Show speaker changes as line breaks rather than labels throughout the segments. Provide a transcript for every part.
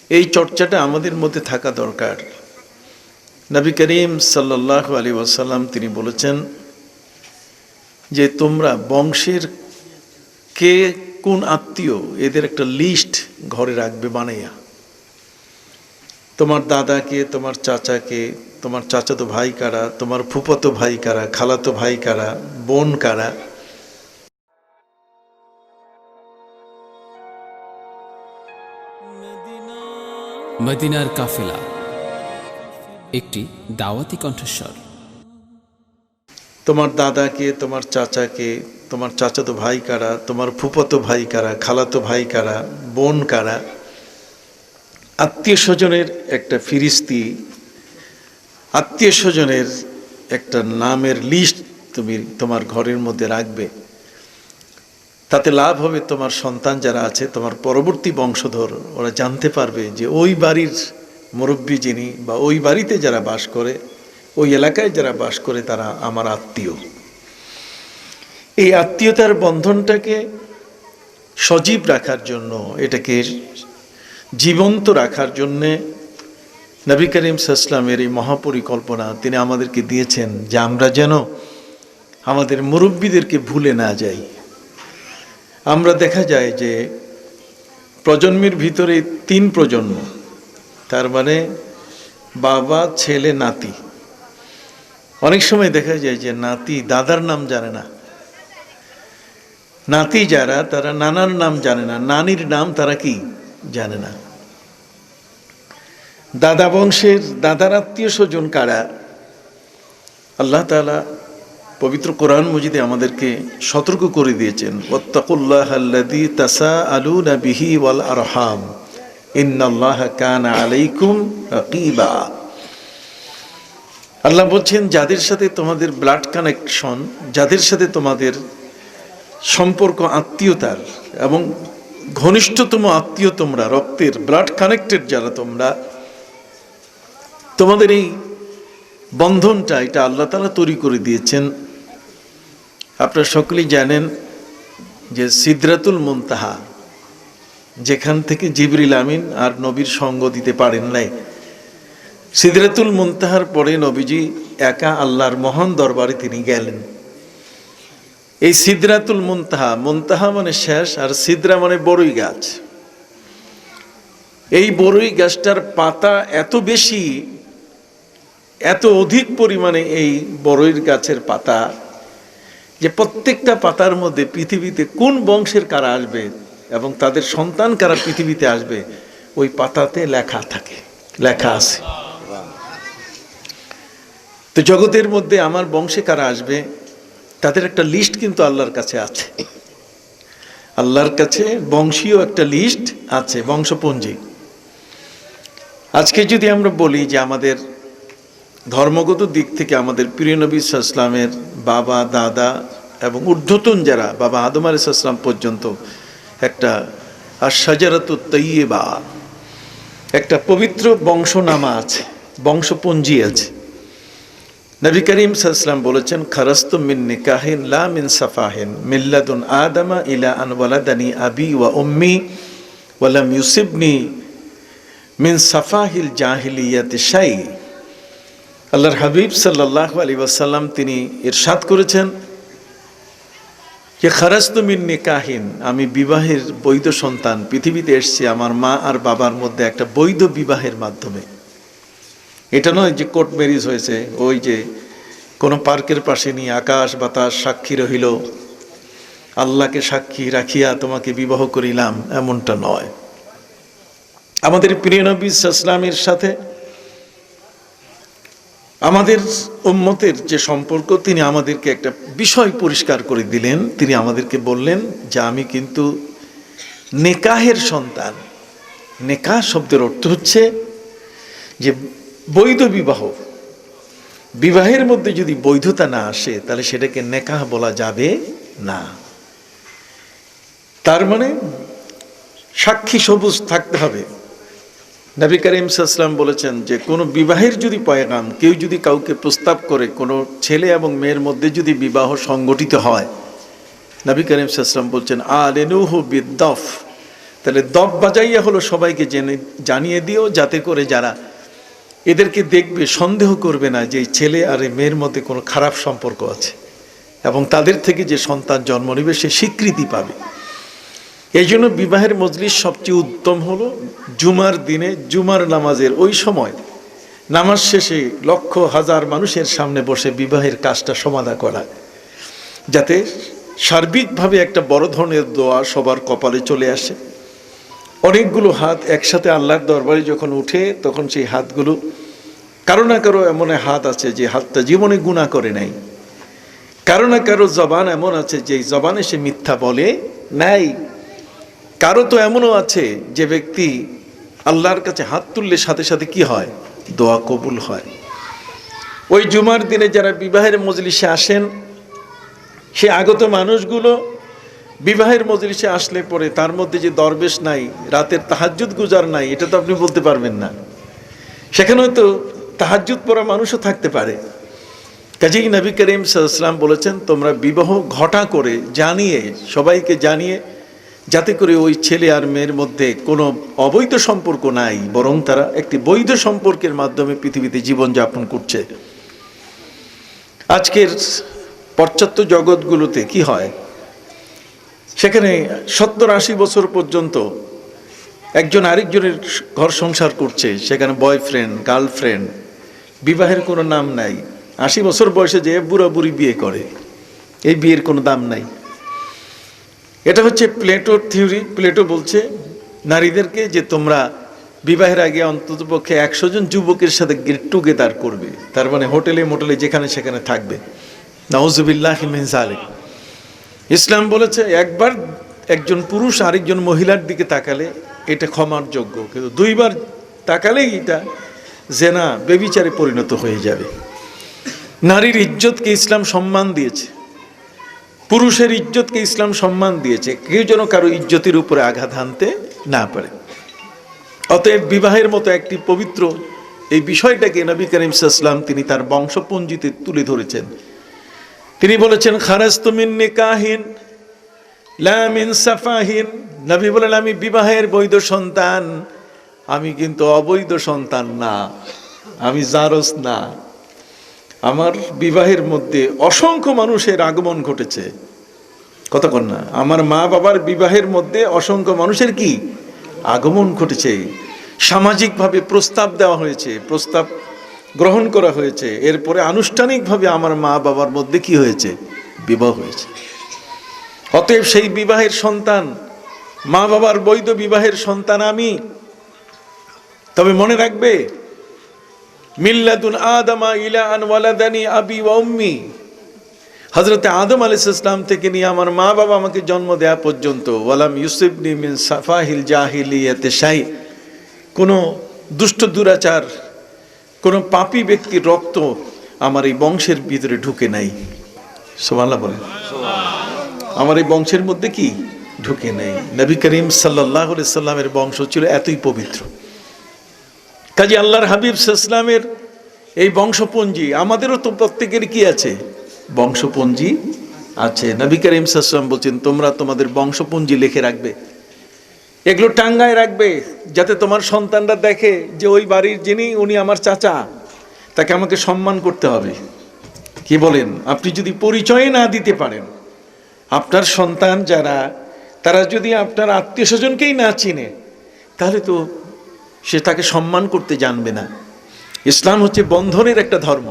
এই চর্চাটা আমাদের মধ্যে থাকা দরকার। নবী করিম সাল্লাল্লাহু আলাইহি ওয়াসাল্লাম তিনি বলেছেন যে তোমরা বংশের কে কোন আত্মীয় এদের একটা লিস্ট ঘরে রাখবে বানাইয়া। তোমার দাদাকে, তোমার চাচাকে, তোমার চাচাতো ভাই কারা, তোমার ফুফাতো ভাই কারা, খালাতো ভাই কারা, বোন কারা।
মদিনার কাফেলা একটি দাওয়াতি কণ্ঠস্বর।
তোমার দাদাকে, তোমার চাচাকে, তোমার চাচাতো ভাই কারা, তোমার ফুফাতো ভাই কারা, খালাতো ভাই কারা, বোন কারা। আত্মীয় স্বজনের একটা ফিরিস্তি, আত্মীয় স্বজনের একটা নামের লিস্ট তুমি তোমার ঘরের মধ্যে রাখবে। তাতে লাভ হবে তোমার সন্তান যারা আছে, তোমার পরবর্তী বংশধর, ওরা জানতে পারবে যে ওই বাড়ির মুরব্বী যিনি বা ওই বাড়িতে যারা বাস করে, ওই এলাকায় যারা বাস করে তারা আমার আত্মীয়। এই আত্মীয়তার বন্ধনটাকে সজীব রাখার জন্য, এটাকে জীবন্ত রাখার জন্যে নবী করিম সাল্লাল্লাহু আলাইহি ওয়াসাল্লামের এই মহাপরিকল্পনা তিনি আমাদেরকে দিয়েছেন যে আমরা যেন আমাদের মুরব্বীদেরকে ভুলে না যাই। আমরা দেখা যায় যে প্রজন্মের ভিতরে 3 প্রজন্ম, তার মানে বাবা, ছেলে, নাতি। অনেক সময় দেখা যায় যে নাতি দাদার নাম জানে না, নাতি যারা তারা নানার নাম জানে না, নানির নাম তারা কি জানে না। দাদা বংশের দাদার আত্মীয় স্বজন কারা? আল্লাহ তাআলা পবিত্র কোরআন মজিদে আমাদেরকে সতর্ক করে দিয়েছেন, ওয়াত্তাকুল্লাহাল্লাযী তাসাআলুনা বিহি ওয়াল আরহাম ইন্নাল্লাহা কানা আলাইকুম রাকীবা। আল্লাহ বলছেন যাদের সাথে তোমাদের ব্লাড কানেকশন, যাদের সাথে তোমাদের সম্পর্ক আত্মীয়তার এবং ঘনিষ্ঠতম আত্মীয়, তোমরা রক্তের ব্লাড কানেক্টেড যারা তোমরা, তোমাদের এই বন্ধনটা এটা আল্লাহ তাআলা তৈরি করে দিয়েছেন। আপনারা সকলেই জানেন যে সিদরাতুল মুনতাহা, যেখান থেকে জিবরিল আমিন আর নবীর সঙ্গ দিতে পারেন নাই, সিদরাতুল মুনতাহার পরে নবীজি একা আল্লাহর মহান দরবারে তিনি গেলেন। এই সিদরাতুল মুনতাহা, মুনতাহা মানে শেষ, আর সিদরা মানে বড়ই গাছ। এই বড়ই গাছটার পাতা এত বেশি, এত অধিক পরিমাণে এই বড়ই গাছের পাতা, যে প্রত্যেকটা পাতার মধ্যে পৃথিবীতে কোন বংশের কারা আসবে এবং তাদের সন্তান কারা পৃথিবীতে আসবে ওই পাতাতে লেখা থাকে, লেখা আছে। তো জগতের মধ্যে আমার বংশে কারা আসবে তাদের একটা লিস্ট কিন্তু আল্লাহর কাছে আছে। আল্লাহর কাছে বংশীয় একটা লিস্ট আছে, বংশপঞ্জি। আজকে যদি আমরা বলি যে আমাদের ধর্মগত দিক থেকে আমাদের প্রিয় নবী সাল্লাল্লাহু আলাইহি ওয়াসাল্লামের বাবা, দাদা এবং ঊর্ধ্বতন যারা বাবা আদম আলাইহিস সালাম পর্যন্ত একটা আশ-শাজারাতুত তাইয়্যিবা, একটা পবিত্র বংশনামা আছে, বংশপঞ্জি আছে। নবী করিম সাল্লাল্লাহু আলাইহি ওয়াসাল্লাম বলেছেন, খারাস্তু মিন নিকাহিন লা মিন সাফাহিন মিল্লাতুন আদামা ইলা আন ওয়ালাদানি আবি ওয়া উম্মি ওয়া লাম ইউসিবনি মিন সাফাহিল জাহিলিয়াতি শাই। আল্লাহর হাবিব সাল্লাল্লাহু আলাইহি ওয়াসাল্লাম তিনি ইরশাদ করেছেন যে খারাস্তু মিন নিকাহিন, আমি বিবাহের বৈধ সন্তান, পৃথিবীতে এসেছি আমার মা আর বাবার মধ্যে একটা বৈধ বিবাহের মাধ্যমে। এটা নয় যে কোর্ট ম্যারেজ হয়েছে, ওই যে কোনো পার্কের পাশে নিয়ে আকাশ বাতাস সাক্ষী রহিল, আল্লাহকে সাক্ষী রাখিয়া তোমাকে বিবাহ করিলাম, এমনটা নয়। আমাদের প্রিয় নবী সাল্লাল্লাহু আলাইহি ওয়াসাল্লামের সাথে আমাদের উম্মতের যে সম্পর্ক, তিনি আমাদেরকে একটা বিষয় পরিষ্কার করে দিলেন। তিনি আমাদেরকে বললেন যে আমি কিন্তু নেকাহের সন্তান। নেকাহ শব্দের অর্থ হচ্ছে যে বৈধ বিবাহ। বিবাহের মধ্যে যদি বৈধতা না আসে তাহলে সেটাকে নেকাহ বলা যাবে না। তার মানে সাক্ষী সবুজ থাকতে হবে। নবী করিম সাল্লাল্লাহু আলাইহি ওয়াসাল্লাম বলেছেন যে কোনো বিবাহের যদি পয়গাম কেউ যদি কাউকে প্রস্তাব করে, কোনো ছেলে এবং মেয়ের মধ্যে যদি বিবাহ সংগঠিত হয়, নবী করিম সাল্লাল্লাহু আলাইহি ওয়াসাল্লাম বলছেন আলিনুহু বিদ্দাফ, তাহলে দপ বাজাইয়া হলো সবাইকে জানিয়ে দিও, যাতে করে যারা এদেরকে দেখবে সন্দেহ করবে না যে এই ছেলে আর এই মেয়ের মধ্যে কোনো খারাপ সম্পর্ক আছে, এবং তাদের থেকে যে সন্তান জন্ম নেবে সে স্বীকৃতি পাবে। এই জন্য বিবাহের মজলিস সবচেয়ে উত্তম হলো জুমার দিনে, জুমার নামাজের ওই সময়, নামাজ শেষে লক্ষ হাজার মানুষের সামনে বসে বিবাহের কাজটা সমাধা করা, যাতে সার্বিকভাবে একটা বড় ধরনের দোয়া সবার কপালে চলে আসে। অনেকগুলো হাত একসাথে আল্লাহর দরবারে যখন উঠে, তখন সেই হাতগুলো কারো না কারো এমন হাত আছে যে হাতটা জীবনে গুনাহ করে নাই, কারো না কারো জবান এমন আছে যে জবানে সে মিথ্যা বলে নাই, কারো তো এমনও আছে যে ব্যক্তি আল্লাহর কাছে হাত তুললে সাথে সাথে কি হয়, দোয়া কবুল হয়। ওই জুমার দিনে যারা বিবাহের মজলিসে আসেন, সে আগত মানুষগুলো বিবাহের মজলিসে আসলে পরে তার মধ্যে যে দরবেশ নাই, রাতের তাহাজ্জুদ গুজার নাই, এটা তো আপনি বলতে পারবেন না। সেখানে হয়তো তাহাজ্জুদ পড়া মানুষও থাকতে পারে। কাজেই নবী করিম সাল্লাল্লাহু আলাইহি ওয়াসাল্লাম বলেছেন, তোমরা বিবাহ ঘটা করে জানিয়ে, সবাইকে জানিয়ে, যাতে করে ওই ছেলে আর মেয়ের মধ্যে কোনো অবৈধ সম্পর্ক নাই, বরং তারা একটি বৈধ সম্পর্কের মাধ্যমে পৃথিবীতে জীবনযাপন করছে। আজকের পাশ্চাত্য জগৎগুলোতে কি হয়, সেখানে 70-80 বছর পর্যন্ত একজন আরেকজনের ঘর সংসার করছে, সেখানে বয়ফ্রেন্ড গার্লফ্রেন্ড, বিবাহের কোনো নাম নাই। 80 বছর বয়সে যে বুড়া বুড়ি বিয়ে করে, এই বিয়ের কোনো দাম নাই। এটা হচ্ছে প্লেটোর থিওরি। প্লেটো বলছে নারীদেরকে যে তোমরা বিবাহের আগে অন্ততপক্ষে 100 জন যুবকের সাথে গেট টুগেদার করবে, তার মানে হোটেলে মোটেলে যেখানে সেখানে থাকবে। নাউজুবিল্লাহি মিন যালিক। ইসলাম বলেছে একবার একজন পুরুষ আরেকজন মহিলার দিকে তাকালে এটা ক্ষমার যোগ্য, কিন্তু 2 বার তাকালেই এটা জেনা, বেবিচারে পরিণত হয়ে যাবে। নারীর ইজ্জতকে ইসলাম সম্মান দিয়েছে, পুরুষের ইজ্জতকে ইসলাম সম্মান দিয়েছে, কেউ যেন কারো ইজ্জতের উপরে আঘাত হানতে না পারে। অতএব বিবাহের মতো একটি পবিত্র এই বিষয়টাকে নবী করিম সাল্লাল্লাহু আলাইহি ওয়াসাল্লাম তিনি তার বংশপঞ্জিতে তুলে ধরেছেন। তিনি বলেছেন, খারাজতু মিন নিকাহিন লা মিন সাফাহিন। নবী বলেন, আমি বিবাহের বৈধ সন্তান, আমি কিন্তু অবৈধ সন্তান না, আমি জারজ না। আমার বিবাহের মধ্যে অসংখ্য মানুষের আগমন ঘটেছে, কতক্ষণ না, আমার মা বাবার বিবাহের মধ্যে অসংখ্য মানুষের কি আগমন ঘটেছে। সামাজিকভাবে প্রস্তাব দেওয়া হয়েছে, প্রস্তাব গ্রহণ করা হয়েছে, এরপরে আনুষ্ঠানিকভাবে আমার মা বাবার মধ্যে কি হয়েছে, বিবাহ হয়েছে। অতএব সেই বিবাহের সন্তান, মা বাবার বৈধ বিবাহের সন্তান আমি। তবে মনে রাখবে, মিল্লাদুন আদামা ইলা আন ওয়ালাদানি আবি ওয়া উম্মি, হযরতে আদম আলাইহিস সালাম থেকে নিয়ে আমার মা বাবা আমাকে জন্ম দেয়া পর্যন্ত, ওয়ালাম ইউসিবনি মিন সাফাহিল জাহিলিয়াতি শাই, কোনো দুষ্ট দুরাচার, কোনো পাপী ব্যক্তির রক্ত আমার এই বংশের ভিতরে ঢুকে নাই। সুবহানাল্লাহ বলেন। আমার এই বংশের মধ্যে কি ঢুকে নেই। নবী করিম সাল্লাল্লাহু আলাইহি সাল্লামের বংশ ছিল এতই পবিত্র। কাজী আল্লাহর হাবিব সাল্লাল্লাহু আলাইহি সাল্লামের এই বংশপঞ্জি, আমাদেরও তো প্রত্যেকের কি আছে, বংশপঞ্জি আছে। নবী করিম সাল্লাল্লাহু আলাইহি সাল্লাম বলছেন, তোমরা তোমাদের বংশপঞ্জি লিখে রাখবে, এগুলো টাঙ্গায় রাখবে, যাতে তোমার সন্তানরা দেখে যে ওই বাড়ির যিনি, উনি আমার চাচা, তাকে আমাকে সম্মান করতে হবে। কি বলেন, আপনি যদি পরিচয় না দিতে পারেন, আপনার সন্তান যারা, তারা যদি আপনার আত্মীয় স্বজনকেই না চিনে, তাহলে তো সে তাকে সম্মান করতে জানবে না। ইসলাম হচ্ছে বন্ধনের একটা ধর্ম।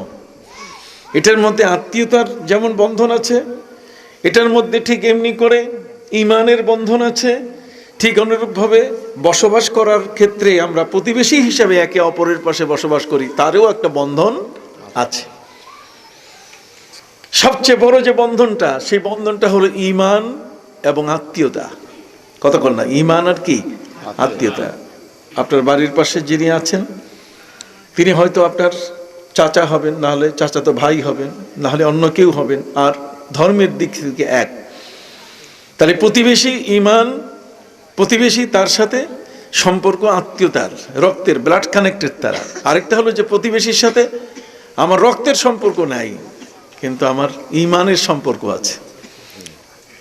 এটার মধ্যে আত্মীয়তার যেমন বন্ধন আছে, এটার মধ্যে ঠিক এমনি করে ঈমানের বন্ধন আছে। ঠিক অনুরূপভাবে বসবাস করার ক্ষেত্রে আমরা প্রতিবেশী হিসাবে একে অপরের পাশে বসবাস করি, তারও একটা বন্ধন আছে। সবচেয়ে বড় যে বন্ধনটা, সেই বন্ধনটা হলো ঈমান এবং আত্মীয়তা। কতক্ষণ না, ঈমান আর কি আত্মীয়তা। আপনার বাড়ির পাশে যিনি আছেন, তিনি হয়তো আপনার চাচা হবেন, নাহলে চাচাতো ভাই হবেন, নাহলে অন্য কেউ হবেন, আর ধর্মের দিক থেকে এক। তাহলে প্রতিবেশী ঈমান, প্রতিবেশী তার সাথে সম্পর্ক আত্মীয়তার, রক্তের, ব্লাড কানেক্টেড তারা। আরেকটা হলো যে প্রতিবেশীর সাথে আমার রক্তের সম্পর্ক নাই, কিন্তু আমার ঈমানের সম্পর্ক আছে।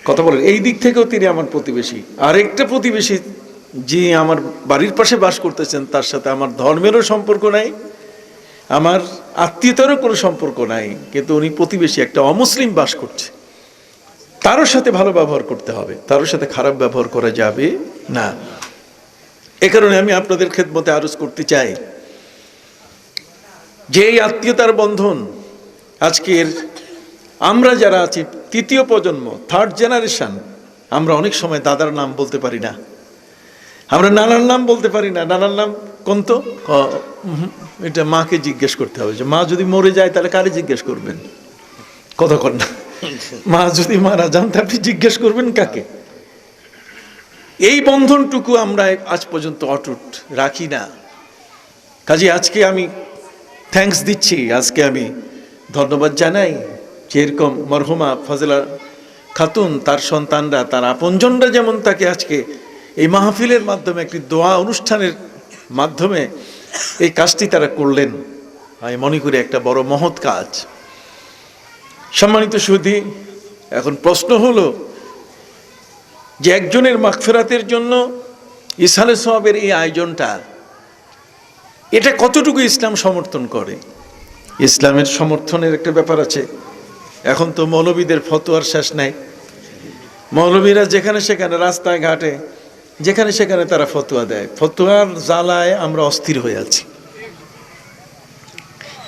কথা বলেন, এই দিক থেকেও তিনি আমার প্রতিবেশী। আরেকটা প্রতিবেশী যে আমার বাড়ির পাশে বাস করতেছেন তার সাথে আমার ধর্মেরও সম্পর্ক নাই, আমার আত্মীয়তারও কোনো সম্পর্ক নাই, কিন্তু উনি প্রতিবেশী একটা অমুসলিম বাস করছে, তারও সাথে ভালো ব্যবহার করতে হবে, তারও সাথে খারাপ ব্যবহার করা যাবে না। এ কারণে আমি আপনাদের খেদমতে আরজ করতে চাই যে এই আত্মীয়তার বন্ধন আজকের আমরা যারা আছি তৃতীয় প্রজন্ম, থার্ড জেনারেশন, আমরা অনেক সময় দাদার নাম বলতে পারি না, আমরা নানার নাম বলতে পারি না। নানার নাম কোন তো, এটা মাকে জিজ্ঞেস করতে হবে, যে মা যদি মরে যায় তাহলে কারে জিজ্ঞেস করবেন? কতক্ষণ না, মা যদি মারা যান তা আপনি জিজ্ঞেস করবেন কাকে? এই বন্ধনটুকু আমরা আজ পর্যন্ত অটুট রাখি না। কাজে আজকে আমি থ্যাঙ্কস দিচ্ছি, আজকে আমি ধন্যবাদ জানাই যে এরকম মরহুমা ফজলা খাতুন, তার সন্তানরা, তার আপনজনরা যেমন তাকে আজকে এই মাহফিলের মাধ্যমে একটি দোয়া অনুষ্ঠানের মাধ্যমে এই কাজটি তারা করলেন, আমি মনে করি একটা বড় মহৎ কাজ। সম্মানিত সুধী, এখন প্রশ্ন হলো যে একজনের মাগফিরাতের জন্য ইসালে সওয়াবের এই আয়োজনটা, এটা কতটুকু ইসলাম সমর্থন করে? ইসলামের সমর্থনের একটা ব্যাপার আছে। এখন তো মৌলবীদের ফতোয়ার শেষ নাই, মৌলবীরা যেখানে সেখানে রাস্তায় ঘাটে যেখানে সেখানে তারা ফতোয়া দেয়, ফতোয়ার জ্বালায় আমরা অস্থির হয়ে আছি।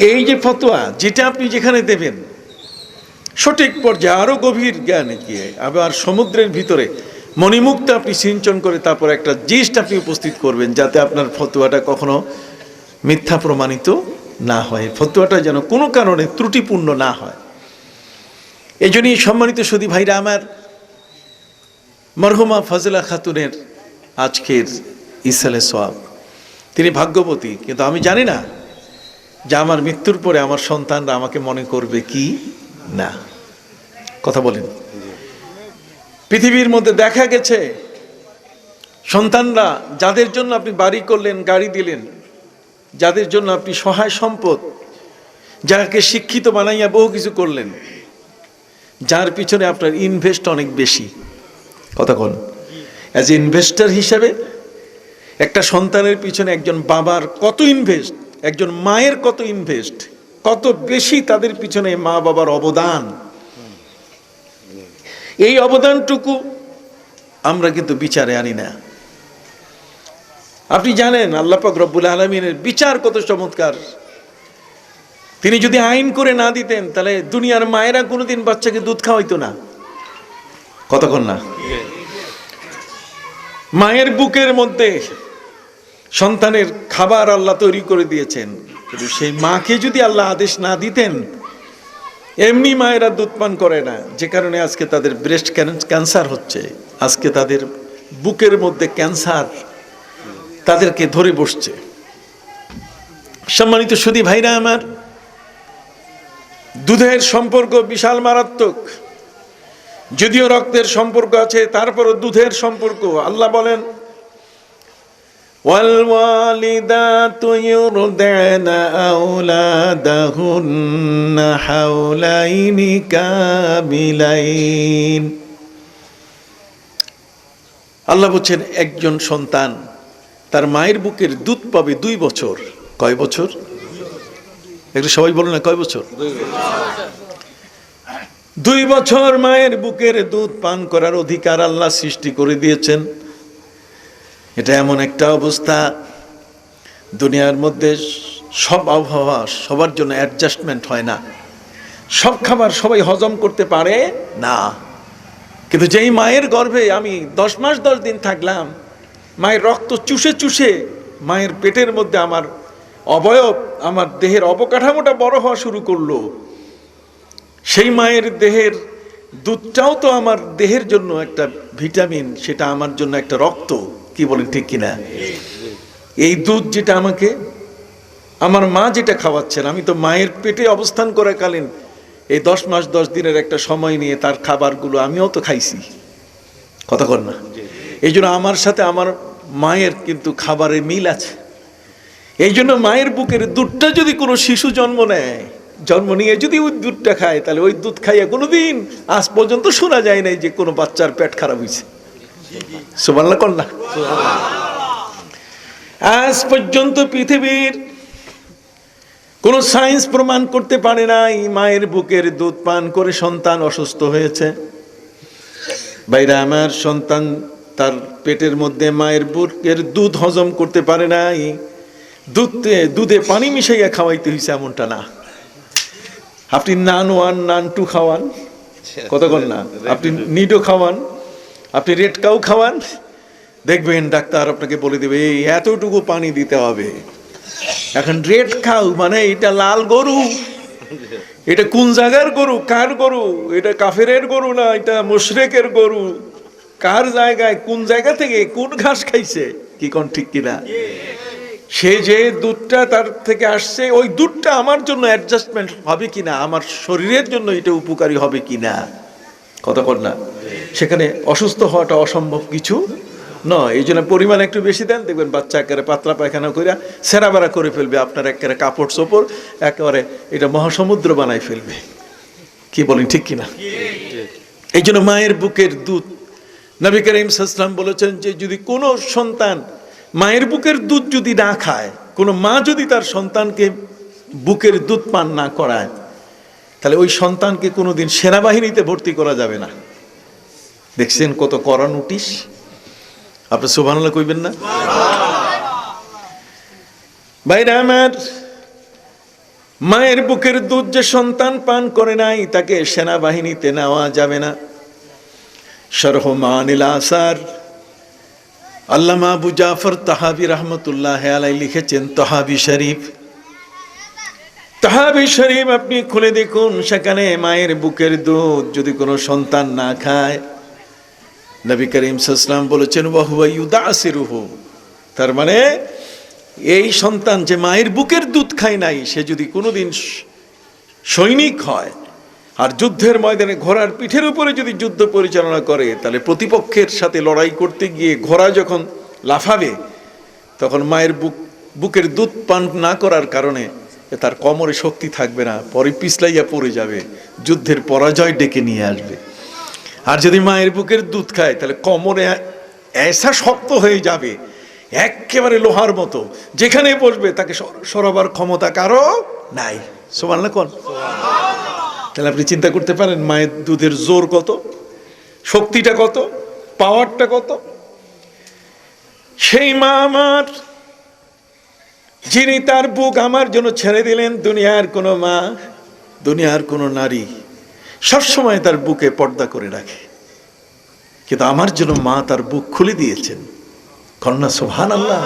এই যে ফতোয়া, যেটা আপনি যেখানে দেবেন সঠিক পর্যায়ে আরো গভীর জ্ঞানে গিয়ে আবার সমুদ্রের ভিতরে মণিমুক্তা আপনি সিঞ্চন করে তারপর একটা জিনিস আপনি উপস্থিত করবেন, যাতে আপনার ফতোয়াটা কখনো মিথ্যা প্রমাণিত না হয়, ফতোয়াটা যেন কোনো কারণে ত্রুটিপূর্ণ না হয়। এই জন্যই সম্মানিত সুধী ভাইরা আমার, মরহুমা ফজলা খাতুনের আজকের ইসালে সওয়াব, তিনি ভাগ্যবতী, কিন্তু আমি জানি না যে আমার মৃত্যুর পরে আমার সন্তানরা আমাকে মনে করবে কি না। কথা বলেন, পৃথিবীর মধ্যে দেখা গেছে সন্তানরা যাদের জন্য আপনি বাড়ি করলেন, গাড়ি দিলেন, যাদের জন্য আপনি সহায় সম্পদ, যাকে শিক্ষিত বানাইয়া বহু কিছু করলেন, যার পিছনে আপনার ইনভেস্ট অনেক বেশি। কথা কোন, অ্যাজ ইনভেস্টর হিসাবে একটা সন্তানের পিছনে একজন বাবার কত ইনভেস্ট, একজন মায়ের কত ইনভেস্ট, কত বেশি তাদের পিছনে মা বাবার অবদান, এই অবদানটুকু আমরা কিন্তু বিচারে আনি না। আপনি জানেন আল্লাহ পাক রব্বুল আলামিনের বিচার কত চমৎকার। তিনি যদি আইন করে না দিতেন তাহলে দুনিয়ার মায়েরা কোনোদিন বাচ্চাকে দুধ খাওয়াইতো না। কতক্ষণ না, মায়ের বুকের মধ্যে সন্তানের খাবার আল্লাহ তৈরি করে দিয়েছেন, কিন্তু সেই মাকে যদি আল্লাহ আদেশ না দিতেন, এমনি মায়েরা দুধ পান করে না, যে কারণে আজকে তাদের ব্রেস্ট ক্যান্সার হচ্ছে, আজকে তাদের বুকের মধ্যে ক্যান্সার তাদেরকে ধরে বসছে। সম্মানিত সুধী ভাইরা আমার, দুধের সম্পর্ক বিশাল মারাত্মক। যদিও রক্তের সম্পর্ক আছে, তারপরও দুধের সম্পর্ক। আল্লাহ বলেন, ওয়ালওয়ালিদাতু ইউরদি'না আওলাদাহুন্না হাওলাইনি কামিলাইন। আল্লাহ বলছেন একজন সন্তান তার মায়ের বুকের দুধ পাবে 2 বছর। কয় বছর? একটু সবাই বলুন না, কয় বছর? 2 বছর মায়ের বুকের দুধ পান করার অধিকার আল্লাহ সৃষ্টি করে দিয়েছেন। এটা এমন একটা অবস্থা, দুনিয়ার মধ্যে সব আবহাওয়া সবার জন্য অ্যাডজাস্টমেন্ট হয় না, সব খাবার সবাই হজম করতে পারে না। কিন্তু যেই মায়ের গর্ভে আমি 10 মাস 10 দিন থাকলাম, মায়ের রক্ত চুষে চুষে মায়ের পেটের মধ্যে আমার অবয়ব, আমার দেহের অবকাঠামোটা বড় হওয়া শুরু করলো। সেই মায়ের দেহের দুধটাও তো আমার দেহের জন্য একটা ভিটামিন, সেটা আমার জন্য একটা রক্ত। কি বলেন, ঠিক কিনা? এই দুধ যেটা আমাকে আমার মা যেটা খাওয়াচ্ছেন, আমি তো মায়ের পেটে অবস্থান করাকালীন এই 10 মাস 10 দিনের একটা সময় নিয়ে তার খাবারগুলো আমিও তো খাইছি। কথা কর না? এই জন্য আমার সাথে আমার মায়ের কিন্তু খাবারের মিল আছে। এই জন্য মায়ের বুকের দুধটা যদি কোনো শিশু জন্ম নেয়, জন্ম নিয়ে যদি ওই দুধটা খায়, তাহলে ওই দুধ খাইয়া কোনোদিন আজ পর্যন্ত শোনা যায় নাই যে কোনো বাচ্চার পেট খারাপ হয়েছে। সুবহানাল্লাহ কন্যা। আজ পর্যন্ত পৃথিবীর কোন সায়েন্স প্রমাণ করতে পারে নাই মায়ের বুকের দুধ পান করে সন্তান অসুস্থ হয়েছে। ভাইরা আমার, সন্তান তার পেটের মধ্যে মায়ের বুকের দুধ হজম করতে পারে নাই, দুধে পানি মিশাইয়া খাওয়াইতে হয়েছে এমনটা না। আপনি নান ওয়ান নান টু খাওয়ান, কতক্ষণ না, আপনি নিডো খাওয়ান, আপনি রেড কাউ খাওয়ান, দেখবেন ডাক্তার আপনাকে বলে দেবে এই এতটুকু পানি দিতে হবে। এখন রেড কাউ মানে এটা লাল গরু, এটা কোন জায়গার গরু, কার গরু, এটা কাফেরের গরু না এটা মুশরিকের গরু, কার জায়গায় কোন জায়গা থেকে কোন ঘাস খাইছে, কি কোন ঠিক কিনা? সে যে দুধটা তার থেকে আসছে ওই দুধটা আমার জন্য অ্যাডজাস্টমেন্ট হবে কিনা, আমার শরীরের জন্য এটা উপকারী হবে কিনা, কতক্ষণ না। সেখানে অসুস্থ হওয়াটা অসম্ভব কিছু নয়। এই জন্য পরিমাণ একটু বেশি দেন, দেখবেন বাচ্চা একেবারে পাতলা পায়খানা করে সেরা বেড়া করে ফেলবে, আপনার একেবারে কাপড় চোপড় একেবারে এটা মহাসমুদ্র বানাই ফেলবে, কি বলেন ঠিক কিনা? এই জন্য মায়ের বুকের দুধ, নবী করিম সাল্লাল্লাহু আলাইহি ওয়াসাল্লাম বলেছেন যে যদি কোনো সন্তান মায়ের বুকের দুধ যদি না খায়, কোনো মা যদি তার সন্তানকে বুকের দুধ পান না করায়, তাহলে ওই সন্তানকে কোনোদিন সেনাবাহিনীতে ভর্তি করা যাবে না। দেখছেন কত কড়া নোটিশ, আপনি সুবহানাল্লাহ কইবেন না? ভাইরা আমার, মায়ের বুকের দুধ যে সন্তান পান করে নাই তাকে সেনাবাহিনীতে নেওয়া যাবে না। শরহ মানিল আসার আল্লামা আবু জাফর তাহাবি রহমতুল্লাহ আলাইহি লিখেছেন তাহাবি শরীফ। তাহাবি শরীফ আপনি খুলে দেখুন, সেখানে মায়ের বুকের দুধ যদি কোনো সন্তান না খায়, নবী করিম সাল্লাল্লাহু আলাইহি ওয়াসাল্লাম বলেছেন ওয়া হুয়া ইউদাসিরুহু, তার মানে এই সন্তান যে মায়ের বুকের দুধ খায় নাই, সে যদি কোনোদিন সৈনিক হয় আর যুদ্ধের ময়দানে ঘোড়ার পিঠের উপরে যদি যুদ্ধ পরিচালনা করে, তাহলে প্রতিপক্ষের সাথে লড়াই করতে গিয়ে ঘোড়া যখন লাফাবে তখন মায়ের বুকের দুধ পান না করার কারণে তার কোমরে শক্তি থাকবে না, পরে পিছলাইয়া পড়ে যাবে, যুদ্ধের পরাজয় ডেকে নিয়ে আসবে। আর যদি মায়ের বুকের দুধ খায় তাহলে কোমরে এসা শক্ত হয়ে যাবে, একেবারে লোহার মতো, যেখানে বসবে তাকে সরাবার ক্ষমতা কারো নাই। সুবহানাল্লাহ কোন? তাহলে আপনি চিন্তা করতে পারেন মায়ের দুধের জোর কত, শক্তিটা কত, পাওয়ারটা কত। সেই মা আমার, যিনি তার বুক আমার জন্য ছেড়ে দিলেন, দুনিয়ার কোনো মা, দুনিয়ার কোনো নারী সবসময় তার বুকে পর্দা করে রাখে, কিন্তু আমার জন্য মা তার বুক খুলে দিয়েছেন। কন্যা সুবহানাল্লাহ।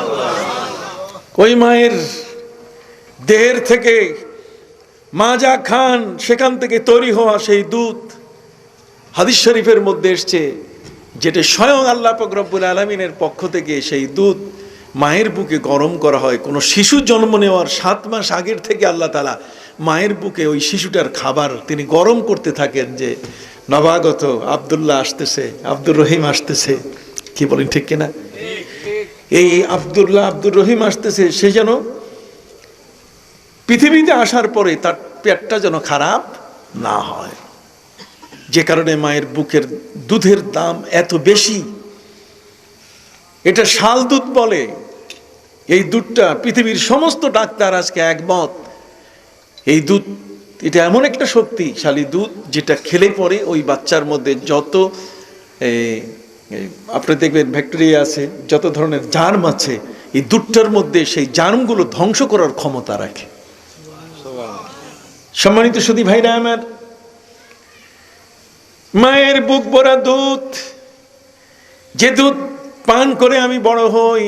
ওই মায়ের দেহের থেকে মা যা খান সেখান থেকে তৈরি হওয়া সেই দুধ, হাদিস শরীফের মধ্যে এসছে, যেটা স্বয়ং আল্লাহ পাক রব্বুল আলামিনের পক্ষ থেকে সেই দুধ মায়ের বুকে গরম করা হয়। কোনো শিশু জন্ম নেওয়ার 7 মাস আগের থেকে আল্লাহ তাআলা মায়ের বুকে ওই শিশুটার খাবার তিনি গরম করতে থাকেন, যে নবাগত আব্দুল্লাহ আসতেছে, আব্দুর রহিম আসতেছে, কি বলেন ঠিক কিনা? এই আব্দুল্লাহ আব্দুর রহিম আসতেছে, সে যেন পৃথিবীতে আসার পরে তার পেটটা যেন খারাপ না হয়, যে কারণে মায়ের বুকের দুধের দাম এত বেশি। এটা শাল দুধ বলে। এই দুধটা পৃথিবীর সমস্ত ডাক্তার আজকে একমত, এই দুধ এটা এমন একটা শক্তিশালী দুধ যেটা খেলে পরে ওই বাচ্চার মধ্যে যত আপনি দেখবেন ব্যাকটেরিয়া আছে, যত ধরনের জার্ম আছে, এই দুধটার মধ্যে সেই জার্মগুলো ধ্বংস করার ক্ষমতা রাখে। সম্মানিত সুধী ভাইরা আমার, মায়ের বুক ভরা দুধ, যে দুধ পান করে আমি বড় হই,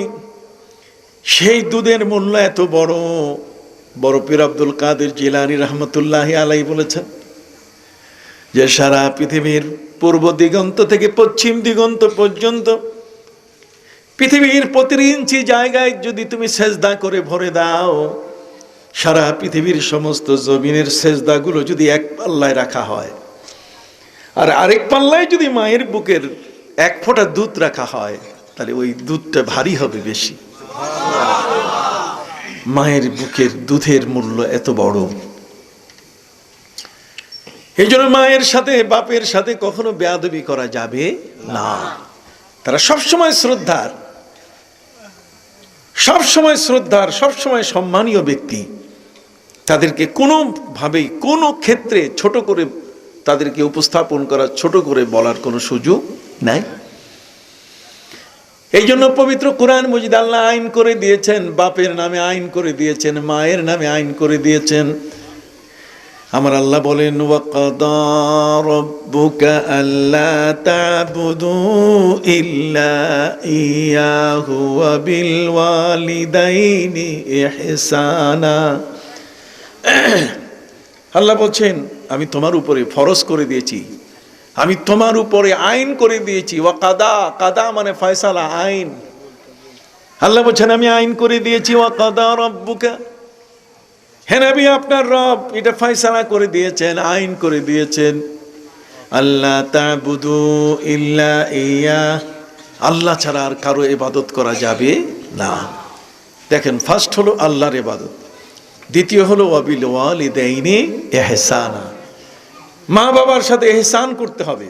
সেই দুধের মূল্য এত বড়। বড় পীর আব্দুল কাদের জিলানী রহমতুল্লাহ আলাইহি বলেছেন যে সারা পৃথিবীর পূর্ব দিগন্ত থেকে পশ্চিম দিগন্ত পর্যন্ত পৃথিবীর প্রতি ইঞ্চি জায়গায় যদি তুমি সেজদা করে ভরে দাও, সারা পৃথিবীর সমস্ত জমিনের সেজদাগুলো যদি এক পাল্লায় রাখা হয়, আর আরেক পাল্লায় যদি মায়ের বুকের 1 ফোঁটা দুধ রাখা হয়, তাহলে ওই দুধটা ভারী হবে বেশি। মায়ের বুকের দুধের মূল্য এত বড়। এই জন্য মায়ের সাথে বাপের সাথে কখনো বেয়াদবি করা যাবে না। তারা সবসময় শ্রদ্ধার, সবসময় সম্মানীয় ব্যক্তি। তাদেরকে কোনোভাবেই কোনো ক্ষেত্রে ছোট করে তাদেরকে উপস্থাপন করা, ছোট করে বলার কোনো সুযোগ নাই। এই জন্য পবিত্র কোরআন মজিদ আল্লাহ আইন করে দিয়েছেন, বাপের নামে আইন করে দিয়েছেন, মায়ের নামে আইন করে দিয়েছেন। আমার আল্লাহ বলেন, ওয়াকাদা রাব্বুকা আল্লা তা'বুদু ইল্লা ইয়াহু ওয়া বিল ওয়ালিদাইনি ইহসানা। আল্লাহ বলছেন, আমি তোমার উপরে ফরজ করে দিয়েছি, আমি তোমার উপরে আইন করে দিয়েছি। ওয়াকাদা, কাদা মানে ফয়সালা, আইন। আল্লাহ বলছেন আমি আইন করে দিয়েছি। ওয়াকাদা রাব্বুকা, হে নবী আপনার রব এটা ফয়সালা করে দিয়েছেন, আইন করে দিয়েছেন। আল্লাহ তা'বুদু ইল্লা ইয়া, আল্লাহ ছাড়া আর কারো ইবাদত করা যাবে না। দেখেন, ফার্স্ট হলো আল্লাহর ইবাদত, দ্বিতীয় হলো ওয়া বিল ওয়ালিদাইনি ইহসানা, মা বাবার সাথে ইহসান করতে হবে,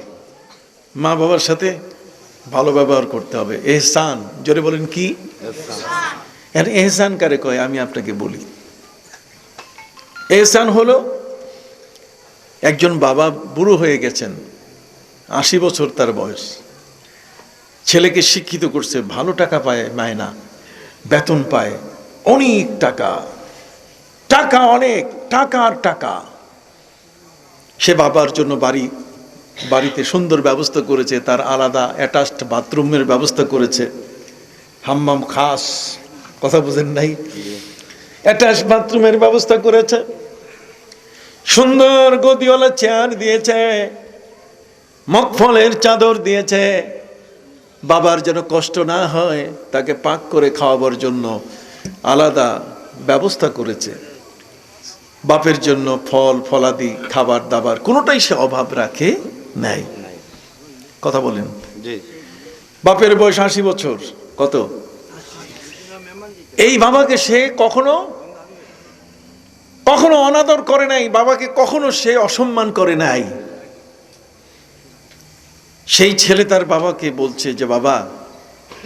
মা বাবার সাথে ভালো ব্যবহার করতে হবে। ইহসান, জোরে বলেন কি? ইহসান কারে কয় আমি আপনাকে বলি। ইহসান হলো একজন বাবা বুড়ো হয়ে গেছেন, 80 বছর তার বয়স, ছেলেকে শিক্ষিত করছে, ভালো টাকা পায়, মায়না বেতন পায়, অনেক টাকা, টাকা অনেক, টাকার টাকা। সে বাবার জন্য বাড়িতে সুন্দর ব্যবস্থা করেছে, তার আলাদা অ্যাটাচড বাথরুমের ব্যবস্থা করেছে, হাম্মাম খাস, কথা বুঝেন নাই, অ্যাটাচ বাথরুমের ব্যবস্থা করেছে, সুন্দর গদিওয়ালা চেয়ার দিয়েছে, মগফলের চাদর দিয়েছে, বাবার যেন কষ্ট না হয় তাকে পাক করে খাওয়াবার জন্য আলাদা ব্যবস্থা করেছে। বাপের জন্য ফল ফলাদি খাবার দাবার কোনোটাই সে অভাব রাখে নাই। কথা বলেন। বাপের বয়স 80 বছর, কত? এই বাবাকে সে কখনো অনাদর করে নাই, বাবাকে কখনো সে অসম্মান করে নাই। সেই ছেলে তার বাবাকে বলছে যে বাবা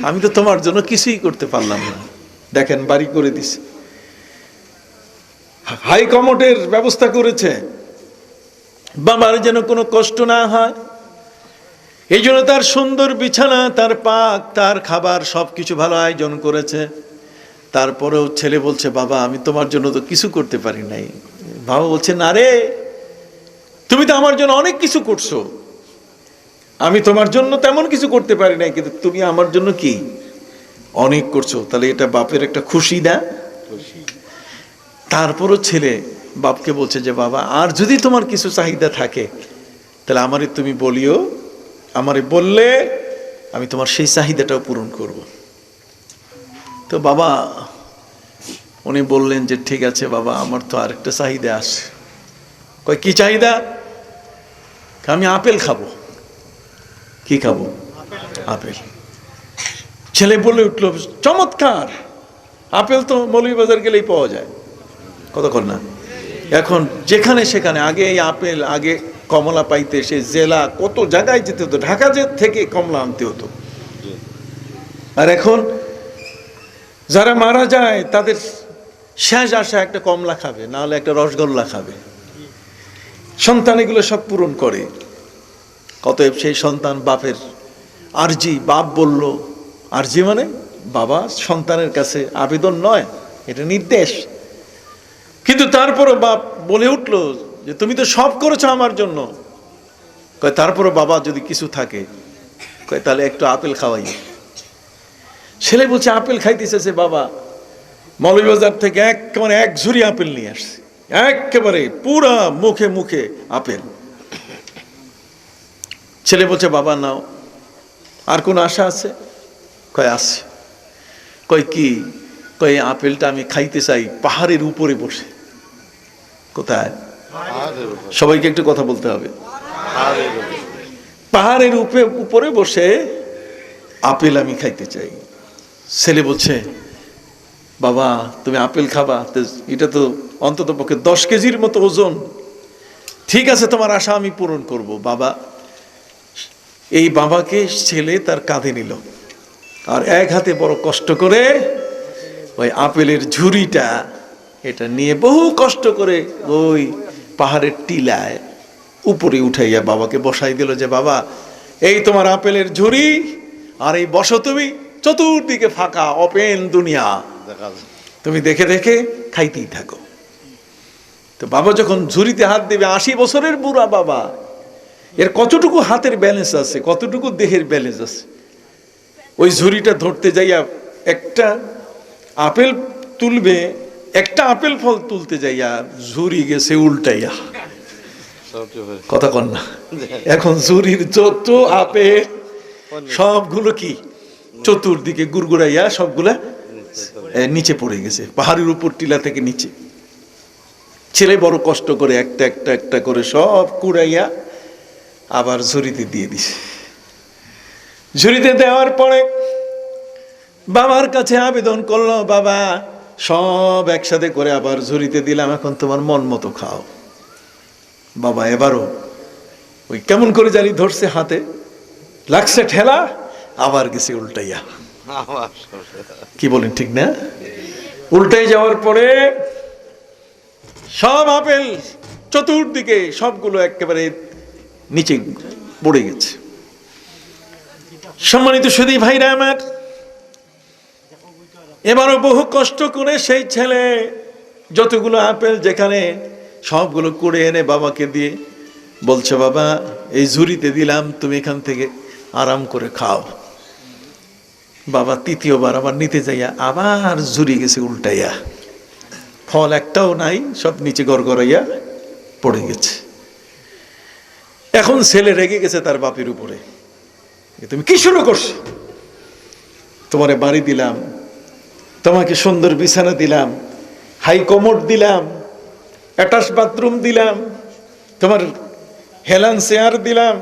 আমি তো তোমার জন্য কিছুই করতে পারলাম না, দেখেন বাড়ি করে দিছে, হাই কমোডের ব্যবস্থা করেছে, বাবার যেন কোনো কষ্ট না হয়, এই জন্য তার সুন্দর বিছানা, তার পাক, তার খাবার সবকিছু ভালো আয়োজন করেছে। তারপরেও ছেলে বলছে বাবা আমি তোমার জন্য তো কিছু করতে পারি নাই। বাবা বলছে না রে, তুমি তো আমার জন্য অনেক কিছু করছো, আমি তোমার জন্য তেমন কিছু করতে পারি নাই, কিন্তু তুমি আমার জন্য কি অনেক করছো। তাহলে এটা বাপের একটা খুশি না? তারপরও ছেলে বাপকে বলছে যে বাবা আর যদি তোমার কিছু চাহিদা থাকে তাহলে আমারে তুমি বলিও, আমারে বললে আমি তোমার সেই চাহিদাটাও পূরণ করব। তো বাবা উনি বললেন যে ঠিক আছে বাবা আমার তো আরেকটা চাহিদা আছে। কয় কি চাহিদা? আমি আপেল খাবো। কি খাবো? আপেল। ছেলে বলে উঠল চমৎকার, আপেল তো মৌলভীবাজার গেলেই পাওয়া যায়, কতক্ষণ না। এখন যেখানে সেখানে আগে এই আপেল, আগে কমলা পাইতে সে জেলা কত জায়গায় যেতে হতো, ঢাকা থেকে কমলা আনতে হতো। আর এখন যারা মারা যায় তাদের শেষ আশা একটা কমলা খাবে, না হলে একটা রসগোল্লা খাবে। সন্তান এগুলো সব পূরণ করে। অতএব সেই সন্তান বাপের আরজি, বাপ বলল, আরজি মানে বাবা সন্তানের কাছে আবেদন নয়, এটা নির্দেশ। কিন্তু তারপরও বাপ বলে উঠল যে তুমি তো সব করেছো আমার জন্য। কয় তারপরও বাবা যদি কিছু থাকে, কয় তাহলে একটু আপেল খাওয়াই। ছেলে বলছে আপেল খাইতেছে বাবা, মৌলভীবাজার থেকে একেবারে এক ঝুড়ি আপেল নিয়ে আসছে, একেবারে পুরা মুখে মুখে আপেল। ছেলে বলছে বাবা নাও, আর কোন আশা আছে? কয় আছে। কয় কি? কয় আপেলটা আমি খাইতে চাই পাহাড়ের উপরে বসে। কোথায়? সবাইকে একটু কথা বলতে হবে। পাহাড়ের উপরে বসে আপেল আমি খাইতে চাই। ছেলে বলছে বাবা তুমি আপেল খাবা, এটা তো অন্তত পক্ষে 10 কেজির মতো ওজন। ঠিক আছে তোমার আশা আমি পূরণ করব। বাবা এই বাবাকে ছেলে তার কাঁধে নিল, আর এক হাতে বড় কষ্ট করে ওই আপেলের ঝুড়িটা এটা নিয়ে বহু কষ্ট করে ওই পাহাড়ের টিলায় উপরে উঠাইয়া বাবাকে বসাই দিল, যে বাবা এই তোমার আপেলের ঝুড়ি, আর এই বসো তুমি, চতুর্দিকে ফাঁকা ওপেন দুনিয়া, তুমি দেখে দেখে খাইতেই থাকো। তো বাবা যখন ঝুড়িতে হাত দেবে, 80 বছরের বুড়া বাবা, এর কতটুকু হাতের ব্যালেন্স আছে, কতটুকু দেহের ব্যালেন্স আছে। ওই ঝুড়িটা ধরতে যাইয়া একটা আপেল তুলবে, একটা আপেল ফল তুলতে যাইয়া ঝুড়ি গেছে উল্টাইয়া। কথা কন না, এখন ঝুড়ির যত আপেল সবগুলো কি চতুর্দিকে গুড়গুড়াইয়া সবগুলা নিচে পড়ে গেছে, পাহাড়ের উপর টিলা থেকে নিচে। ছেলে বড় কষ্ট করে একটা একটা একটা করে সব কুড়াইয়া আবার ঝুড়িতে দিয়ে দিছে। ঝুড়িতে দেওয়ার পরে বাবার কাছে আবেদন করলো, বাবা সব একসাথে করে আবার ঝুড়িতে দিলাম, এখন তোমার মন মতো খাও। বাবা এবারও ওই কেমন করে জানি ধরছে হাতে, লাগছে ঠেলা, আবার গেছে উল্টাইয়া। কি বলেন ঠিক না? উল্টাই যাওয়ার পরে সব আপেল চতুর্দিকে সবগুলো একেবারে নিচে পড়ে গেছে। সম্মানিত সুধী ভাইরা আমার, এবারও বহু কষ্ট করে সেই ছেলে যতগুলো আপেল যেখানে সবগুলো কুড়ে এনে বাবাকে দিয়ে বলছে, বাবা এই ঝুড়িতে দিলাম, তুমি এখান থেকে আরাম করে খাও। বাবা তৃতীয়বার আবার নিতে যাইয়া আবার ঝুড়ি গেছে উল্টাইয়া, ফল একটাও নাই, সব নিচে গড়গড়াইয়া পড়ে গেছে। এখন ছেলে রেগে গেছে তার বাপের উপরে, তুমি কি শুরু করছো? তোমারে বাড়ি দিলাম, তোমাকে সুন্দর বিছানা দিলাম, হাই কমোড দিলাম, অ্যাটাচ বাথরুম দিলাম, তোমার হেলান চেয়ার দিলাম,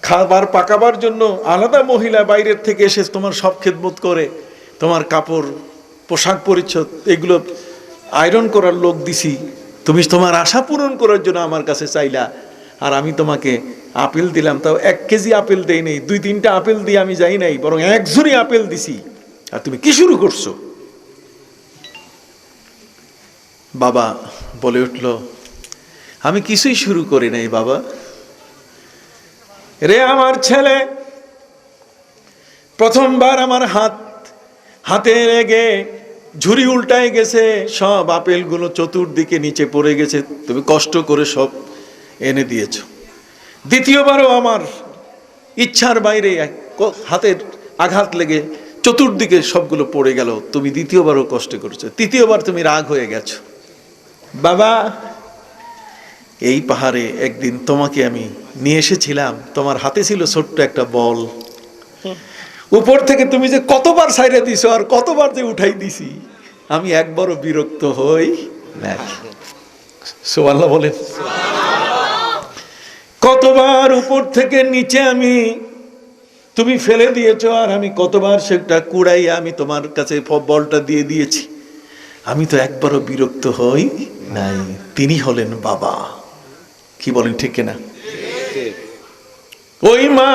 খাবার পাকাবার জন্য আলাদা মহিলা বাইরের থেকে এসে তোমার সব খেদমত করে, তোমার কাপড় পোশাক পরিচ্ছদ এগুলো আয়রন করার লোক দিছি, তুমি তোমার আশা পূরণ করার জন্য আমার কাছে চাইলা, আর আমি তোমাকে আপেল দিলাম, তাও 1 কেজি আপেল দেই নাই, 2-3টা আপেল দিয়ে আমি যাই নাই, বরং 1 ঝুড়ি আপেল দিছি, আর তুমি কি শুরু করছো? বাবা বলে উঠল, আমি কিছুই শুরু করি নাই বাবা। রে আমার ছেলে, প্রথমবার আমার হাতে লেগে ঝুড়ি উল্টায় গেছে, সব আপেলগুলো চতুর্দিকে নিচে পড়ে গেছে, তুমি কষ্ট করে সব এনে দিয়েছ। দ্বিতীয়বারও আমার ইচ্ছার বাইরে হাতের আঘাত লেগে চতুর্দিকে সবগুলো পড়ে গেল, তুমি দ্বিতীয়বারও কষ্ট করেছো, তৃতীয়বার তুমি রাগ হয়ে গেছো। বাবা এই পাহাড়ে একদিন তোমাকে আমি নিয়ে এসেছিলাম, তোমার হাতে ছিল ছোট্ট একটা বল, উপর থেকে তুমি যে কতবার ছাইড়া দিছো আর কতবার যে উঠাই দিছি, আমি একবারও বিরক্ত হই না। সুবহানাল্লাহ বলেন। কতবার উপর থেকে নিচে তুমি ফেলে দিয়েছো, আর আমি কতবার সেটা কুড়াইয়া আমি তোমার কাছে বলটা দিয়ে দিয়েছি, আমি তো একবারও বিরক্ত হই নাই। তিনি হলেন বাবা। কি বলেন ঠিক কিনা? ওই মা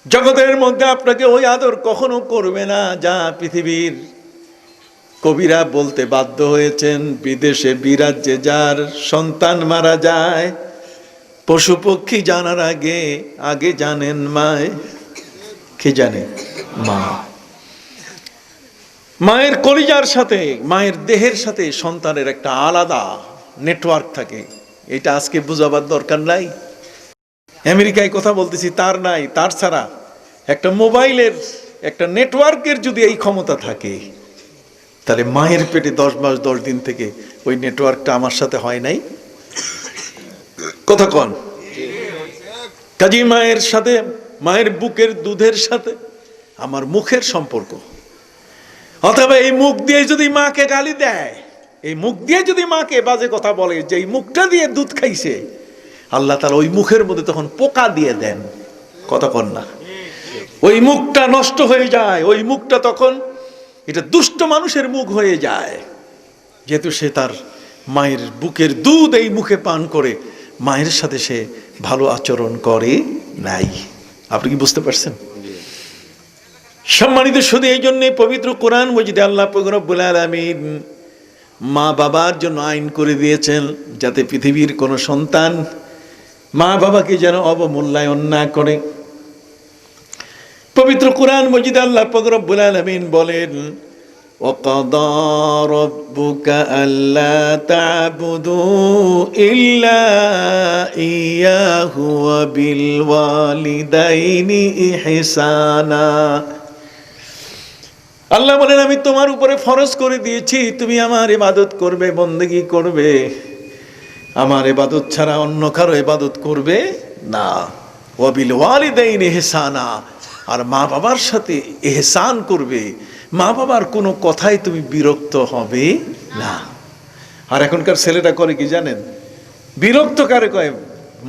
জগতের মধ্যে আপনাকে ওই আদর কখনো করবে না যা পৃথিবীর কবিরা বলতে বাধ্য হয়েছেন। বিদেশে বিরাজ্যে যার সন্তান মারা যায়, পশু পক্ষী জানার আগে আগে জানেন মায়। কে জানে? মা। মায়ের কলিজার সাথে, মায়ের দেহের সাথে সন্তানের একটা আলাদা নেটওয়ার্ক থাকে, এটা আজকে বুঝাবার দরকার নাই। আমেরিকায় কথা বলতেছি, তার নাই, তার ছাড়া একটা মোবাইলের একটা নেটওয়ার্কের যদি এই ক্ষমতা থাকে, তাহলে মায়ের পেটে 10 মাস 10 দিন থেকে ওই নেটওয়ার্কটা আমার সাথে হয় নাই। কথা কন। কাজী মায়ের সাথে, মায়ের বুকের দুধের সাথে আমার মুখের সম্পর্ক, অথবা এই মুখ দিয়ে যদি মাকে গালি দেয়, এই মুখ দিয়ে যদি মাকে বাজে কথা বলে, যে এই মুখটা দিয়ে দুধ খাইছে, আল্লাহ তাআলা ওই মুখের মধ্যে তখন পোকা দিয়ে দেন। কথা কন না। ওই মুখটা নষ্ট হয়ে যায়, ওই মুখটা তখন এটা দুষ্ট মানুষের মুখ হয়ে যায়, যেহেতু সে তার মায়ের বুকের দুধ এই মুখে পান করে মায়ের সাথে সে ভালো আচরণ করে নাই। আপনি কি বুঝতে পারছেন? সম্মানিত শুধু এই জন্যে পবিত্র কোরআন মজিদে আল্লাহ পাক রব্বুল আলামিন মা বাবার জন্য আইন করে দিয়েছেন, যাতে পৃথিবীর কোনো সন্তান মা বাবাকে যেন অবমূল্যায়ন না করে। পবিত্র কোরআন মজিদে আল্লাহ পাক রব্বুল আলামিন বলেন, وَقَضَى رَبُّكَ أَلَّا تَعْبُدُوا إِلَّا إِيَّاهُ وَبِالْوَالِدَيْنِ إِحْسَانًا। আল্লাহ বলেন, আমি তোমার উপরে ফরজ করে দিয়েছি তুমি আমার ইবাদত করবে, বন্দেগী করবে, আমার ইবাদত ছাড়া অন্য কারো ইবাদত করবে না। ওয়াবিল ওয়ালিদাইনি ইহসানা, আর মা বাবার সাথে ইহসান করবে, মা বাবার কোনো কথাই তুমি বিরক্ত হবে না। আর এখনকার ছেলেটা করে কি জানেন? বিরক্ত কারে কয়?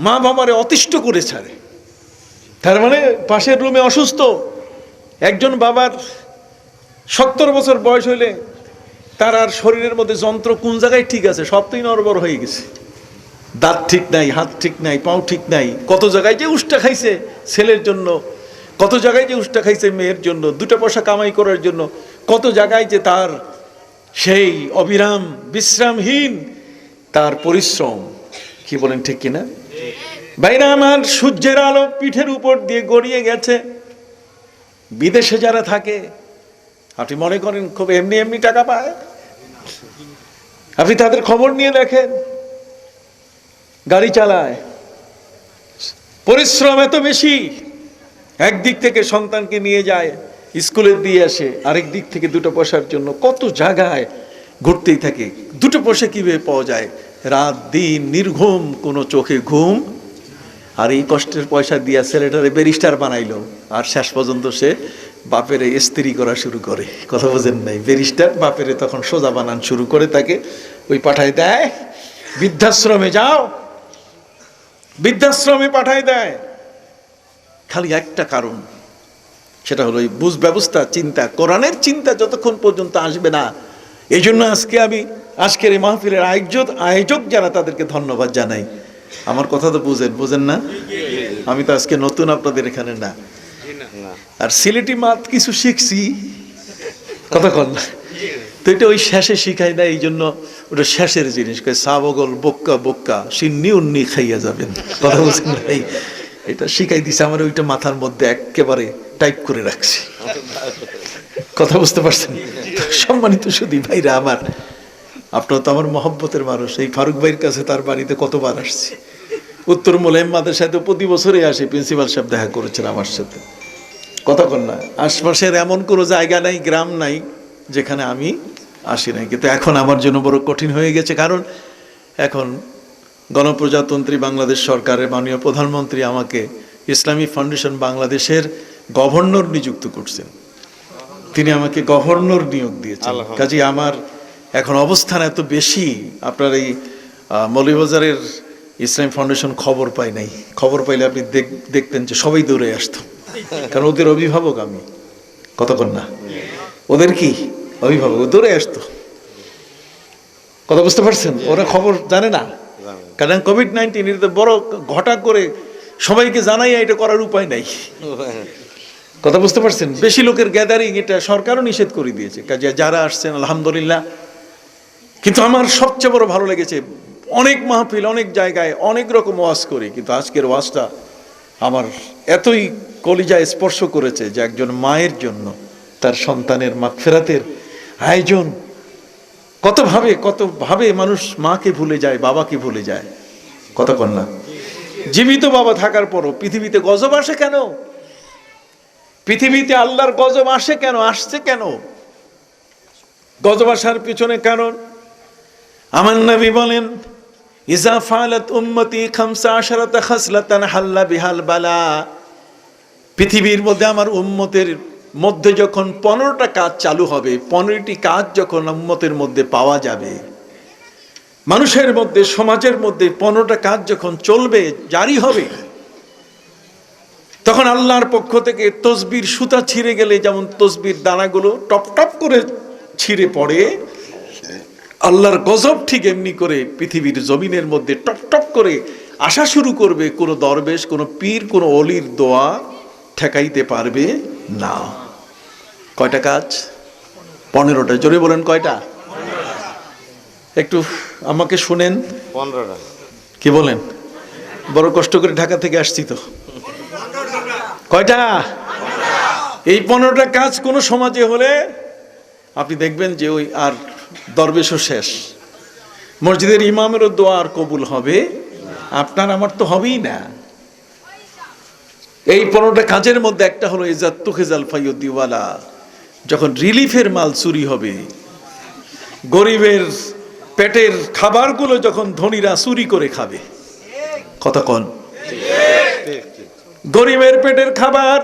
মা বাবারে অতিষ্ঠ করে ছাড়ে। তার মানে পাশের রুমে অসুস্থ একজন বাবার 70 বছর বয়স হইলে তার আর শরীরের মধ্যে যন্ত্র কোন জায়গায় ঠিক আছে সবটাই নড়বড় হয়ে গেছে, দাঁত ঠিক নাই, হাত ঠিক নাই, পাও ঠিক নাই, কত জায়গায় যে উষ্টা খাইছে ছেলের জন্য, কত জায়গায় যে উষ্টা খাইছে মেয়ের জন্য, 2 পয়সা কামাই করার জন্য, কত জায়গায় যে তার সেই অবিরাম বিশ্রামহীন তার পরিশ্রম। কি বলেন ঠিক কিনা ভাইরা আমার? সূর্যের আলো পিঠের উপর দিয়ে গড়িয়ে গেছে। বিদেশে যারা থাকে আপনি মনে করেন খুব এমনি এমনি টাকা পায়? আপনি তাদের খবর নিয়ে দেখেন, গাড়ি চালায়, পরিশ্রম এত বেশি, একদিক থেকে সন্তানকে নিয়ে যায় স্কুলে দিয়ে আসে, আরেক দিক থেকে 2 পয়সার জন্য কত জায়গায় ঘুরতেই থাকে। 2 পয়সা কিভাবে পাওয়া যায়? রাত দিন নির্ঘুম, কোনো চোখে ঘুম। আর এই কষ্টের পয়সা দিয়া ছেলেটারে ব্যারিস্টার বানাইলো, আর শেষ পর্যন্ত সে বাপেরে স্ত্রী করা শুরু করে। কথা বোঝেন নাই? ব্যারিস্টার বাপেরে তখন সোজা বানান শুরু করে, তাকে ওই পাঠায় দেয় বৃদ্ধাশ্রমে, যাও, বৃদ্ধাশ্রমে পাঠায় দেয়। খালি একটা কারণ, সেটা হলো এই বুঝ ব্যবস্থা, চিন্তা, কোরআনের চিন্তা যতক্ষণ পর্যন্ত আসবে না। এই জন্য আজকে আমি আজকের এই মাহফিলের আয়োজক যারা, তাদেরকে ধন্যবাদ জানাই। আমার কথা তো বুঝেন না? আমি তো আজকে নতুন আপনাদের এখানে না, আর সিলেটি মাত কিছু শিখছি, কথা কন না তো, এটা ওই শেষে শিখাই না, এই জন্য ওটা শেষের জিনিস। সাবগল বক্কা বক্কা সিন্নি উন্নি খাইয়া যাবেন, কথা বলছেন ভাই? এটা শিখাই দিছে আমার, ওইটা মাথার মধ্যে একেবারে টাইপ করে রাখছি। কথা বুঝতে পারছেন? সম্মানিত সুধী ভাইরা আমার, আপনার তো আমার মহব্বতের মানুষ। এই ফারুক ভাইয়ের কাছে তার বাড়িতে কতবার আসছি, উত্তর মোলায়েম মাদ্রাসায় প্রতি বছরই আসে, প্রিন্সিপাল সাহেব দেখা করেছেন আমার সাথে। কথা কন না? আশপাশের এমন কোনো জায়গা নাই, গ্রাম নাই যেখানে আমি আসি নাই। কিন্তু এখন আমার জন্য বড় কঠিন হয়ে গেছে, কারণ এখন গণপ্রজাতন্ত্রী বাংলাদেশ সরকারের মাননীয় প্রধানমন্ত্রী আমাকে ইসলামী ফাউন্ডেশন বাংলাদেশের গভর্নর নিযুক্ত করছেন। তিনি আমাকে গভর্নর নিয়োগ দিয়েছেন। কাজে আমার এখন অবস্থান এত বেশি। আপনার এই মৌলভীবাজারের ইসলামী ফাউন্ডেশন খবর পাই নাই, খবর পাইলে আপনি দেখতেন যে সবাই দৌড়ে আসতো, কারণ ওদের অভিভাবক আমি। কতক্ষণ না? ওদের কি অভিভাবক, দৌড়ে আসতো। কথা বুঝতে পারছেন? ওরা খবর জানে না, কারণ কোভিড-19 এটা বড় ঘটা করে সবাইকে জানাই, এটা করার উপায় নাই। কথা বুঝতে পারছেন? বেশি লোকের গ্যাদারিং এটা সরকারও নিষেধ করে দিয়েছে। কাজে যারা আসছেন আলহামদুলিল্লাহ। কিন্তু আমার সবচেয়ে বড় ভালো লেগেছে, অনেক মাহফিল, অনেক জায়গায় অনেক রকম ওয়াজ করি, কিন্তু আজকের ওয়াজটা আমার এতই কলিজায় স্পর্শ করেছে যে একজন মায়ের জন্য তার সন্তানের মাগফিরাতের আয়োজন। কতভাবে মানুষ মাকে ভুলে যায়, বাবাকে ভুলে যায়। কথা কন না? জীবিত বাবা থাকার পরও পৃথিবীতে গজব আসে কেন? পৃথিবীতে আল্লাহর গজব আসে কেন? আসছে কেন? গজব আসার পিছনে কারণ, আমার নবী বলেন, ইজা ফালাত উম্মতি 15 খাসলাতান হাল্লা বিহাল বালা। পৃথিবীর মধ্যে আমার উম্মতের মধ্যে যখন 15টা কাজ চালু হবে, 15টি কাজ যখন উম্মতের মধ্যে পাওয়া যাবে, মানুষের মধ্যে, সমাজের মধ্যে 15টা কাজ যখন চলবে, জারি হবে, তখন আল্লাহর পক্ষ থেকে তসবির সুতা ছিঁড়ে গেলে যেমন তসবির দানাগুলো টপ টপ করে ছিঁড়ে পড়ে, আল্লাহর গজব ঠিক এমনি করে পৃথিবীর জমিনের মধ্যে টপ টপ করে আসা শুরু করবে, কোনো দরবেশ, কোনো পীর, কোনো অলির দোয়া ঠেকাইতে পারবে না। কয়টা কাজ? 15টা। জোরে বলেন কয়টা? একটু আমাকে শুনেন।
15টা।
কি বলেন? বড় কষ্ট করে ঢাকা থেকে আসছি তো। কয়টা? এই 15টা কাজ কোন সমাজে হলে আপনি দেখবেন যে ওই আর দরবেশও শেষ, মসজিদের ইমামেরও দোয়া আর কবুল হবে, আপনার আমার তো হবেই না। এই 15টা কাজের মধ্যে একটা হলো ইজাত্তু খেজাল ফাইয়ুদ্দিওয়ালা, যখন রিলিফের মাল চুরি হবে, গরিবের পেটের খাবারগুলো যখন ধনীরা চুরি করে খাবে। কথা কন? গরিবের পেটের খাবার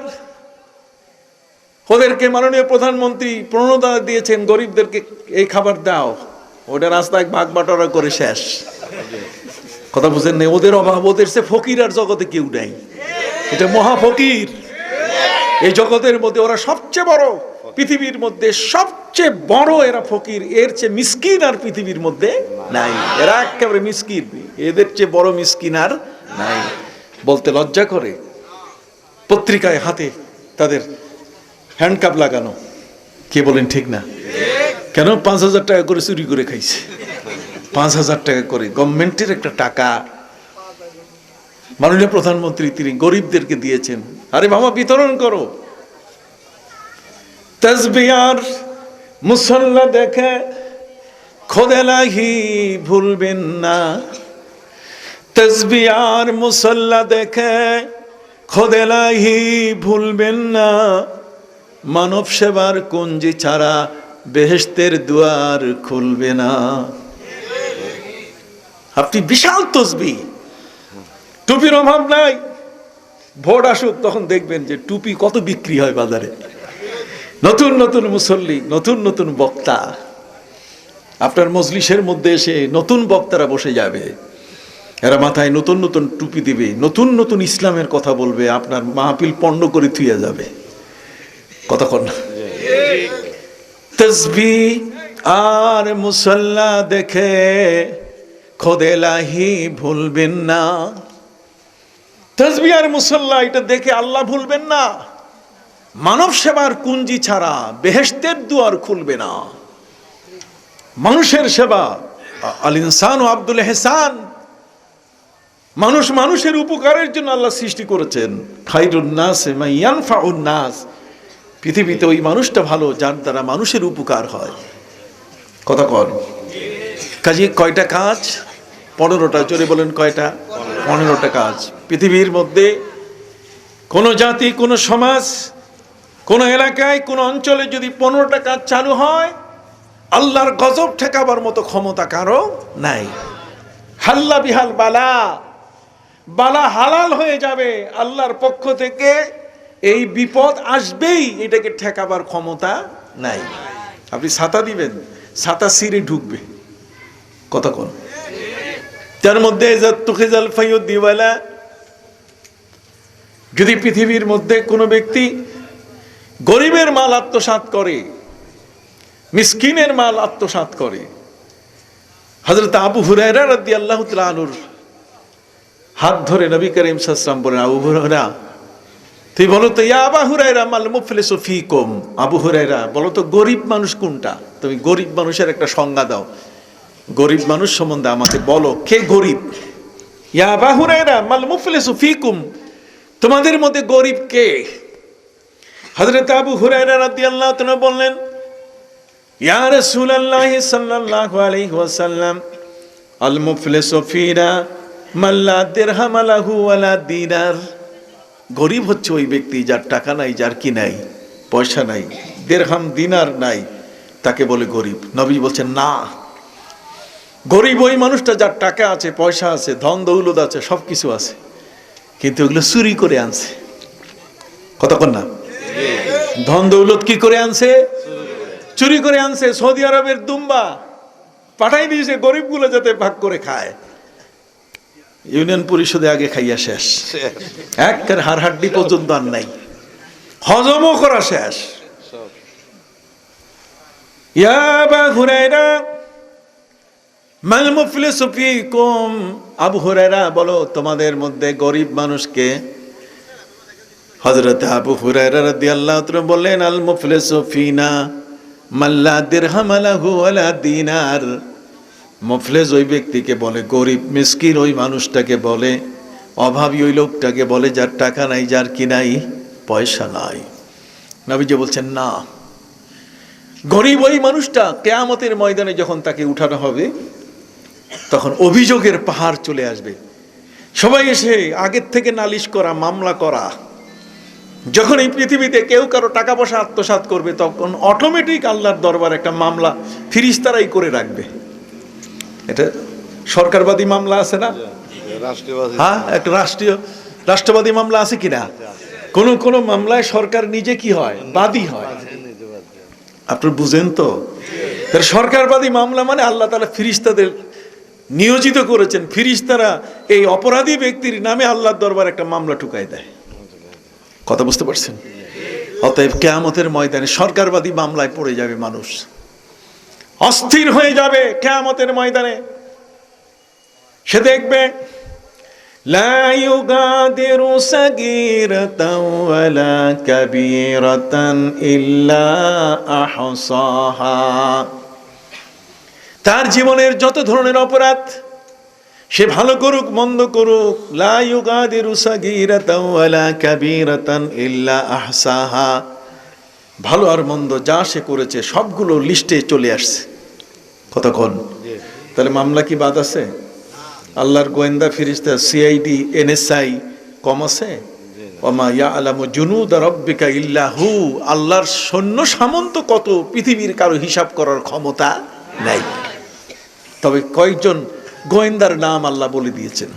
ওদেরকে মাননীয় প্রধানমন্ত্রী প্রণোদনা দিয়েছেন, গরিবদেরকে এই খাবার দাও, ওটা রাস্তায় ভাগ বাটোয়ারা করে শেষ। কথা বুঝেন না? ওদের অভাব, ওদের সে ফকির আর জগতে কেউ নাই, এটা মহা ফকির। এই জগতের মধ্যে ওরা সবচেয়ে বড়, পৃথিবীর মধ্যে সবচেয়ে বড় এরা ফকির, এর চেয়ে মিসকিন আর পৃথিবীর মধ্যে নাই। এরা একেবারে মিসকিন, এদের চেয়ে বড় মিসকিন আর নাই। বলতে লজ্জা করে, পত্রিকায় হাতে তাদের হ্যান্ডকাপ লাগানো। কে বলেন ঠিক না? কেন? 5,000 টাকা করে চুরি করে খাইছে, 5,000 টাকা করে গভর্নমেন্টের একটা টাকা মাননীয় প্রধানমন্ত্রী তিনি গরিবদেরকে দিয়েছেন। আরে বাবা, বিতরণ করো। তাসবিহার মুসল্লা দেখে খোদেলাহি ভুলবেন না, তাসবিহার মুসল্লা দেখে খোদেলাহি ভুলবেন না, মানব সেবার কুঞ্জি ছাড়া বেহেশতের দুয়ার খুলবে না। আপনি বিশাল তসবিহ, টুপির অভাব নাই। ভোট আসুক তখন দেখবেন যে টুপি কত বিক্রি হয় বাজারে। নতুন নতুন মুসল্লি, নতুন নতুন বক্তা আপনার মজলিসের মধ্যে এসে নতুন বক্তারা বসে যাবে, এরা মাথায় নতুন নতুন টুপি দিবে, নতুন নতুন ইসলামের কথা বলবে, আপনার মাহফিল পণ্ড করে থুয়ে যাবে। কতক্ষণ? তসবিহ আর মুসল্লা দেখে খোদেলাহি ভুলবেন না। তসবিহ আর মুসল্লা এটা দেখে আল্লাহ ভুলবেন না, মানব সেবার কুঞ্জি ছাড়া বেহেশতের দুয়ার খুলবে না। মানুষের সেবা, আল ইনসান ও আব্দুল ইহসান, মানুষ মানুষের উপকারের জন্য আল্লাহ সৃষ্টি করেছেন। খায়রুন নাস মান ইয়ানফাউন নাস, পৃথিবীতে ওই মানুষটা ভালো যার দ্বারা মানুষের উপকার হয়। কথা কর? কাজে কয়টা কাজ? 15টা। জোরে বলেন কয়টা? 15টা কাজ। পৃথিবীর মধ্যে কোন জাতি, কোন সমাজ, কোন এলাকায়, কোন অঞ্চলে যদি 15টা কাজ চালু হয়, আল্লাহর গজব ঠেকাবার মতো ক্ষমতা কারো নাই। হাল্লা বিহাল বালা, বালা হালাল হয়ে যাবে আল্লাহর পক্ষ থেকে, এই বিপদ আসবেই, এটাকে ঠেকাবার ক্ষমতা নাই। আপনি ছাতা দিবেন, ছাতা সিরে ঢুকবে। কথা কোন? তার মধ্যে ইজাত্তুখিজাল ফাইয়ুদ্দিওয়ালা, যদি পৃথিবীর মধ্যে কোনো ব্যক্তি গরিবের মাল আত্মসাৎ করে, মিসকিনের মাল আত্মসাৎ করে, হযরত আবু হুরায়রা রাদিয়াল্লাহু তাআলা আনহুর হাত ধরে নবী করিম সাল্লাল্লাহু আলাইহি ওয়াসাল্লাম বলেন, আবু হুরায়রা তুই বলো তো, ইয়া আবু হুরায়রা মাল মুফলিসু ফীকুম, আবু হুরায়রা বলো তো গরিব মানুষ কোনটা? তুমি গরিব মানুষের একটা সংজ্ঞা দাও, গরিব মানুষ সম্বন্ধে আমাকে বলো, কে গরিব? ইয়া আবু হুরায়রা মাল মুফলিসু ফীকুম, তোমাদের মধ্যে গরিব কে? হযরত আবু হুরায়রা রাদিয়াল্লাহু তাআলা বললেন, ইয়া রাসূলুল্লাহ সাল্লাল্লাহু আলাইহি ওয়াসাল্লাম, আল মুফলিসু ফীনা মান লা দিরহাম লাহু ওয়ালা দিনার, গরিব হচ্ছে ওই ব্যক্তি যার টাকা নাই, যার কি নাই, পয়সা নাই, দিরহাম দিনার নাই, তাকে বলে গরিব। নবী বলছেন না, গরিব ওই মানুষটা যার টাকা আছে, পয়সা আছে, ধন দৌলত আছে, সবকিছু আছে, কিন্তু ওগুলো চুরি করে আনছে। কতক্ষণ না? ধন দৌলত কি করে আনছে? চুরি করে আনছে। সৌদি আরবের দুম্বা পাঠাই দিয়েছে গরিবগুলো যাতে ভাগ করে খায়। ইউনিয়ন পরিষদে আগে খাইয়া শেষ, একের হাড়হাড্ডি পর্যন্ত আর নাই, হজমও করা শেষ। ইয়া আবু হুরায়রা মাল মুফলিসু ফীকুম, আবু হুরায়রা বলো তোমাদের মধ্যে গরিব মানুষকে? হযরত আবু হুরায়রা রাদিয়াল্লাহু তাআলা বললেন, আল মুফলিসু ফিনা মান লা দিরহাম লাহু ওয়ালা দিনার। মুফলিস ওই ব্যক্তিকে বলে, গরিব মিসকিন ওই মানুষটাকে বলে, অভাবী ওই লোকটাকে বলে যার টাকা নাই, যার কি নাই, পয়সা নাই। নবীজি বলছেন না, গরিব ওই মানুষটা কিয়ামতের ময়দানে যখন তাকে উঠানো হবে তখন অভিযোগের পাহাড় চলে আসবে। সবাই এসে আগের থেকে নালিশ করা, মামলা করা। যখন এই পৃথিবীতে কেউ কারো টাকা পয়সা আত্মসাৎ করবে তখন অটোমেটিক আল্লাহর দরবার একটা মামলা ফিরিস্তারাই করে রাখবে। এটা সরকারবাদী মামলা আছে না? হ্যাঁ, একটা রাষ্ট্রবাদী মামলা আছে কিনা? কোন কোন মামলায় সরকার নিজে কি হয়, বাদী হয়। আপনি বুঝেন তো? সরকারবাদী মামলা মানে আল্লাহ তাআলা ফিরিস্তাদের নিয়োজিত করেছেন, ফিরিস্তারা এই অপরাধী ব্যক্তির নামে আল্লাহর দরবার একটা মামলা ঠুকাই দেয়। কথা বুঝতে পারছেন? অতএব কিয়ামতের ময়দানে সরকারবাদী মামলায় পড়ে যাবে মানুষ, অস্থির হয়ে যাবে কিয়ামতের ময়দানে। সে দেখবে লা ইউগাদিরু সাগীরাতান ওয়ালা কাবীরাতান ইল্লা আহসাহা। তার জীবনের যত ধরনের অপরাধ, সে ভালো করুক মন্দ করুক, লা ইউগাদিরু সাগীরাতান ওয়ালা কাবীরাতান ইল্লা আহসাহা, ভালো আর মন্দ যা সে করেছে সবগুলো লিস্টে চলে আসছে। কতক্ষণ? তাহলে মামলা কি বাদ আছে? আল্লাহর গোয়েন্দা ফিরিস্তা সিআইডি এনএসআই কম আছে? ওমা ইয়ালামু জুনুদা রাব্বিকা ইল্লা হু, আল্লাহর সৈন্য সামন্ত কত পৃথিবীর কারো হিসাব করার ক্ষমতা নাই। তবে কয়েকজন গোয়েন্দার নাম আল্লাহ বলে দিয়েছেন।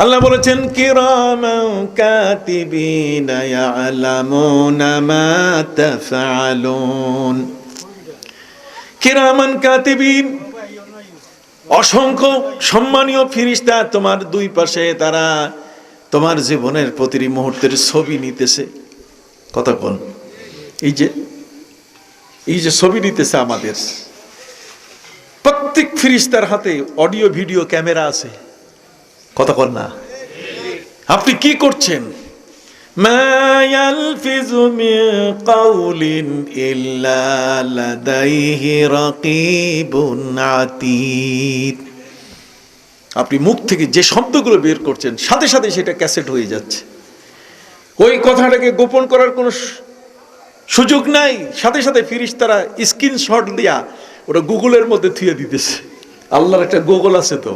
আল্লাহ বলেছেন কিরামান কাতিবিনা ইয়ালামুনা মা তাফআলুন। কিরামান কাতিবিন, অসংখ্য সম্মানীয় ফেরেশতা তোমার দুই পাশে, তারা তোমার জীবনের প্রতিটি মুহূর্তের ছবি নিতেছে। কতক্ষণ? এই যে ছবি নিতেছে আমাদের, প্রত্যেক ফেরেশতার হাতে অডিও ভিডিও ক্যামেরা আছে। কতক্ষণ না? আপনি কি করছেন? মা ইয়ালফিজু মিন কাউলিন ইল্লা লাদাইহি রাকিবুন আতীদ। আপনি মুখ থেকে যে শব্দগুলো বের করছেন সাথে সাথে সেটা ক্যাসেট হয়ে যাচ্ছে। ওই কথাটাকে গোপন করার কোনো সুযোগ নাই। সাথে সাথে ফেরেশতারা স্ক্রিনশট দিয়া ওটা গুগলের মধ্যে থুয়ে দিতেছে। আল্লাহর একটা গুগল আছে তো,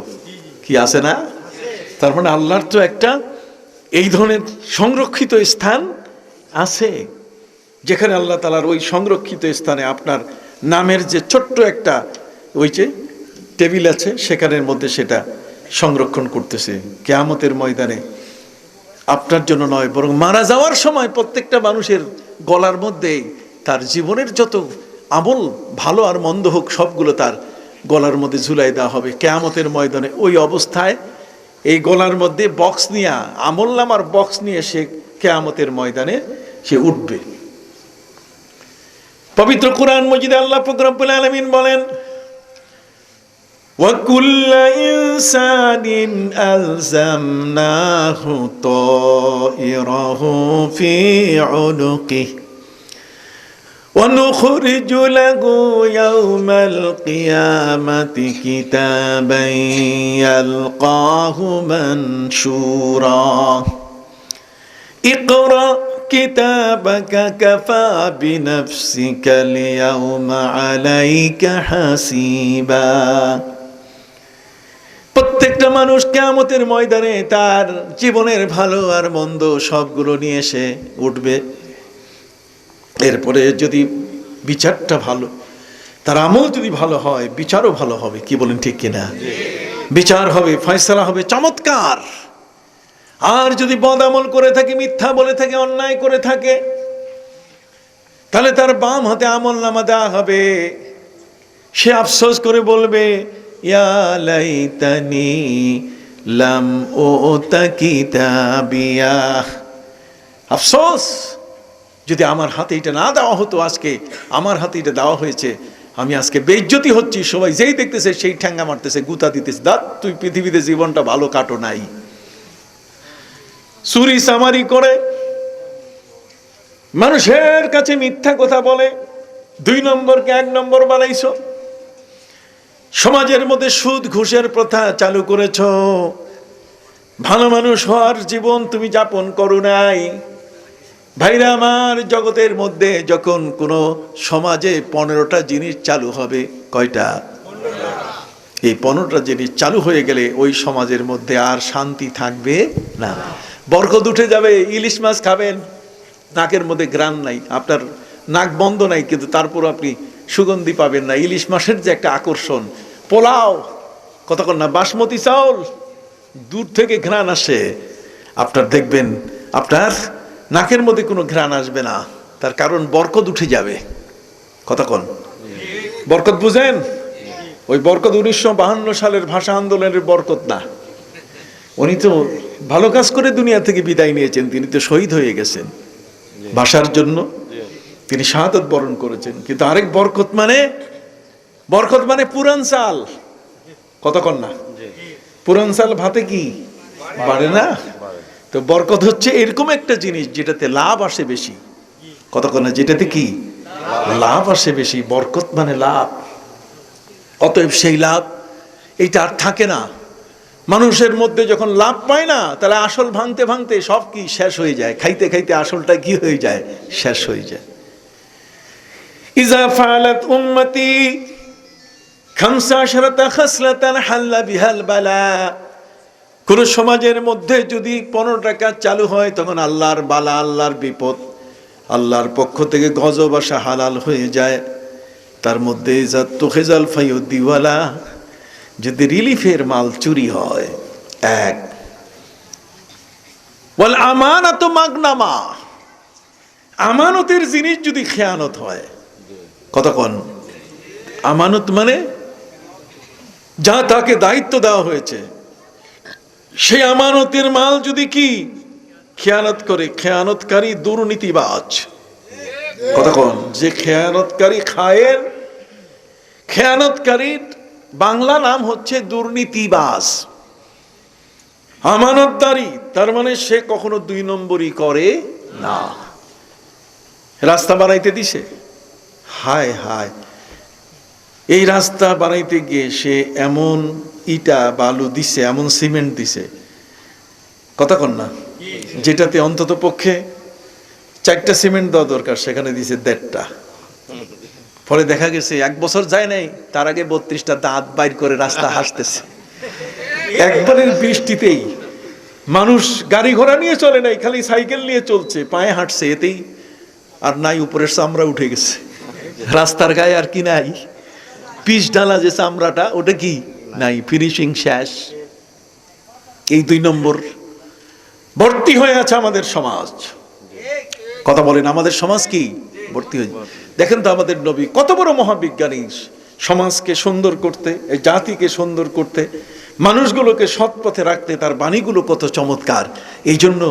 কি আছে না? তার মানে আল্লাহর তো একটা এই ধরনের সংরক্ষিত স্থান আছে, যেখানে আল্লাহ তাআলার ওই সংরক্ষিত স্থানে আপনার নামের যে ছোট্ট একটা ওই যে টেবিল আছে সেখানের মধ্যে সেটা সংরক্ষণ করতেছে। কিয়ামতের ময়দানে আপনার জন্য নয়, বরং মারা যাওয়ার সময় প্রত্যেকটা মানুষের গলার মধ্যে তার জীবনের যত আমল, ভালো আর মন্দ হোক, সবগুলো তার গলার মধ্যে ঝুলাই দেওয়া হবে কিয়ামতের ময়দানে। ওই অবস্থায় এই গলার মধ্যে বক্স নিয়ে, আমলনামার বক্স নিয়ে সে কিয়ামতের ময়দানে সে উঠবে। পবিত্র কুরআন মজিদে আল্লাহ পাক রব্বুল আলামিন বলেন, ওয়া কুল্লু ইনসানিন আলজামনাহু তায়রাহু ফি উনুকিহি ওয়া নুখরিজু লাহু ইয়াওমাল কিয়ামাতি কিতাবান ইয়ালকাহু মানশুরা ইকরা কিতাবাকা কাফা বিনাফসিকাল ইয়াওমা আলাইকা হাসিবা। প্রত্যেকটা মানুষ কিয়ামতের ময়দানে তার জীবনের ভালো আর মন্দ সবগুলো নিয়ে এসে উঠবে। এরপরে যদি বিচারটা ভালো, তার আমল যদি ভালো হয়, বিচারও ভালো হবে। কি বলেন, ঠিক কিনা? বিচার হবে, ফয়সালা হবে চমৎকার। আর যদি বদ আমল করে থাকে, মিথ্যা বলে থাকে, অন্যায় করে থাকে, তাহলে তার বাম হাতে আমল নামা দেওয়া হবে। সে আফসোস করে বলবে, ইয়া লাইতানি লাম উতা কিতাবিয়া। আফসোস, যদি আমার হাতে এটা না দেওয়া হতো, আজকে আমার হাতে এটা দেওয়া হয়েছে, আমি আজকে বেইজ্জতি হচ্ছি, সবাই যেই দেখতেছে সেই ঠ্যাঙ্গা মারতেছে, গুতা দিতেছে, দাঁত তুই পৃথিবীতে জীবনটা ভালো কাটো নাই। চুরি চামারি করে মানুষের কাছে মিথ্যা কথা বলে, 2 নম্বরকে 1 নম্বর বানাইছো। সমাজের মধ্যে সুদ ঘুষের প্রথা চালু করেছ। ভালো মানুষ হওয়ার জীবন তুমি যাপন করো নাই। ভাইরা আমার, জগতের মধ্যে যখন কোনো সমাজে 15টা জিনিস চালু হবে, কয়টা? এই 15টা জিনিস চালু হয়ে গেলে ওই সমাজের মধ্যে আর শান্তি থাকবে না, বরকত উঠে যাবে। ইলিশ মাছ খাবেন, নাকের মধ্যে ঘ্রাণ নাই, আপনার নাক বন্ধ নাই, কিন্তু তারপর আপনি সুগন্ধি পাবেন না। ইলিশ মাছের যে একটা আকর্ষণ, পোলাও কতক্ষণ না, বাসমতি চাউল দূর থেকে ঘ্রাণ আসে, আপনার দেখবেন আপনার নাকের মধ্যে কোনো ঘ্রাণ আসবে না, তার কারণ বরকত উঠে যাবে। কতক্ষণ বরকত বুঝেন? ওই বরকত 1952 সালের ভাষা আন্দোলনের বরকত না। উনি তো ভালো কাজ করে দুনিয়া থেকে বিদায় নিয়েছেন, তিনি তো শহীদ হয়ে গেছেন ভাষার জন্য, তিনি শাহাদাত বরণ করেছেন। কিন্তু আরেক বরকত মানে পুরান চাল। কতক্ষণ না, পুরান চাল ভাতে কি বাড়ে না? তো বরকত হচ্ছে এরকম একটা জিনিস যেটাতে লাভ আসে বেশি। কতক্ষণ না, যেটাতে কি লাভ আসে বেশি, বরকত মানে লাভ। অতএব সেই লাভ এইটা আর থাকে না। মানুষের মধ্যে যখন লাভ পায় না, তাহলে আসল ভাঙতে ভাঙতে সব কি শেষ হয়ে যায়, খাইতে খাইতে আসলটা কি হয়ে যায়, শেষ হয়ে যায়। ইজা ফালাত উম্মতি 15 খাসলাতান হাল্লা বিহাল বালা। কোন সমাজের মধ্যে যদি 15টা কাজ চালু হয়, তখন আল্লাহর বালা, আল্লাহর বিপদ, আল্লাহর পক্ষ থেকে গজব আসা হালাল হয়ে যায়। তার মধ্যে জাতুখেজাল ফায়ুদ্দিওয়ালা, যদি রিলিফের মাল চুরি হয়, 1 ওয়াল আমানাতু মাগনামা, আমানতের জিনিস যদি খেয়ানত হয়। কতক্ষণ? আমানত মানে যা তাকে দায়িত্ব দেওয়া হয়েছে, সেই আমানতের মাল যদি কি খেয়ানত করে, খেয়ানতকারী দুর্নীতিবাজ। কতক্ষণ? যে খেয়ানতকারী খায়ের, খেয়ানতকারীর বাংলা নাম হচ্ছে দুর্নীতিবাজ। আমানতদারি তার মানে সে কখনো 2 নম্বরই করে না। রাস্তা বানাইতে দিছে, হায় হায়, এই রাস্তা বানাইতে গিয়ে সে এমন ইটা বালু দিছে, এমন সিমেন্ট দিছে, কতক্ষণ না, যেটাতে অন্তত পক্ষে 4টা সিমেন্ট দেওয়া দরকার, সেখানে দিছে 1.5টা। ফলে দেখা গেছে 1 বছর যায় নাই, তার আগে 32টা দাঁত বাইর করে রাস্তা হাসতেছে। একবারের বৃষ্টিতেই মানুষ গাড়ি ঘোড়া নিয়ে চলে নাই, খালি সাইকেল নিয়ে চলছে, পায়ে হাঁটছে, এতেই আর নাই উপরের চামড়া উঠে গেছে। রাস্তার গায়ে আর কি নাই, পিচ ডালা যে চামড়াটা, ওটা কি নাই, ফিনিশিং শেষ। এই 2 নম্বর ভর্তি হয়ে আছে আমাদের সমাজ। কথা বলেন, আমাদের সমাজ কি ভর্তি হয়ে? দেখেন তো আমাদের নবী কত বড় মহাবিজ্ঞানী, সমাজকে সুন্দর করতে, এই জাতিকে সুন্দর করতে, মানুষগুলোকে সৎ পথে রাখতে তার বাণীগুলো কত চমৎকার। এই জন্য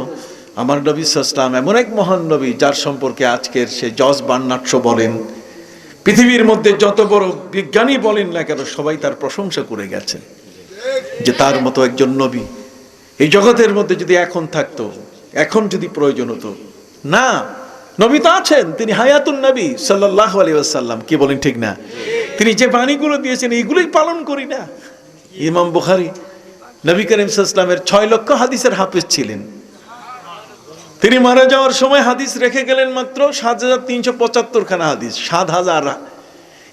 আমার নবী সাল্লাল্লাহু আলাইহি ওয়াসাল্লাম এমন এক মহান নবী, যার সম্পর্কে আজকের সে জজ বার্নার্ড বলেন, পৃথিবীর মধ্যে যত বড় বিজ্ঞানী বলেন না কেন, সবাই তার প্রশংসা করে গেছেন যে তার মতো একজন নবী এই জগতের মধ্যে যদি এখন থাকতো, এখন যদি প্রয়োজন হতো না। নবী তো আছেন, তিনি হায়াতুন নবী সাল্লাল্লাহু আলাইহি ওয়াসাল্লাম, কি বলেন ঠিক না? তিনি যে বাণীগুলো দিয়েছেন এইগুলোই পালন করি না। ইমাম বুখারী নবী করিম সাল্লাল্লাহু আলাইহি ওয়াসাল্লামের 6 লক্ষ হাদিসের হাফেজ ছিলেন। তিনি মারা যাওয়ার সময় হাদিস রেখে গেলেন মাত্র 7375 খানা হাদিস। 7000,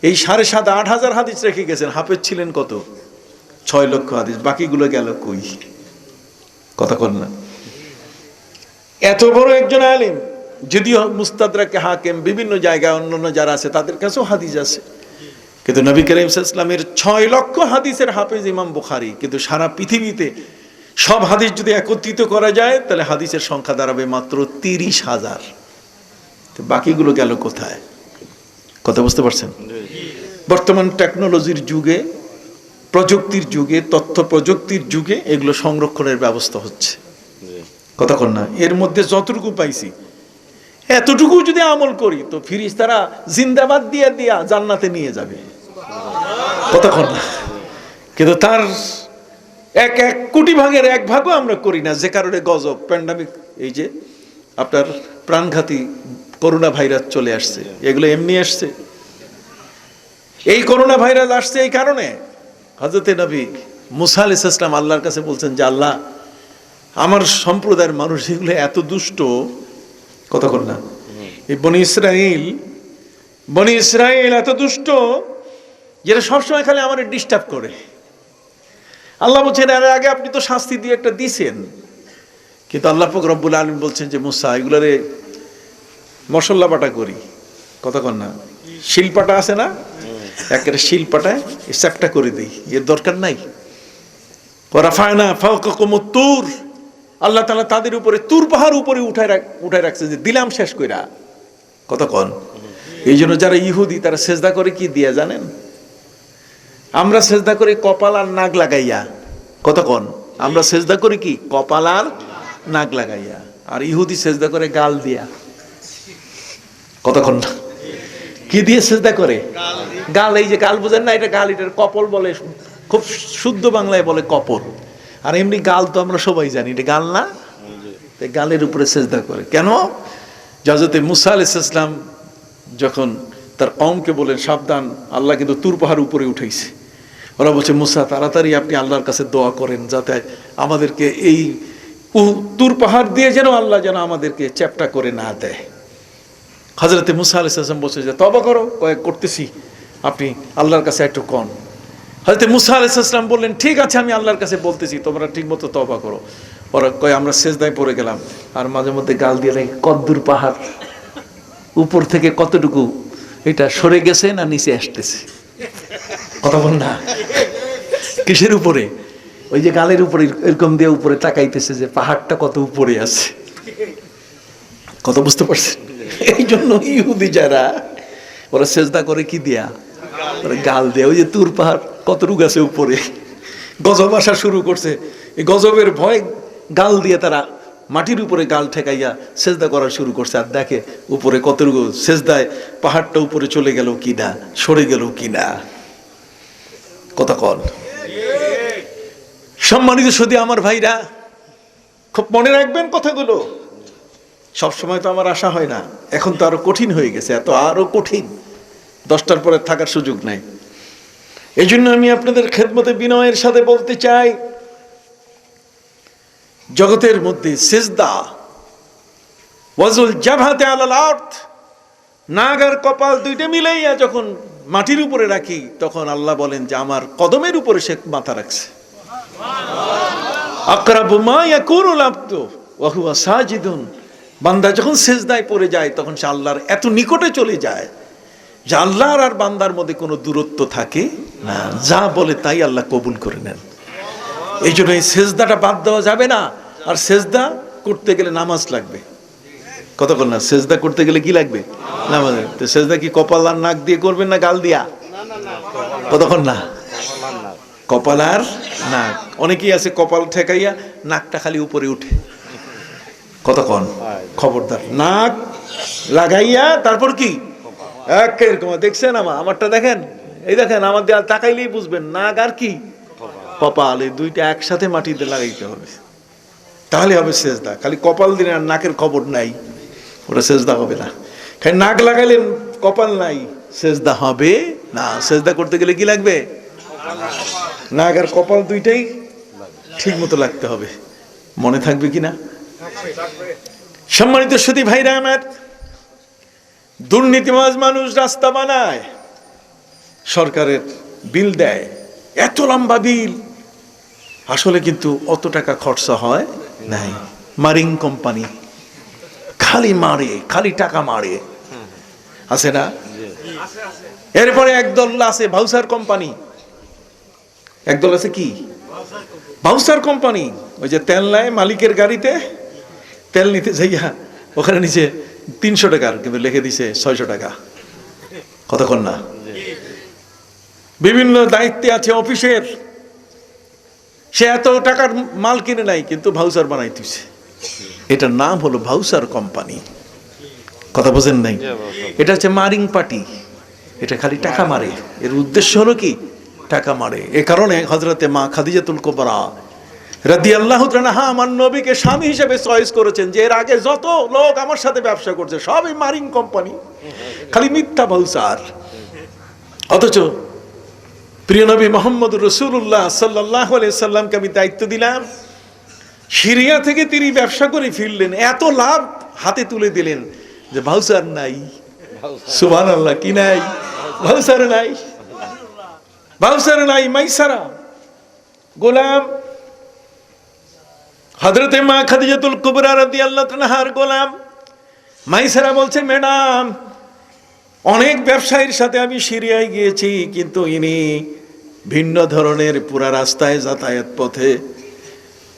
এই 7.5 8,000 হাদিস রেখে গেছেন। হাফেজ ছিলেন কত? 6 লক্ষ হাদিস। বাকিগুলো গেল কই? কথা কন না। এত বড় একজন আলেম, যদিও মুস্তাদরাকে হাকিম বিভিন্ন জায়গায় অন্যান্য যারা আছে তাদের কাছেও হাদিস আছে, কিন্তু নবী করিম সাল্লাল্লাহু আলাইহি ওয়াসাল্লামের 6 লক্ষ হাদিসের হাফেজ ইমাম বুখারী। কিন্তু সারা পৃথিবীতে সব হাদিস যদি একত্রিত করা যায়, তাহলে হাদিসের সংখ্যা দাঁড়াবে মাত্র 30,000। বাকিগুলো গেল কোথায়? কথা বুঝতে পারছেন? বর্তমান টেকনোলজির যুগে, প্রযুক্তির যুগে, তথ্য প্রযুক্তির যুগে এগুলো সংরক্ষণের ব্যবস্থা হচ্ছে। কথা কন না। এর মধ্যে যতটুকু পাইছি এতটুকু যদি আমল করি তো ফিরিস্তারা জিন্দাবাদ দিয়া দিয়া জান্নাতে নিয়ে যাবে, কতক্ষণ না। কিন্তু তার এক কোটি ভাগের এক ভাগও আমরা করি না, যে কারণে গজব প্যান্ডামিক, এই যে আপনার প্রাণঘাতী করোনা ভাইরাস চলে আসছে, এগুলো এমনি আসছে। এই করোনা ভাইরাস আসছে এই কারণে হযরতে নবী মুসা আলাইহিস সালাম আল্লাহর কাছে বলছেন যে আল্লাহ, আমার সম্প্রদায়ের মানুষ এগুলো এত দুষ্ট, কতক্ষণ না, এই বনি ইসরাইল এত দুষ্ট যেটা সবসময় খালি আমার ডিস্টার্ব করে। আল্লাহ বলছেন এর আগে আপনি তো শাস্তি দিয়ে একটা দিছেন, কিন্তু আল্লাহ পাক রব্বুল আলামিন বলছেন যে মুসা, এগুলোরে মশলা বাটা করি, কতক্ষণ না, শিলপাটা আছে না, একেবারে শিলপাটায় চ্যাপটা করে দিই, এর দরকার নাই। রাফায়না ফাওকাকুমুত তুর, আল্লাহ তাআলা তাদের উপরে তুর পাহাড় উপরে উঠায় রাখছে যে দিলাম শেষ কইরা, কতক্ষণ। এই জন্য যারা ইহুদি তারা সেজদা করে কি দিয়া জানেন? আমরা সেজদা করি কপাল আর নাক লাগাইয়া, কতক্ষণ। আমরা সেজদা করি কি কপাল আর নাক লাগাইয়া, আর ইহুদি সেজদা করে গাল দিয়া, কতক্ষণ। কি দিয়ে সেজদা করে? গাল। এই যে গাল বুঝেন না, এটা গাল, এটার কপল বলে, খুব শুদ্ধ বাংলায় বলে কপল। আর এমনি গাল তো আমরা সবাই জানি, এটা গাল না, গালের উপরে সেজদা করে। কেন? হযরত মুসা আলাইহিস সালাম যখন তার কওমকে বলেন সাবধান, আল্লাহ কিন্তু তুর পাহাড় উপরে উঠাইছে, ওরা বলছে মুসা তাড়াতাড়ি আপনি আল্লাহর কাছে দোয়া করেন যাতে আমাদেরকে এই তুর পাহাড় দিয়ে যেন আল্লাহ যেন আমাদেরকে চ্যাপ্টা করে না দেয়। হযরত মুসা আলাইহিস সালাম বলছে যে তওবা করো, কয়েক করতেছি, আপনি আল্লাহর কাছে একটু কন। হযরত মুসা আলাইহিস সালাম বললেন ঠিক আছে আমি আল্লাহর কাছে বলতেছি, তোমরা ঠিকমতো তওবা করো। ওরা কয় আমরা সেজদায় পড়ে গেলাম, আর মাঝে মধ্যে গাল দিয়ে লাগে কদ্দুর পাহাড় উপর থেকে কতটুকু এটা সরে গেছে না নিচে আসতেছে, কথা বল না। কিসের উপরে? ওই যে গালের উপরে এরকম দিয়ে উপরে তাকাইতেছে যে পাহাড়টা কত উপরে আছে, কত, বুঝতে পারছেন? এই জন্য ইহুদি যারা ওরা সেজদা করে কি দিয়া, ওরা গাল দেয়। ওই যে তুর পাহাড় কতটুকু আছে উপরে, গজব আসা শুরু করছে, এই গজবের ভয় গাল দিয়ে তারা মাটির উপরে গাল ঠেকাইয়া সেজদা করা শুরু করছে, আর দেখে উপরে কতটুকু সেজদায় পাহাড়টা উপরে চলে গেল কিনা, সরে গেল কিনা, কতক্ষণ। সম্মানিত সুধী আমার ভাইরা, খুব মনে রাখবেন কথাগুলো। সবসময় তো আমার আশা হয় না, এখন তো আরো কঠিন হয়ে গেছে, এত আরো কঠিন, 10টার পরে থাকার সুযোগ নাই। এই জন্য আমি আপনাদের খেদমতে বিনয়ের সাথে বলতে চাই, জগতের মধ্যে সিজদা ওয়াজুল জাবহাতে আলাল আরদ, নাক আর কপাল দুইটা মিলাইয়া যখন মাটির উপরে রাখি তখন আল্লাহ বলেন যে আমার কদমের উপরে সে মাথা রাখছে। আকরাবু মা ইয়াকুনুল আবদু ওয়া হুয়া সাজিদুন, বান্দা যখন সিজদায় পড়ে যায় তখন সে আল্লাহর এত নিকটে চলে যায় যে আল্লাহর আর বান্দার মধ্যে কোনো দূরত্ব থাকে না, যা বলে তাই আল্লাহ কবুল করে নেন। এই জন্য এই সেজদাটা বাদ দেওয়া যাবে না। আর সেজদা করতে গেলে নামাজ লাগবে, কতক্ষণ না। সেজদা করতে গেলে কি লাগবে? নামাজ। তো সেজদা কি কপাল আর নাক দিয়ে করবেন না গাল দিয়া? কতক্ষণ না, কপাল আর নাক। অনেকেই আছে কপাল ঠেকাইয়া নাকটা খালি উপরে উঠে, কতক্ষণ। খবরদার, নাক লাগাইয়া তারপর কি এরকম দেখছেন, আমারটা দেখেন, এই দেখেন আমার দেয়াল তাকাইলেই বুঝবেন নাক আর কি কপাল, এই দুইটা একসাথে মাটিতে লাগাইতে হবে, তাহলে হবে সেজদা। খালি কপাল দিলে আর নাকের খবর নাই, ওটা সেজদা হবে না। খালি নাক লাগাইলেন কপাল নাই, সেজদা হবে না। সেজদা করতে গেলে কি লাগবে? নাক আর কপাল দুইটাই ঠিক মতো লাগতে হবে। মনে থাকবে কিনা? সম্মানিত সুধী ভাইরা আমার, দুর্নীতিবাজ মানুষ রাস্তা বানায়, সরকারের বিল দেয়, এত লম্বা বিল, আসলে কিন্তু অত টাকা খরচা হয় নাই। মারিং কোম্পানি খালি মারে, খালি টাকা মারে, আছে না? এরপরে একদল আছে ভাউচার কোম্পানি, একদল আছে কি ভাউচার কোম্পানি, ওই যে তেল নেয় মালিকের গাড়িতে, তেল নিতে যাইয়া ওখানে নিচে 300 টাকার কিন্তু লিখে দিছে 600 টাকা, কতক্ষণ না। বিভিন্ন দায়িত্বে আছে অফিসের, সে এত টাকার মাল কিনে নাই কিন্তু ভাউচার বানাইতেছে, এটার নাম হলো ভাউচার কোম্পানি। কথা বোঝেন নাই? এটা হচ্ছে মারিং পার্টি, এটা খালি টাকা মারে। এর উদ্দেশ্য হলো কি? টাকা মারে। এ কারণে হযরতে মা খাদিজাতুল কুবরা রাদিয়াল্লাহু তাআলা আমার নবীকে স্বামী হিসেবে চয়েস করেছেন, যে এর আগে যত লোক আমার সাথে ব্যবসা করছে সবই মারিং কোম্পানি, খালি মিথ্যা বলছার। অথচ প্রিয় নবী মুহাম্মদ রাসূলুল্লাহ সাল্লাল্লাহু আলাইহি সাল্লামকে আমি দায়িত্ব দিলাম, সিরিয়া থেকে তিনি ব্যবসা করে ফিরলেন, এত লাভ হাতে তুলে দিলেন যে ভাউচার নাই। সুবহানাল্লাহ, কি নাই? ভাউচার নাই, ভাউচার নাই। মাইসারা গোলাম, হযরতে মা খাদিজাতুল কুবরা রাদিয়াল্লাহু তাআলার গোলাম মাইসারা বলছে, ম্যাডাম, অনেক ব্যবসায়ীর সাথে আমি সিরিয়ায় গিয়েছি, কিন্তু ইনি ভিন্ন ধরনের, পুরা রাস্তায় যাতায়াত পথে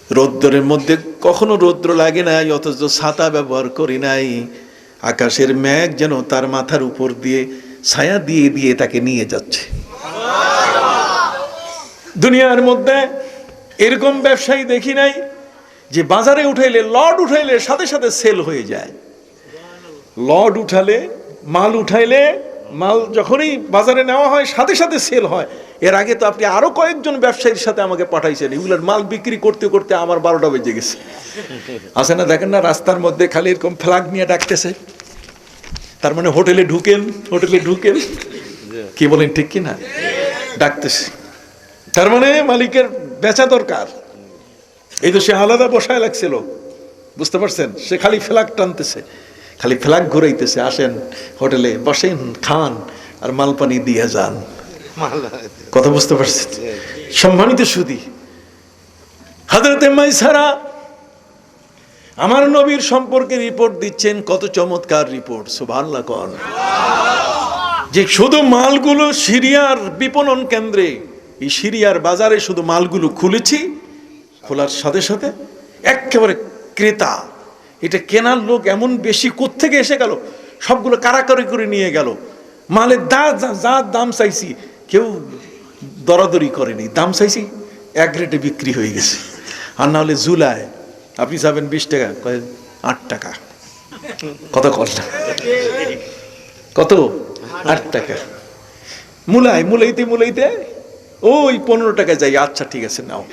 রৌদ্রের মধ্যে কখনো রৌদ্র লাগে নাই, অথচ ছাতা ব্যবহার করি নাই। আকাশের মেঘ যেন তার মাথার উপর দিয়ে ছায়া দিয়ে দিয়ে তাকে নিয়ে যাচ্ছে। দুনিয়ার মধ্যে এরকম ব্যবসায়ী দেখি নাই যে বাজারে উঠাইলে, লড উঠাইলে সাথে সাথে সেল হয়ে যায়। লড উঠালে, মাল উঠাইলে, মাল যখনই বাজারে নেওয়া হয় সাথে সাথে সেল হয়। এর আগে তো আপনি আরো কয়েকজন ব্যবসায়ীর সাথে আমাকে পাঠাইছেন, এগুলোর মাল বিক্রি করতে করতে আমার 12টা বেজে গেছে। আছে না, দেখেন না রাস্তার মধ্যে খালি এরকম ফ্ল্যাগ নিয়ে ডাকতেছে, তার মানে হোটেলে ঢুকেন, হোটেলে ঢুকেন। কি বলেন, ঠিক কি না? ডাকতেছে, তার মানে মালিকের বেচা দরকার। এই তো সে আলাদা বসায় লাগছিল, বুঝতে পারছেন? সে খালি ফ্ল্যাগ টানতেছে, খালি ফ্ল্যাগ ঘুরাইতেছে, আসেন হোটেলে বসেন, খান আর মাল পানি দিয়ে যান। কথা বুঝতে পারছেন? সম্মানিত সুধী, হযরতে মাইসারা আমার নবীর সম্পর্কে রিপোর্ট দিচ্ছেন, কত চমৎকার রিপোর্ট, সুবহানাল্লাহ কোন, যে শুধু মালগুলো সিরিয়ার বিপণন কেন্দ্রে, এই সিরিয়ার বাজারে শুধু মালগুলো খুলেছি, খোলার সাথে সাথে একেবারে ক্রেতা, এটা কেনার লোক এমন বেশি, কোত্থেকে এসে গেল, সবগুলো কারাকারি করে নিয়ে গেল। মালের যা দাম চাইছি কেউ দরাদরি করেনি, দাম চাইছি এক রেটে বিক্রি হয়ে গেছে। আর না হলে জুলায় আপনি যাবেন 20 টাকা, 8 টাকা। কত কষ্ট, কত? 8 টাকা। মুলাইতে ওই 15 টাকা যাই, আচ্ছা ঠিক আছে নাও।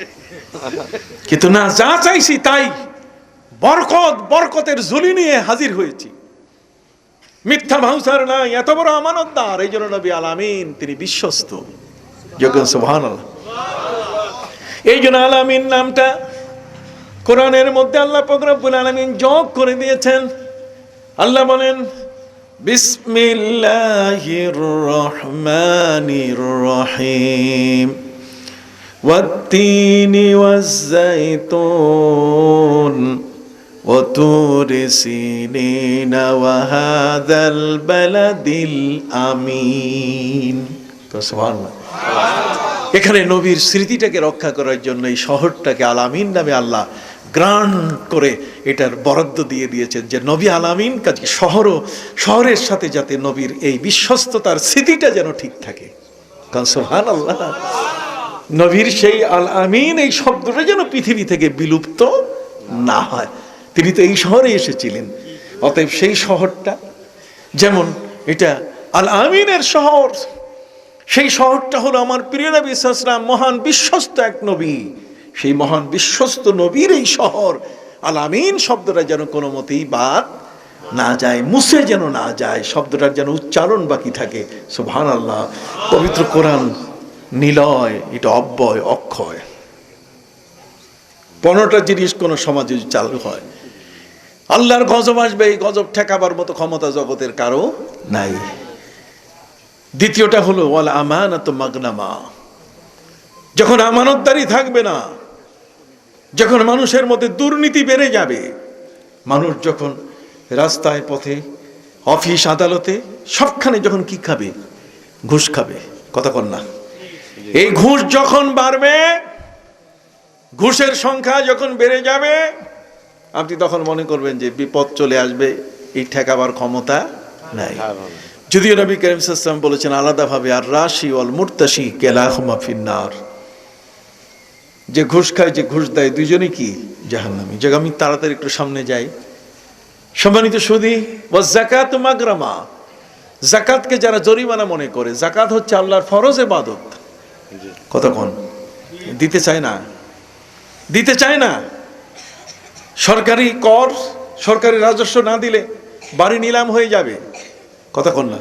কিন্তু না, যা চাইছি তাই, বরকতের ঝুলি নিয়ে হাজির হয়েছি। মিথ্যা ভাউচার নাই, এত বড় আমানতদার। এই জন্য নবী আলামিন তিনি বিশ্বস্ত। যখন সুবহানাল্লাহ, এই জন্য আলামিন নামটা কোরআনের মধ্যে আল্লাহ পাক রব্বুল আলামিন যোগ করে দিয়েছেন। আল্লাহ বলেন, বিসমিল্লাহির রহমানির রহিম, ওয়াত-তিনি ওয়াজ-যাইতুন ওয়া তুরি সিনিনা ওয়া হাযাল বালাদিল আমিন। সুবহানাল্লাহ। এখানে নবীর স্মৃতিটাকে রক্ষা করার জন্য এই শহরটাকে আলামিন নামে আল্লাহ গ্রান্ট করে এটার বরাদ্দ দিয়ে দিয়েছেন, যে নবী আলামিন কাজে শহরের সাথে যাতে নবীর এই বিশ্বস্ততার স্মৃতিটা যেন ঠিক থাকে। কারণ সুবহানাল্লাহ, নবীর সেই আল আমিন এই শব্দটা যেন পৃথিবী থেকে বিলুপ্ত না হয়। তিনি তো এই শহরে এসেছিলেন, অতএব সেই শহরটা যেমন এটা আল আমিনের শহর, সেই শহরটা হলো আমার প্রিয় নবী সাল্লাল্লাহু আলাইহি ওয়াসাল্লাম, মহান বিশ্বস্ত এক নবী। সেই মহান বিশ্বস্ত নবীর এই শহর, আল আমিন শব্দটা যেন কোনো মতেই বাদ না যায়, মুছে যেন না যায়, শব্দটার যেন উচ্চারণ বাকি থাকে। সুবহানাল্লাহ। পবিত্র কোরআন নিলয়, এটা অব্যয়, অক্ষয়। 15টা জিনিস কোন সমাজে চালু হয়, আল্লাহর গজব আসবে, এই গজব ঠেকাবার মতো ক্ষমতা জগতের কারো নাই। দ্বিতীয়টা হলো ওয়াল আমানাতু মাগনামা, যখন আমানতদারি থাকবে না, যখন মানুষের মধ্যে দুর্নীতি বেড়ে যাবে, মানুষ যখন রাস্তায় পথে অফিস আদালতে সবখানে যখন কি খাবে, ঘুষ খাবে। কথা কন না? এই ঘুষ যখন বাড়বে, ঘুষের সংখ্যা যখন বেড়ে যাবে, আপনি তখন মনে করবেন যে বিপদ চলে আসবে, এই ঠেকাবার ক্ষমতা নাই। যদিও নবী করিম সাল্লাল্লাহু আলাইহি ওয়াসাল্লাম বলেছেন আলাদাভাবে, আর রাশি ওয়াল মুরতাশি কিলাহুমা ফিন্নার, যে ঘুষ খায়, যে ঘুষ দেয়, দুইজনই কি জাহান্নামী। যে আমি তাড়াতাড়ি একটু সামনে যাই, সম্মানিত সুধী, ওয়াজ যাকাতু মাগরামা, যাকাতকে যারা জরিমানা মনে করে, যাকাত হচ্ছে আল্লাহর ফরজ ইবাদত। কতক্ষণ দিতে চায় না, দিতে চায় না। সরকারি কর, সরকারি রাজস্ব না দিলে বাড়ি নিলাম হয়ে যাবে। কতক্ষণ না,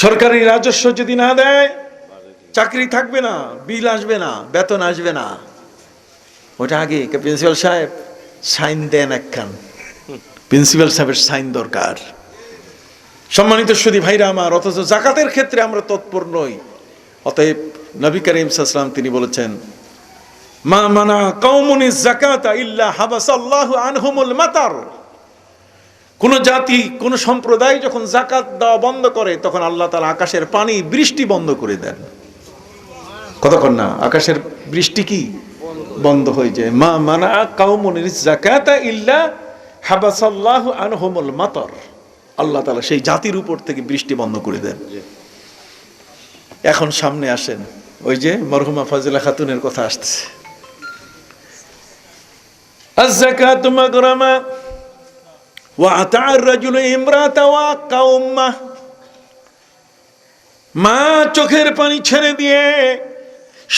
সরকারি রাজস্ব যদি না দেয় চাকরি থাকবে না, বিল আসবে না, বেতন আসবে না। ওটা আগে প্রিন্সিপাল সাহেব সাইন দেন একখান, প্রিন্সিপাল সাহেবের সাইন দরকার। সম্মানিত সুধী ভাইরা আমার, অথচ যাকাতের ক্ষেত্রে আমরা তৎপর নই। অতএব নবী করিম সাল্লাল্লাহু আলাইহি ওয়াসাল্লাম তিনি বলেছেন, মা মানা কওমুনিজ যাকাতা ইল্লা হাবাসাল্লাহু আনহুমুল মাতার। কোন জাতি, কোন সম্প্রদায় যখন যাকাত দেওয়া বন্ধ করে তখন আল্লাহ তাআলা আকাশের পানি, বৃষ্টি বন্ধ করে দেন। কতক্ষণ না, আকাশের বৃষ্টি কি বন্ধ হয়ে যায়। মা মানা কওমুনিজ যাকাতা ইল্লা হাবাসাল্লাহু আনহুমুল মাতার। আল্লাহ তাআলা সেই জাতির উপর থেকে বৃষ্টি বন্ধ করে দেন। এখন সামনে আসেন, ওই যে মরহুমা ফাজিলা খাতুনের কথা আসছে। আয-যাকাতু মাগরামা ওয়া আতা'আর রাজুলু ইমরাতা ওয়া কাউম্মা। মা চোখের পানি ছেড়ে দিয়ে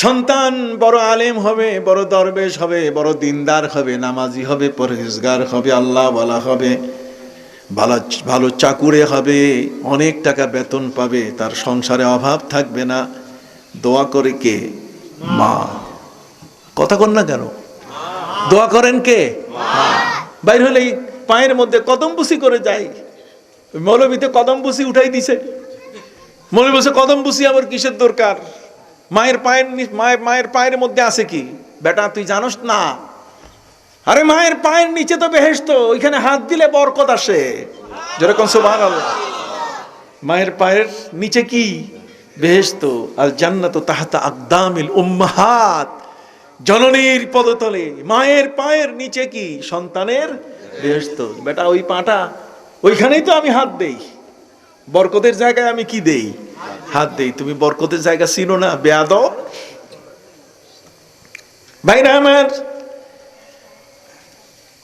সন্তান বড় আলেম হবে, বড় দরবেশ হবে, বড় দিনদার হবে, নামাজি হবে, পরহেজগার হবে, আল্লাহ ওয়ালা হবে, ভালো ভালো চাকুরে হবে, অনেক টাকা বেতন পাবে, তার সংসারে অভাব থাকবে না। দোয়া করে কে? মা। কথা কন না কেন? দোয়া করেন কে? বাইর হলে পায়ের মধ্যে কদম বুসি করে যায়। মৌলবীতে কদম বুসি উঠাই দিছে। মৌলবী বলছে কদম বুসি আবার কিসের দরকার? মায়ের পায়ের মধ্যে আছে কি? বেটা তুই জানোস না? আরে মায়ের পায়ের নিচে তো বেহেশত, ওইখানে হাত দিলে বরকত আসে। যেরকম সুবহানাল্লাহ। মায়ের পায়ের নিচে কি? বেহেশত। আল জান্নাতু তাহতা আকদামিল উম্মাহাত। জননীর পদতলে, মায়ের পায়ের নিচে কি? সন্তানের বেহেশত। বেটা ওই পাটা, ওইখানেই তো আমি হাত দেই। বরকতের জায়গায় আমি কি দেই? হাত দেই। তুমি বরকতের জায়গা চিনো না, বেয়াদব। ভাইরা আমার,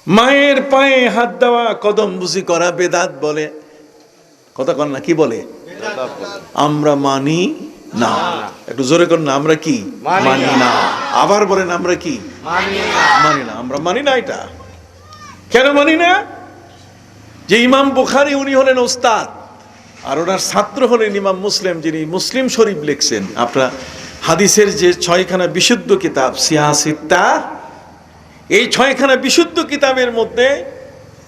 মায়ের পায়ে হাত দেওয়া, কদম বুঝি করা বেদাত বলে। কথা কন না, কি বলে? আমরা মানি না। একটু জোরে কর না, আমরা কি মানি না। আবার বলেন, আমরা কি মানি না। আমরা মানি না। এটা কেন মানি না? যে ইমাম বুখারী উনি হলেন ওস্তাদ, আর ওনার ছাত্র হলেন ইমাম মুসলিম, যিনি মুসলিম শরীফ লিখছেন। আপনার হাদিসের যে 6খানা বিশুদ্ধ কিতাব, সিয়াসিত্তা, এই 6খানা বিশুদ্ধ কিতাবের মধ্যে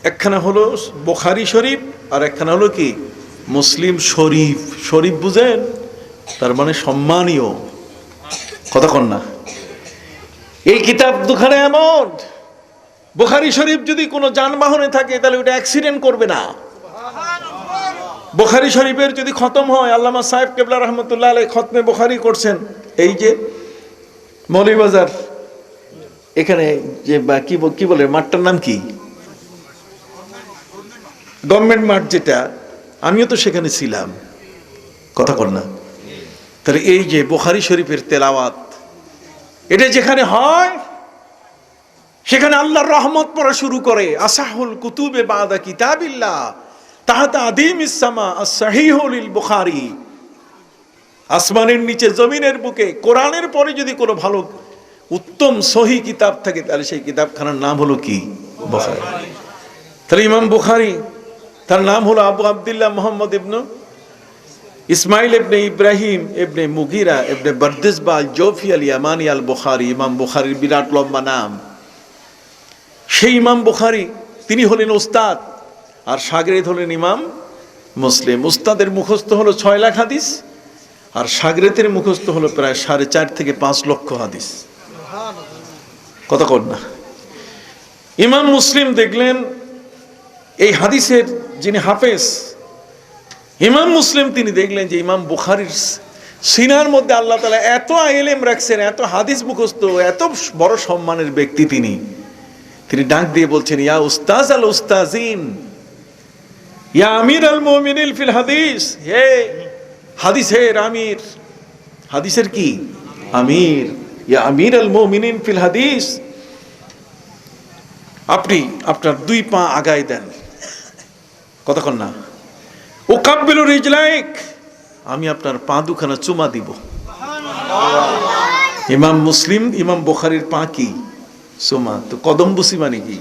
একখানা হলো বুখারী শরীফ, আর একখানা হলো কি মুসলিম শরীফ। শরীফ বুঝেন? তার মানে সম্মানীয়। কথা কন না। এই কিতাব দুখানে এমন, বুখারী শরীফ যদি কোনো যানবাহনে থাকে তাহলে ওটা অ্যাক্সিডেন্ট করবে না। বুখারী শরীফের যদি খতম হয়, আল্লামা সাহেব কেবলা রহমতুল্লাহ আলাইহি খতমে বুখারী করছেন এই যে মৌলভীবাজার, এখানে যে কি বলে মাঠটার নাম কি? গভর্নমেন্ট মাঠ যেটা, আমিও তো সেখানে ছিলাম। কথা কর না। তাহলে এই যে বুখারী শরীফের তেলাওয়াত, এটা যেখানে হয় সেখানে আল্লাহর রহমত পড়া শুরু করে। আসাহুল কুতুবে বাদা কিতাবিল্লাহ তাহাতা আদিমিস সামা as-সাহিহু লিল বুখারী। আসমানের নিচে জমিনের বুকে কোরআনের পরে যদি কোনো ভালো উত্তম সহি কিতাব থাকে তাহলে সেই কিতাবখানার নাম হলো কি? বুখারী। তাহলে ইমাম বুখারী, তার নাম হলো আবু আব্দুল্লাহ মুহাম্মদ ইবনে ইসমাইল ইবনে ইব্রাহিম ইবনে মুগিরা ইবনে বারদিসবা আল জৌফি আল ইয়ামানি আল বুখারী। ইমাম বুখারীর বিরাট লম্বা নাম। সেই ইমাম বুখারী তিনি হলেন ওস্তাদ, আর শাগরেদ হলেন ইমাম মুসলিম। উস্তাদের মুখস্থ হলো 6 লাখ হাদিস, আর শাগরেদের মুখস্থ হলো প্রায় 4.5 থেকে 5 লক্ষ হাদিস। কথা কন না। ইমাম মুসলিম দেখলেন এই হাদিসের যিনি হাফেজ, ইমাম মুসলিম তিনি দেখলেন যে ইমাম বুখারীর সিনার মধ্যে আল্লাহ তাআলা এত ইলম রাখছেন, এত হাদিস মুখস্থ, এত বড় সম্মানের ব্যক্তি তিনি। তিনি ডাক দিয়ে বলছেন, ইয়া উস্তাজ আল উস্তাজিন, ইয়া আমির আল মুমিনিন ফিল হাদিস। হে হাদিসের আমির, হাদিসের কি আমির, ইয়া আমির আল মুমিনিন ফিল হাদিস। আপনি আপনার 2 পা আগায় দেন, কতক্ষণ না, ও কাব্বিলুর রিজলাইক, আমি আপনার পা দুখানা চুমা দিব। ইমাম মুসলিম, ইমাম বুখারীর পা কি? চুমা। তো কদম বুসি মানে কি?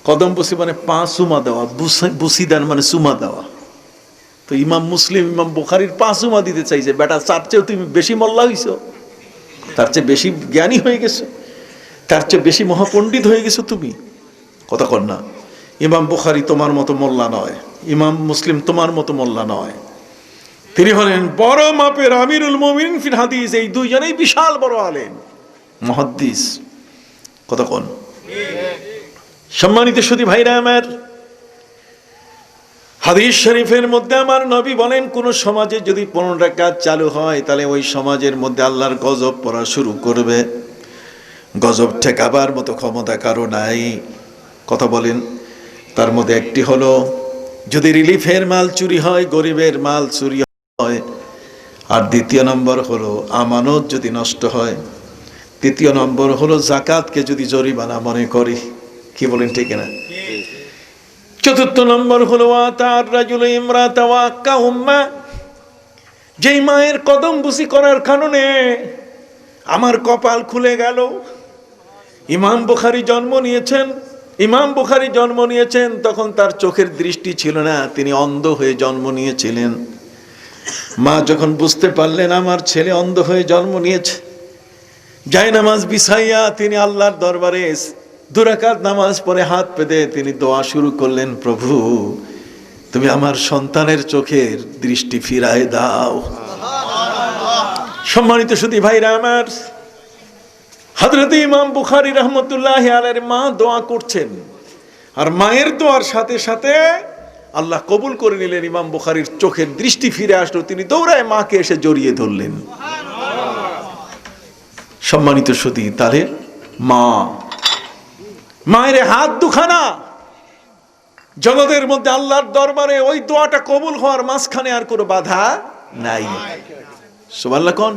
কদম বুসি মানে পা চুমা দেওয়া, বুসিদান মানে চুমা দেওয়া। তো ইমাম মুসলিম, ইমাম বুখারীর পা চুমা দিতে চাইছে। বেটা, তার চেয়েও তুমি বেশি মোল্লা হইছো, তার চেয়ে বেশি জ্ঞানী হয়ে গেছো, তার চেয়ে বেশি মহাপণ্ডিত হয়ে গেছো তুমি। কতক্ষণ না, ইমাম বুখারী তোমার মতো মোল্লা নয়, ইমাম মুসলিম তোমার মতো মোল্লা নয়। তিনি হলেন বড় মাপের আমিরুল মুমিনিন ফিল হাদিস। এই দুইজনেই বিশাল বড় আলেম, মুহাদ্দিস। কতক্ষণ। সম্মানিত সুধী ভাইরা আমার, হাদিস শরীফের মধ্যে আমার নবী বলেন, কোন সমাজে যদি 15 রাকাত চালু হয়, তাহলে ওই সমাজের মধ্যে আল্লাহর গজব পড়া শুরু করবে। গজব ঠেকাবার মতো ক্ষমতা কারো নাই। কথা বলেন। তার মধ্যে একটি হলো, যদি রিলিফের মাল চুরি হয়, গরিবের মাল চুরি হয়। আর দ্বিতীয় নম্বর হলো আমানত যদি নষ্ট হয়। তৃতীয় নম্বর হলো যাকাতকে যদি জরিমানা মনে করি। কি বলেন, ঠিক না? চতুর্থ নম্বর হলো আতার রাজুল ইমরাতা ওয়াক্কা উম্মা, যেই মায়ের কদম বুসি করার কারণে আমার কপাল খুলে গেল। ইমাম বুখারী জন্ম নিয়েছেন, ইমাম বুখারী জন্ম নিয়েছেন তখন তার চোখের দৃষ্টি ছিল না, তিনি অন্ধ হয়ে জন্ম নিয়েছিলেন। মা যখন বুঝতে পারলেন আমার ছেলে অন্ধ হয়ে জন্ম নিয়েছে, জায়নামাজ বিছাইয়া তিনি আল্লাহর দরবারে 2 রাকাত নামাজ পড়ে হাত পেতে তিনি দোয়া শুরু করলেন, প্রভু তুমি আমার সন্তানের চোখের দৃষ্টি ফিরায় দাও। সম্মানিত সুধী ভাইরা আমার, হযরত ইমাম বুখারী রাহমাতুল্লাহি আলাইহির মা দোয়া করছেন, আর মায়ের দোয়ার সাথে সাথে আল্লাহ কবুল করে নিলেন। ইমাম বুখারীর চোখের দৃষ্টি ফিরে আসলো, তিনি দৌড়ায় মাকে এসে জড়িয়ে ধরলেন। সম্মানিত সুধী, তাহলে মা, মায়ের হাত দুখানা জগতের মধ্যে আল্লাহর দরবারে ওই দোয়াটা কবুল হওয়ার মাঝখানে আর কোনো বাধা নাই। সুবহানাল্লাহ কোন?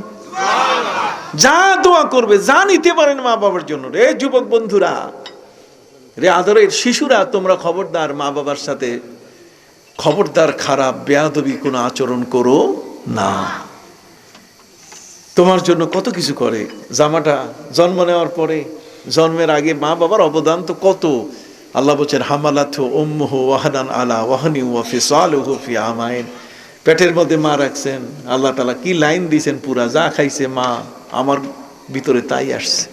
যা দোয়া করবে, যা নিতে পারেন মা বাবার জন্য। রে যুবক বন্ধুরা, রে আদরের শিশুরা, তোমরা খবরদার মা বাবার সাথে খবরদার খারাপ বেয়াদবি কোনো আচরণ করো না। তোমার জন্য কত কিছু করে। জামাটা জন্ম নেওয়ার পরে, জন্মের আগে মা বাবার অবদান তো কত। আল্লাহ বলছেন, হামালাতহু উম্মুহু ওয়াহানান আলা ওয়াহনি ওয়া ফিসালুহু ফি আমাইন। পেটের মধ্যে মা রাখছেন। আল্লাহ তাআলা কি লাইন দিয়েছেন, পুরা যা খাইছে মা আমার ভিতরে তাই আসছে।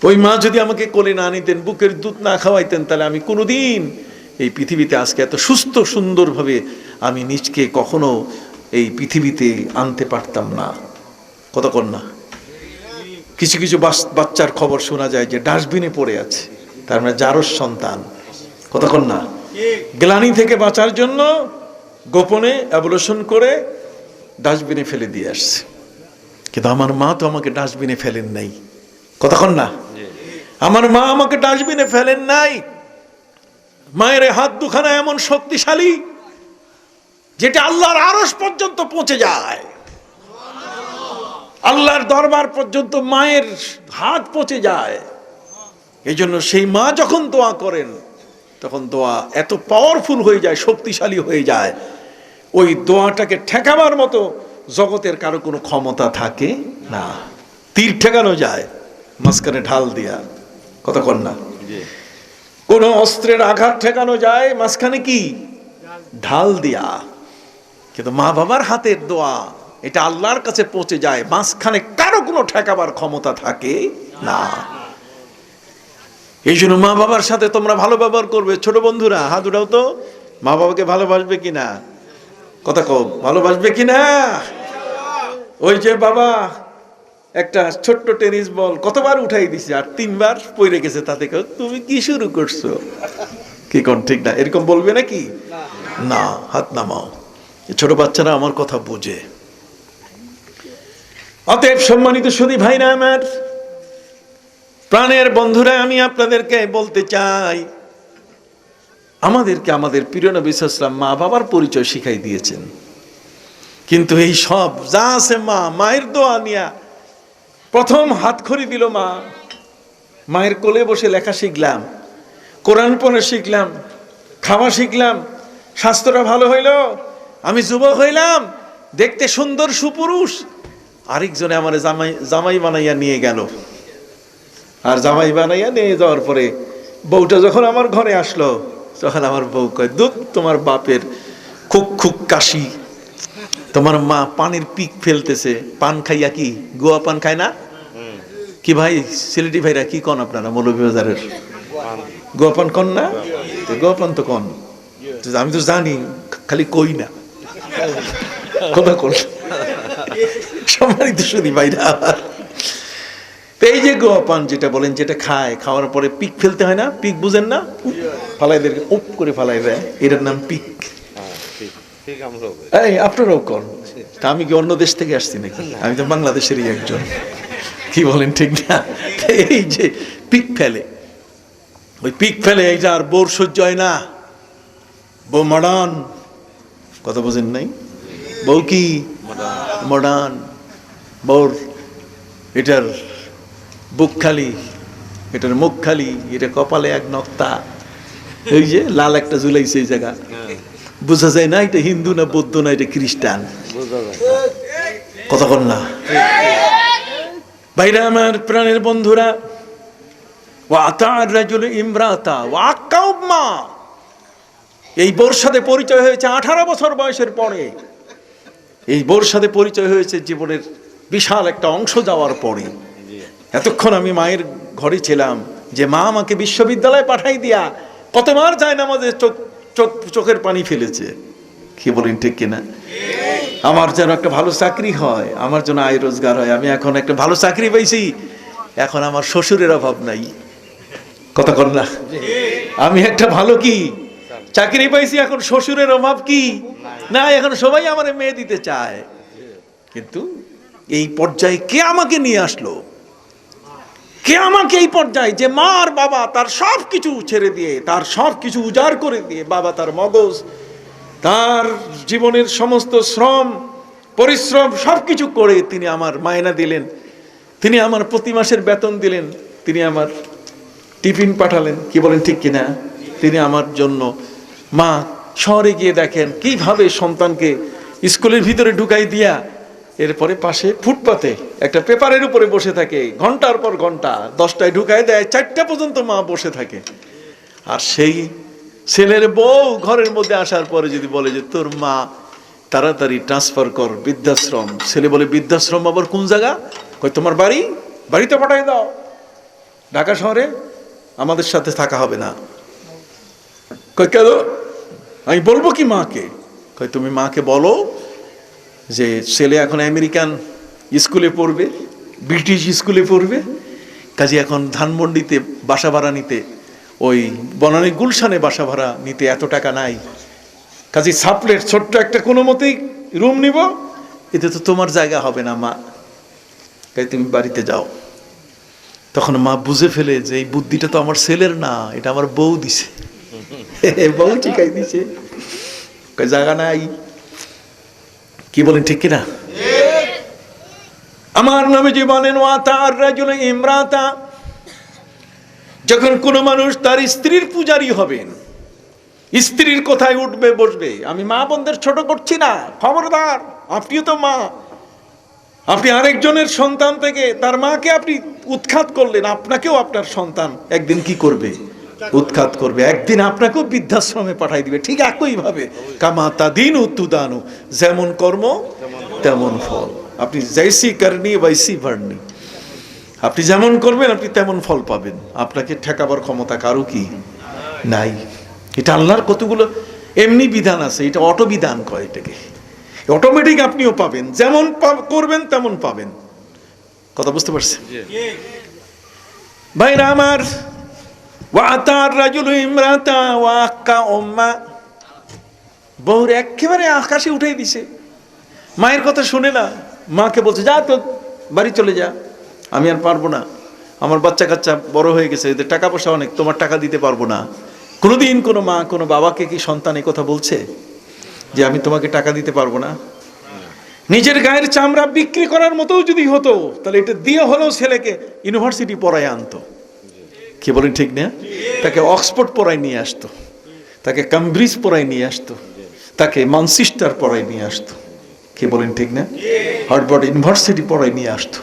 ওই মা যদি আমাকে কোলে না নিতেন, বুকের দুধ না খাওয়াইতেন, তাহলে আমি কোনোদিন এই পৃথিবীতে আজকে এত সুস্থ সুন্দরভাবে আমি নিজকে কখনো এই পৃথিবীতে আনতে পারতাম না। কতক্ষণ না। কিছু কিছু বাচ্চার খবর শোনা যায় যে ডাস্টবিনে পড়ে আছে, তার মানে জারজ সন্তান। কতক্ষণ না। গ্লানি থেকে বাঁচার জন্য গোপনে অ্যাবলেশন করে ডাস্টবিনে ফেলে দিয়ে আসছে। কিন্তু আমার মা তো আমাকে ডাস্টবিনে ফেলেন নাই। কতক্ষণ না। আমার মা আমাকে ডাস্টবিনে ফেলেন নাই। মায়ের হাত দুখানা এমন শক্তিশালী, যেটা আল্লাহর আরশ পর্যন্ত পৌঁছে যায়। আল্লাহর দরবার পর্যন্ত মায়ের হাত পৌঁছে যায়। এই জন্য সেই মা যখন দোয়া করেন, তখন দোয়া এত পাওয়ারফুল হয়ে যায়, শক্তিশালী হয়ে যায়, ওই দোয়াটাকে ঠেকাবার মতো জগতের কারো কোনো ক্ষমতা থাকে না। তীর ঠেকানো যায় মাঝখানে ঢাল দিয়া। কতক্ষণ না। কোন অস্ত্রের আঘাত ঠেকানো যায় মাঝখানে কি ঢাল দিয়া। কিন্তু মা বাবার হাতের দোয়া, এটা আল্লাহর কাছে পৌঁছে যায়, মাঝখানে কারো কোনো ঠেকাবার ক্ষমতা থাকে না। এই জন্য মা বাবার সাথে তোমরা ভালো ব্যবহার করবে। ছোট বন্ধুরা হাত উঠাও তো, মা বাবাকে ভালোবাসবে কিনা? কথা কও, ভালোবাসবে কিনা? ওই যে বাবা একটা ছোট্ট টেনিস বল কতবার উঠাই দিছে আর 3 বার পড়ে গেছে, তাতে কেউ তুমি কি শুরু করছো? কি কোন ঠিক না? এরকম বলবে নাকি? না, হাত নামাও। ছোট বাচ্চারা আমার কথা বোঝে। অতএব সম্মানিত সুধী ভাইরা আমার, প্রাণের বন্ধুরা, আমি আপনাদেরকে বলতে চাই, আমাদেরকে আমাদের প্রিয় নবী সাল্লাল্লাহু আলাইহি ওয়াসাল্লাম মা বাবার পরিচয় শিখাই দিয়েছেন। কিন্তু এই সব যা আছে মায়ের দোয়া নিয়া প্রথম হাতখড়ি দিল মা। মায়ের কোলে বসে লেখা শিখলাম, কোরআন পড়া শিখলাম, খাওয়া শিখলাম, স্বাস্থ্যটা ভালো হইল, আমি যুবক হইলাম, দেখতে সুন্দর সুপুরুষ, আরেকজনে আমার জামাই বানাইয়া নিয়ে গেল। আর জামাই বানাইয়া নিয়ে যাওয়ার পরে বউটা যখন আমার ঘরে আসলো, তখন আমার বউ কয়, দুধ তোমার বাপের খুক খুক কাশি, তোমার মা পানির পিক ফেলতেছে, পান খাইয়া কি গোয়া পান খায় না? কি ভাই সিলেটি ভাইরা কি কন আপনারা মৌলভীবাজারের? গোয়া পান কন না? গোয়া পান তো কন, আমি তো জানি, খালি কই না কথা কন। সম্মানিত শুধু ভাইরা, এই যে গোয়া পান যেটা বলেন, যেটা খায়, খাওয়ার পরে পিক ফেলতে হয় না? পিক বুঝেন না? ফালাই দেয়, উপ করে ফালাই দেয়, এটার নাম পিক। এই আপনারাও কর, তা আমি কি অন্য দেশ থেকে আসছি নাকি? আমি তো বাংলাদেশেরই একজন, কি বলেন ঠিক না? এই যে পিক ফেলে, ওই পিক ফেলে, এই যে আর বোর সহ্য হয় না, বউ মডার্ন, কথা বোঝেন নাই? বউ কি মডার্ন, বউর এটার বুক খালি, এটার মুখ খালি, এটা কপালে এক নক্তা, এই যে লাল একটা ঝুলাইছে এই জায়গা, বোঝা যায় না এটা হিন্দু না বৌদ্ধ না এটা খ্রিস্টান, কথা কন না ভাইরা আমার, প্রাণের বন্ধুরা। এই বোর সাথে পরিচয় হয়েছে 18 বছর বয়সের পরে, এই বোর সাথে পরিচয় হয়েছে জীবনের বিশাল একটা অংশ যাওয়ার পরে। এতক্ষণ আমি মায়ের ঘরে ছিলাম, যে মা আমাকে বিশ্ববিদ্যালয়ে পাঠাই দিয়া কতবার যায় না, আমাদের চোখের পানি ফেলেছে, কি বলেন ঠিক কিনা? আমার যেন একটা ভালো চাকরি হয়, আমার জন্য আয় রোজগার হয়, আমি এখন একটা ভালো চাকরি পাইছি, এখন আমার শ্বশুরের অভাব নাই, কথা কর না? আমি একটা ভালো কি চাকরি পাইছি, এখন শ্বশুরের অভাব কি না, এখন সবাই আমার মেয়ে দিতে চায়। কিন্তু এই পর্যায়ে কে আমাকে নিয়ে আসলো? কে আমাকে এই পর্যায়ে, যে মা আর বাবা তার সব কিছু ছেড়ে দিয়ে, তার সব কিছু উজাড় করে দিয়ে, বাবা তার মগজ, তার জীবনের সমস্ত শ্রম পরিশ্রম সবকিছু করে তিনি আমার মায়না দিলেন, তিনি আমার প্রতি মাসের বেতন দিলেন, তিনি আমার টিফিন পাঠালেন, কি বলেন ঠিক কিনা? তিনি আমার জন্য, মা শহরে গিয়ে দেখেন কিভাবে সন্তানকে স্কুলের ভিতরে ঢুকাই দিয়া, এরপরে পাশে ফুটপাতে একটা পেপারের উপরে বসে থাকে, ঘন্টার পর ঘন্টা, 10টায় ঢুকাই দেয়, 4টা পর্যন্ত মা বসে থাকে। আর সেই ছেলের বউ ঘরের মধ্যে আসার পরে যদি বলে যে তোর মা তাড়াতাড়ি ট্রান্সফার কর বৃদ্ধাশ্রম, ছেলে বলে বৃদ্ধাশ্রম আবার কোন জায়গা? কই তোমার বাড়ি, বাড়িতে পাঠাই দাও, ঢাকা শহরে আমাদের সাথে থাকা হবে না। কই কেন? আমি বলবো কি মাকে? কই তুমি মাকে বলো যে ছেলে এখন আমেরিকান স্কুলে পড়বে, ব্রিটিশ স্কুলে পড়বে, কাজে এখন ধানমন্ডিতে বাসা ভাড়া নিতে, ওই বনানী গুলশানে বাসা ভাড়া নিতে এত টাকা নাই, কাজে সাপলেট ছোট্ট একটা কোনো মতেই রুম নিব, এতে তো তোমার জায়গা হবে না মা, তাই তুমি বাড়িতে যাও। তখন মা বুঝে ফেলে যে এই বুদ্ধিটা তো আমার ছেলের না, এটা আমার বউ দিছে, বউ শিখাই দিছে, জায়গা নাই, কি বলেন ঠিক কিনা? আমার নামে যে বলেন ইমরাতা, যখন কোন মানুষ তার স্ত্রীর পূজারী হবেন, স্ত্রীর কোথায় উঠবে বসবে, আমি মা বোনদের ছোট করছি না, খবরদার, আপনিও তো মা, আপনি আরেকজনের সন্তান থেকে তার মাকে আপনি উৎখাত করলেন, আপনাকেও আপনার সন্তান একদিন কি করবে? উৎখাত করবে, একদিন আপনাকেও বৃদ্ধাশ্রমে পাঠাই দিবে। ঠিক একই ভাবে কামাতা দিন উত্তুদানু, যেমন কর্ম তেমন ফল, আপনি জৈসি করনি বৈসি ভরনি, আপনি যেমন করবেন আপনি তেমন ফল পাবেন, আপনাকে ঠেকাবার ক্ষমতা কারো কি নাই। এটা আল্লাহর কতগুলো এমনি বিধান আছে, এটা অটো বিধান কয়, এটাকে অটোমেটিক আপনিও পাবেন, যেমন করবেন তেমন পাবেন, কথা বুঝতে পারছেন ভাইরা আমার? বউর একেবারে আকাশে উঠে দিছে, মায়ের কথা শুনে না, মাকে বলছে যা তো বাড়ি চলে যা, আমি আর পারবো না, আমার বাচ্চা কাচ্চা বড় হয়ে গেছে, এদের টাকা পয়সা অনেক, তোমার টাকা দিতে পারবো না। কোনোদিন কোনো মা কোনো বাবাকে কি সন্তান এই কথা বলছে যে আমি তোমাকে টাকা দিতে পারবো না? নিজের গায়ের চামড়া বিক্রি করার মতো যদি হতো তাহলে এটা দিয়ে হলেও ছেলেকে ইউনিভার্সিটি পড়ায় আনতো, কি বলেন ঠিক না? তাকে অক্সফোর্ড পড়ায় নিয়ে আসতো, তাকে ক্যামব্রিজ পড়ায় নিয়ে আসতো, তাকে ম্যানচেস্টার পড়ায় নিয়ে আসতো, কি বলেন ঠিক না, হার্ভার্ড ইউনিভার্সিটি পড়ায় নিয়ে আসতো।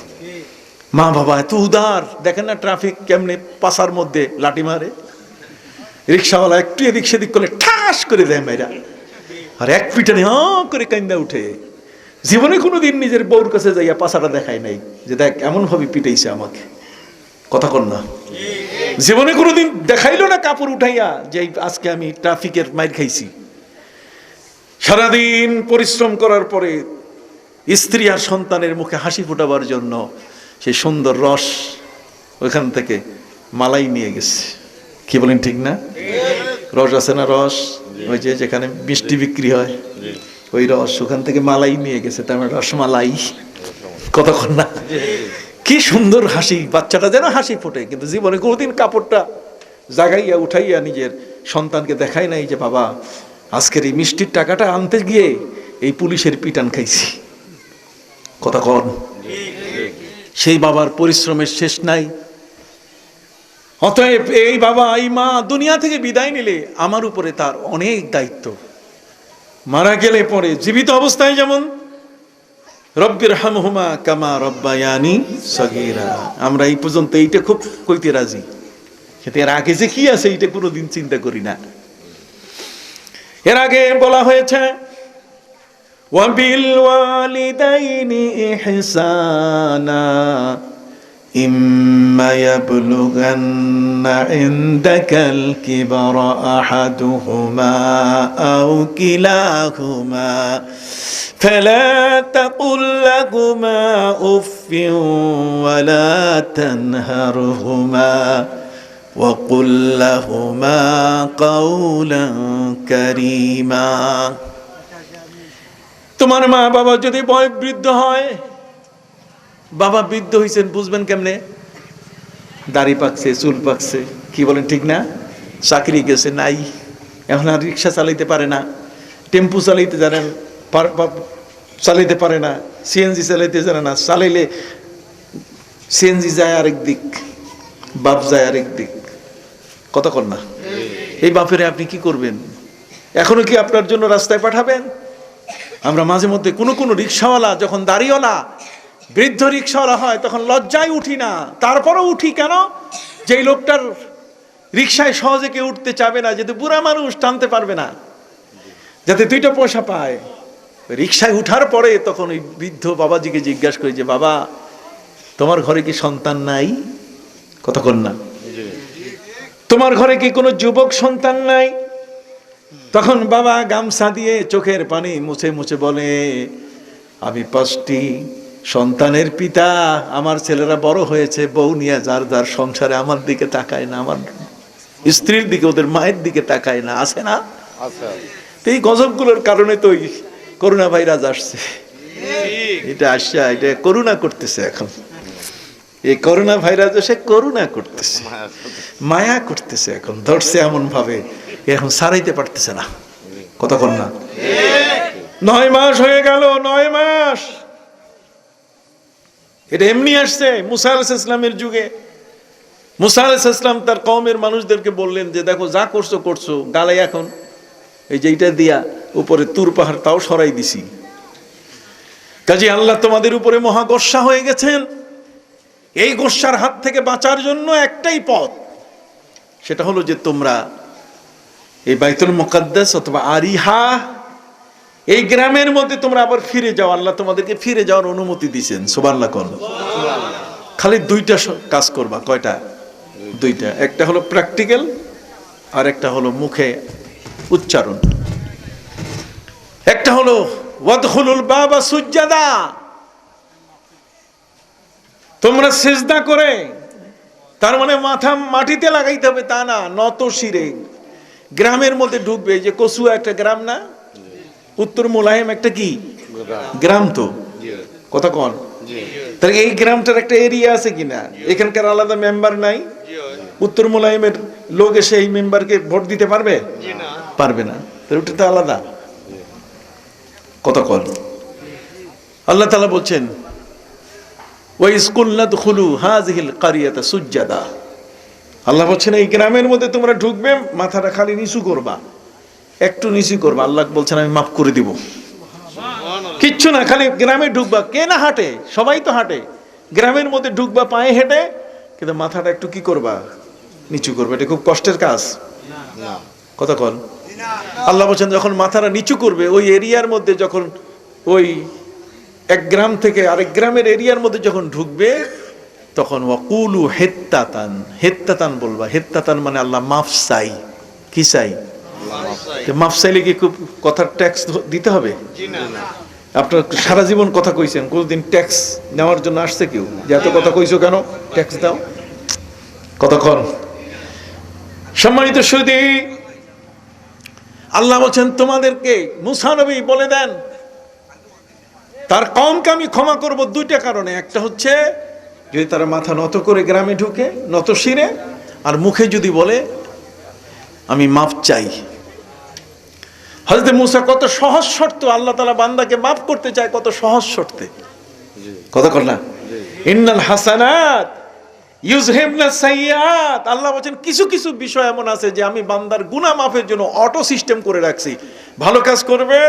মা বাবা এত উদার, দেখেন না ট্রাফিক কেমনে পাশার মধ্যে লাঠি মারে, রিক্সাওয়ালা একটু এদিক সেদিক করলে ঠাস করে দেয় মেয়েরা, আর এক পিটানে করে কান্দা উঠে। জীবনে কোনোদিন নিজের বউর কাছে যাইয়া পাশাটা দেখায় নাই যে দেখ এমন ভাবে পিটাইছে আমাকে, কথা কন না। জীবনে কোনোদিন দেখাইলো না কাপড় উঠাইয়া যে আজকে আমি ট্রাফিকের মাইর খাইছি। সারাদিন পরিশ্রম করার পরে স্ত্রী আর সন্তানের মুখে হাসি ফোটাবার জন্য সেই সুন্দর রস ওইখান থেকে মালাই নিয়ে গেছে, কি বলেন ঠিক না? রস আছে না, রস ওই যে যেখানে মিষ্টি বিক্রি হয় ওই রস, ওখান থেকে মালাই নিয়ে গেছে, তার মানে রসমালাই, কতক্ষণ না। কি সুন্দর হাসি, বাচ্চাটা যেন হাসি ফোটে, কিন্তু জীবনে কোনোদিন কাপড়টা জাগাইয়া উঠাইয়া নিজের সন্তানকে দেখায় নাই যে বাবা আজকের এই মিষ্টির টাকাটা আনতে গিয়ে এই পুলিশের পিটান খাইছি, কথা কন। সেই বাবার পরিশ্রমের শেষ নাই। অতএব এই বাবা এই মা দুনিয়া থেকে বিদায় নিলে আমার উপরে তার অনেক দায়িত্ব। মারা গেলে পরে জীবিত অবস্থায় যেমন রব্বির হামহুমা কামা রব্বায়ানি সগীরা, আমরা এই পর্যন্ত এইটা খুব কইতে রাজি, কিন্তু এর আগে যে কি আছে এইটা কোনোদিন চিন্তা করি না। এর আগে বলা হয়েছে ওয়াবিল ওয়ালিদাইনি ইহসানা ইম্মা ইয়াবলুগান্না ইনদাকাল কিবরা আহাদুহুমা আও কিলাহুমা فلا تقل لهما أف ولا تنهرهما وقل لهما قولا كريما। তোমার মা বাবা যদি বয়োবৃদ্ধ হয়, বাবা বৃদ্ধ হইছেন বুঝবেন কেমনে, দাড়ি পাকছে, চুল পাকছে, কি বলেন ঠিক না, চাকরি গেছে নাই, এখন আর রিক্সা চালাইতে পারে না, টেম্পু চালাইতে জানেন চালাইতে পারে না, সিএনজি চালাইতে জানে না, চালাইলে সিএনজি যায় আরেক দিক, বাপ যায় আরেক দিক, কতক্ষণ না। এই বাপেরে আপনি কি করবেন? এখনো কি আপনার জন্য রাস্তায় পাঠাবেন? আমরা মাঝে মধ্যে কোনো রিক্সাওয়ালা যখন দাঁড়িয়েওয়ালা বৃদ্ধ রিক্সাওয়ালা হয় তখন লজ্জায় উঠি না, তারপরও উঠি কেন, যেই লোকটার রিক্সায় সহজে কেউ উঠতে চাবে না, যেহেতু বুড়া মানুষ টানতে পারবে না, যাতে 2টা পয়সা পায়। রিক্সায় উঠার পরে তখন ওই বৃদ্ধ বাবাজিকে জিজ্ঞাসা করি যে বাবা তোমার ঘরে কি সন্তান নাই, কতক্ষণ না, তোমার ঘরে কি কোনো যুবক সন্তান নাই? তখন বাবা গামছা দিয়ে চোখের পানি মুছে মুছে বলে আমি 5টি সন্তানের পিতা, আমার ছেলেরা বড় হয়েছে, বউ নিয়ে যার যার সংসারে, আমার দিকে তাকায় না, আমার স্ত্রীর দিকে, ওদের মায়ের দিকে তাকায় না, আছে না? এই গজবগুলোর কারণে তো করোনা ভাইরাস আসছে, এটা আসছে, এটা করুণা করতেছে। এখন এই করোনা ভাইরাস এসে করুণা করতেছে, মায়া করতেছে, এখন ধরছে এমন ভাবে এখন সারাইতে পারতেছে না, কতক্ষণ না। 9 মাস হয়ে গেল, 9 মাস। এটা এমনি আসছে মুসা আলাইহিস সালামের যুগে। মুসা আলাইহিস সালাম তার কওমের মানুষদেরকে বললেন যে দেখো যা করছো করছো, গালে এখন এই যে এইটা দিয়া উপরে তুর পাহাড় তাও সরাই দিছি, কাজে আল্লাহ তোমাদের উপরে মহা গোসা হয়ে গেছেন। এই গোসার হাত থেকে বাঁচার জন্য একটাই পথ, সেটা হলো যে তোমরা এই বাইতুল মুকাদ্দাস অথবা আরিহা এই গ্রামের মধ্যে তোমরা আবার ফিরে যাও। আল্লাহ তোমাদেরকে ফিরে যাওয়ার অনুমতি দিয়েছেন, সুবহানাল্লাহ কোন। খালি 2টা কাজ করবা, কয়টা? 2টা। একটা হলো প্র্যাকটিক্যাল আর একটা হলো মুখে উচ্চারণ। একটা হলো ওয়াদখুলুল বাবা সুজ্জাদা, তোমরা সিজদা করে, তার মানে মাথা মাটিতে লাগাইতে হবে তা না, নত শিরে গ্রামের মধ্যে ঢুকবে। যে কসুয়া একটা গ্রাম না, উত্তর মোলায়েম একটা কি গ্রাম, তো কথা কন। তাহলে এই গ্রামটার একটা এরিয়া আছে কিনা, এখানকার আলাদা মেম্বার নাই, উত্তর মোলায়েমের লোক এসে এই মেম্বারকে ভোট দিতে পারবে? পারবে না, তাহলে ওটা তো আলাদা, কথা কন। আল্লাহ তাআলা বলছেন ওয়াইজ কুলনা দুখুলু হাযিহিল কারিয়াতা সুজ্জাদা, আল্লাহ বলছেন এই গ্রামের মধ্যে তোমরা ঢুকবে, মাথাটা খালি নিচু করবা, একটু নিচু করবা, আল্লাহ বলছেন আমি মাফ করে দিব। কিচ্ছু না, খালি গ্রামে ঢুকবা, কে না হাঁটে, সবাই তো হাঁটে, গ্রামের মধ্যে ঢুকবা পায়ে হেঁটে, কিন্তু মাথাটা একটু কি করবা, নিচু করবে। এটা খুব কষ্টের কাজ, কতক্ষণ আল্লাহ বলছেন যখন মাথাটা নিচু করবে, ওই এরিয়ার মধ্যে যখন ওই এক গ্রাম থেকে আরেক গ্রামের এরিয়ার মধ্যে যখন ঢুকবে, তখন ওয়াকুলু হেত্তাতান, হেত্তাতান বলবা। হেত্তাতান মানে আল্লাহ মাফ চাই। কি চাই? মাফ চাইলে কি খুব কথার ট্যাক্স দিতে হবে? আপনার সারা জীবন কথা কইছেন, কোনদিন ট্যাক্স নেওয়ার জন্য আসছে কেউ যে এত কথা কইছো কেন, ট্যাক্স দাও? কতক্ষণ? সম্মানিত সুধী, আল্লাহ বলছেন তোমাদেরকে, মুসা নবী বলে দেন তার কওমকে আমি ক্ষমা করব দুইটা কারণে। একটা হচ্ছে যদি তারা মাথা নত করে গ্রামে ঢুকে নত শিরে, আর মুখে যদি বলে আমি মাফ চাই। হযরত মুসা কত সহজ শর্ত, আল্লাহ তাআলা বান্দাকে মাফ করতে চায় কত সহজ শর্তে, কতক্ষণ না? ইন্নাল হাসানাত ইউযহিবনা সাইয়্যাত। আল্লাহ বলেন কিছু কিছু বিষয় এমন আছে যে আমি বান্দার গুনাহ মাফের জন্য অটো সিস্টেম করে রাখছি। ভালো কাজ করবে,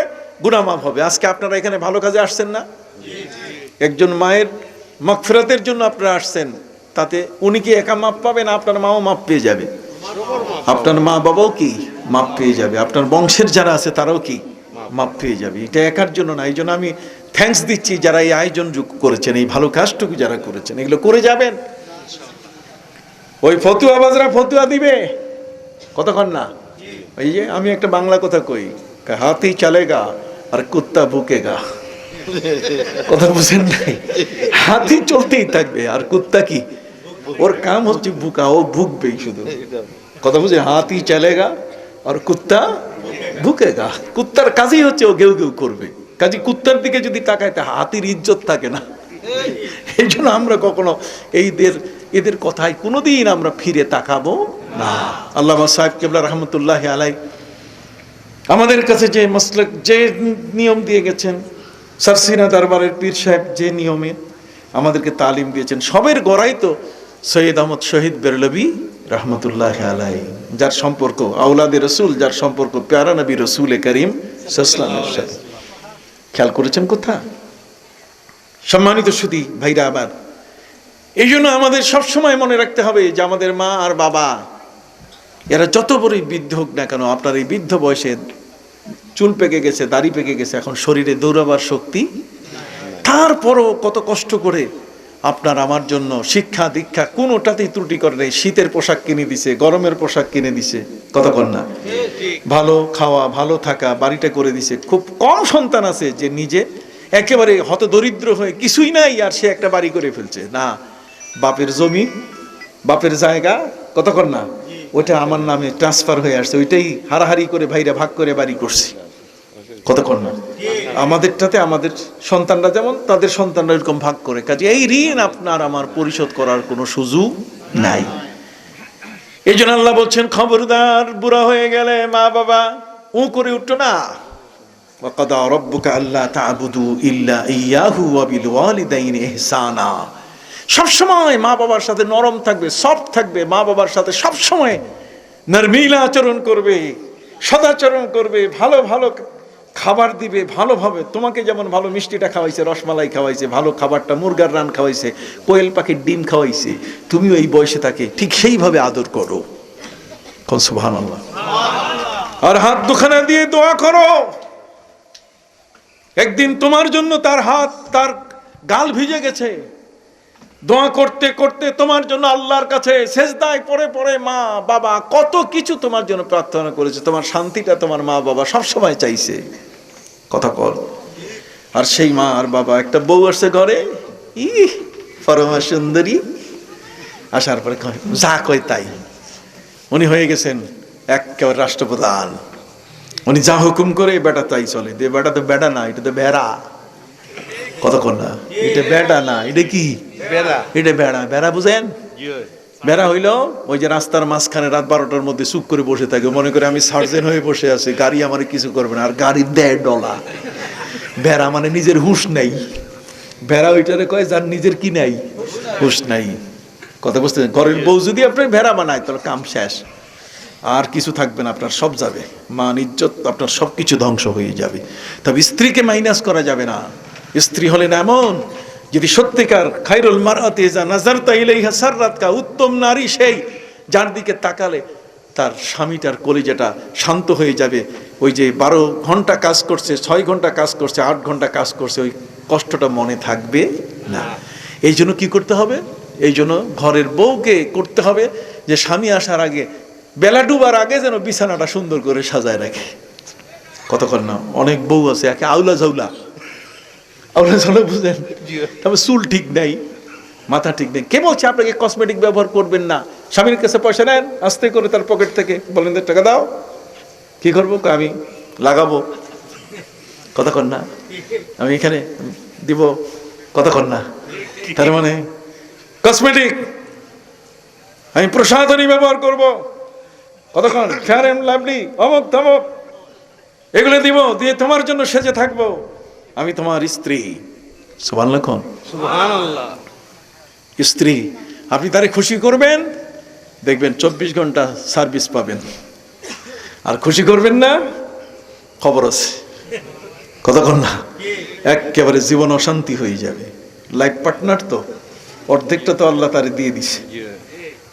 গুনাহ মাফ হবে। আজকে আপনারা এখানে ভালো কাজে আসছেন না? একজন মায়ের মাগফিরাতের জন্য আপনারা আসছেন, তাতে উনি কি একা মাফ পাবেন? আপনার মাও মাফ পেয়ে যাবে, আপনার মা বাবাও কি মাফ পেয়ে যাবে, আপনার বংশের যারা আছে তারাও কি মাফ পেয়ে যাবে। এটা একার জন্য না। এই জন্য আমি থ্যাঙ্কস দিচ্ছি যারা এই আয়োজন করেছেন, এই ভালো কাজটুকু যারা করেছেন, এগুলো করে যাবেন। ওই ফতুয়াবাজরা ফতুয়া দিবে, কতক্ষণ না? এই যে আমি একটা বাংলা কথা কই, হাতি চলেগা আর কুত্তা ভুকেগা। কথা বুঝেন নাই? হাতি চলতেই থাকবে আর কুত্তা কি, ওর কাম হচ্ছে ভুকা, ও ভুকবেই শুধু। কথা বুঝে? হাতি চলেগা আর কুত্তা ভুকেগা। কুত্তার কাজই হচ্ছে ও গেউ গেউ করবে। কাজী কুত্তার দিকে যদি তাকায় তা হাতির ইজ্জত থাকে না। এই জন্য আমরা কখনো এদের কথায় কোনোদিন আমরা ফিরে তাকাবো না। আল্লামা সাহেব কেবলা রহমতুল্লাহ আলাই আমাদের কাছে যে মাসলাক, যে নিয়ম দিয়ে গেছেন, সারসিনা দরবারের পীর সাহেব যে নিয়মে আমাদেরকে তালিম দিয়েছেন, সবের গড়াই তো সৈয়দ আহমদ শহীদ বেরলভী রহমতুল্লাহ আলাই, যার সম্পর্ক আওলাদে রসুল, যার সম্পর্ক প্যারা নবী রসুল করিম সাল্লাল্লাহু আলাইহি ওয়াসাল্লাম। খেয়াল করেছেন কথা? সম্মানিত সুধী ভাইরা আবার, এই জন্য আমাদের সবসময় মনে রাখতে হবে যে আমাদের মা আর বাবা এরা যত বড়ই বৃদ্ধ হোক না কেন, আপনার এই বৃদ্ধ বয়সে চুল পেকে গেছে, দাড়ি পেকে গেছে, এখন শরীরে দৌড়াবার শক্তি, তারপরও কত কষ্ট করে আপনার আমার জন্য শিক্ষা দীক্ষা কোনোটাতেই ত্রুটি করে নেই। শীতের পোশাক কিনে দিছে, গরমের পোশাক কিনে দিছে, কতক্ষণ না? ভালো খাওয়া, ভালো থাকা, বাড়িটা করে দিছে। খুব কম সন্তান আছে যে নিজে একেবারে হতদরিদ্র হয়ে কিছুই নাই আর সে একটা বাড়ি করে ফেলছে। না, বাপের জমি, বাপের জায়গা, কতক্ষণ না, ওটা আমার নামে ট্রান্সফার হয়ে আসছে, ওইটাই হারাহারি করে ভাইরা ভাগ করে বাড়ি করছি, কতক্ষণ না? আমাদেরটাতে আমাদের সন্তানরা যেমন, তাদের সন্তানরা এরকম ভাগ করে। কাজে এই ঋণ আপনার আমার পরিশোধ করার কোনো সুযোগ নাই। এই জন্য আল্লাহ বলছেন খবরদার, বুড়া হয়ে গেলে মা বাবা করে উঠতো না। ওয়াকাদা রাব্বুকা আল্লা তা'বুদু ইল্লা ইয়্যাহু ওয়া বিল ওয়ালিদাইনি ইহসানা। সবসময় মা বাবার সাথে নরম থাকবে, সফট থাকবে, মা বাবার সাথে সবসময় নরমিলা আচরণ করবে, সদাচরণ করবে, ভালো ভালো খাবার দিবে, ভালোভাবে তোমাকে যেমন ভালো মিষ্টিটা খাওয়াইছে, রসমালাই খাওয়াইছে, ভালো খাবারটা মুরগার রান খাওয়াইছে, কোয়েল পাখির ডিম খাওয়াইছে, তুমিও এই বয়সে তাকে ঠিক সেইভাবে আদর করো। সুবহানাল্লাহ। আর হাত দুখানা দিয়ে দোয়া করো। একদিন তোমার জন্য তার হাত, তার গাল ভিজে গেছে, দোয়া করতে করতে তোমার জন্য আল্লাহর কাছে সেজদায় পড়ে পড়ে মা বাবা কত কিছু তোমার জন্য প্রার্থনা করেছে। তোমার শান্তিটা তোমার মা বাবা সবসময় চাইছে, কথা কর। আর সেই মা আর বাবা, একটা বউ আসছে ঘরে, পরমা সুন্দরী, আসার পরে যা কয় তাই। উনি হয়ে গেছেন একেবারে রাষ্ট্রপ্রধান, উনি যা হুকুম করে বেটা তাই চলে। বেটা তো বেটা না, এটা তো বেড়া, কতক্ষণ না? এটা বেটা না, এটা কি? এটা বেড়া। বেড়া বুঝেন? বেড়া হইল ওই যে রাস্তার মাঝখানে রাত 12টার মধ্যে চুপ করে বসে থাকে, মনে করে আমি সার্জেন হয়ে বসে আছি, গাড়ি আমার কিছু করবে না, আর গাড়ির দেয় ডলা। বেড়া মানে নিজের হুঁশ নাই। বেড়া ওইটারে কয় যার নিজের কি নাই, হুঁশ নাই। কথা বুঝতে? ঘরের বউ যদি আপনার ভেড়া বানায় তাহলে কাম শেষ। আর কিছু থাকবে না, আপনার সব যাবে, মান ইজ্জত আপনার সব কিছু ধ্বংস হয়ে যাবে। তবে স্ত্রীকে মাইনাস করা যাবে না। স্ত্রী হলেন এমন, যদি সত্যিকার খায়রুল মারআতি ইযা নাযারতা ইলাইহা সাররাতকা, উত্তম নারী সেই যার দিকে তাকালে তার স্বামীটার কলিজাটা শান্ত হয়ে যাবে। ওই যে 12 ঘন্টা কাজ করছে, 6 ঘন্টা কাজ করছে, 8 ঘন্টা কাজ করছে, ওই কষ্টটা মনে থাকবে না। এই জন্য কি করতে হবে? এই জন্য ঘরের বউকে করতে হবে যে স্বামী আসার আগে, বেলা ডুবার আগে যেন বিছানাটা সুন্দর করে সাজায় রাখে। কতক্ষণ না, অনেক বউ আছে একে আউলা ঝাউলা, আউলা ঝাউলা বুঝেন, তবে চুল ঠিক নাই, মাথা ঠিক নেই। কে বলছে আপনাকে কসমেটিক ব্যবহার করবেন না? স্বামীর কাছে পয়সা নেন, আস্তে করে তার পকেট থেকে বলেন টাকা দাও, কি করবো? আমি লাগাবো। কতক্ষণ না, আমি এখানে দিব, কতক্ষণ না। তার মানে কসমেটিক আমি প্রসাধনী ব্যবহার করব, কতক্ষণ ফেয়ার এন্ড লাভলি অমক তমক এগুলো দিব, দিয়ে তোমার জন্য সেজে থাকবো, আমি তোমার স্ত্রী। সুবহানাল্লাহ, সুবহানাল্লাহ। স্ত্রী আপনি তারে খুশি করবেন, দেখবেন 24 ঘন্টা সার্ভিস পাবেন। আর খুশি করবেন না, খবর আছে, কতক্ষণ না একেবারে জীবন অশান্তি হয়ে যাবে। লাইফ পার্টনার তো অর্ধেকটা তো আল্লাহ তারে দিয়ে দিছে,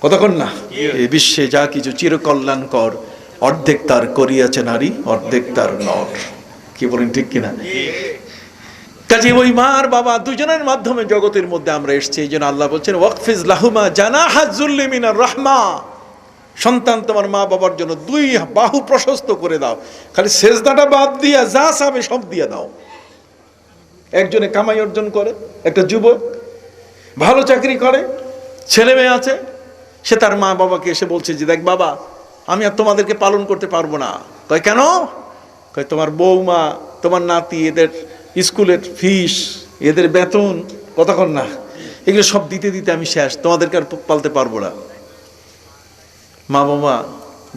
কতক্ষণ না। এই বিশ্বে যা কিছু চিরকল্যাণকর, অর্ধেক তার করিয়াছে নারী, অর্ধেক তার নর। কি বলেন, ঠিক কিনা? কাজে ওই মা আর বাবা দুজনের মাধ্যমে জগতের মধ্যে আমরা এসেছি। এই জন্য আল্লাহ বলছেন ওয়াকফিজ লাহুমা জানাহা যুল্লি মিনার রাহমা, সন্তান তোমার মা বাবার জন্য 2 বাহু প্রশস্ত করে দাও, খালি সেজদাটা বাদ দিয়া যা চাবে সব দিয়ে দাও। একজনে কামাই অর্জন করে, একটা যুবক ভালো চাকরি করে, ছেলে মেয়ে আছে, সে তার মা বাবাকে এসে বলছে যে দেখ বাবা, আমি আর তোমাদেরকে পালন করতে পারবো না। কয় কেন? কয় তোমার বৌমা, তোমার নাতি, এদের স্কুলের ফিস, এদের বেতন, কতক্ষণ না, এগুলো সব দিতে দিতে আমি শেষ, তোমাদেরকে আর পালতে পারবো না। মা বাবা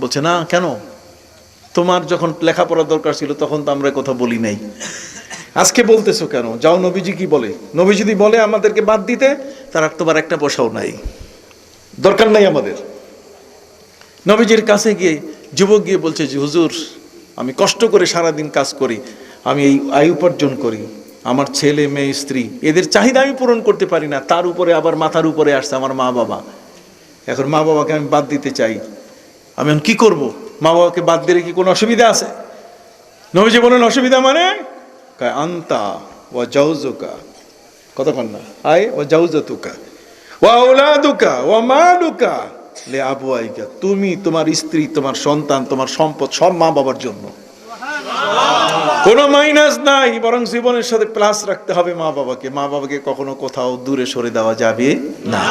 বলছে না, কেন? তোমার যখন লেখাপড়া দরকার ছিল তখন তো আমরা কথা বলি নাই, আজকে বলতেছো কেন? যাও, নবীজি কি বলে, নবী যদি বলে আমাদেরকে বাদ দিতে, তার আর তোমার একটা পয়সাও নাই, দরকার নাই আমাদের। নবীজির কাছে গিয়ে যুবক গিয়ে বলছে যে হুজুর, আমি কষ্ট করে সারাদিন কাজ করি, আমি এই আয় উপার্জন করি, আমার ছেলে মেয়ে স্ত্রী এদের চাহিদা আমি পূরণ করতে পারি না, তার উপরে আবার মাথার উপরে আসছে আমার মা বাবা। এখন মা বাবাকে আমি বাদ দিতে চাই, আমি এখন কি করব? মা বাবাকে বাদ দিলে কি কোনো অসুবিধা আছে? নবীজি বলেন অসুবিধা মানে আন্তা ওয়া জাউজুকা, কতক্ষণ না, আয় ওয়া জাউজাতুকা ওয়া আওলাদুকা ওয়া মালুকা লে আবওয়াইকা, তুমি, তোমার স্ত্রী, তোমার সন্তান, তোমার সম্পদ সব মা বাবার জন্য, কোনো মাইনাস নাই, বরং জীবনের সাথে প্লাস রাখতে হবে মা বাবাকে। মা বাবাকে কখনো কোথাও দূরে সরে দেওয়া যাবে না।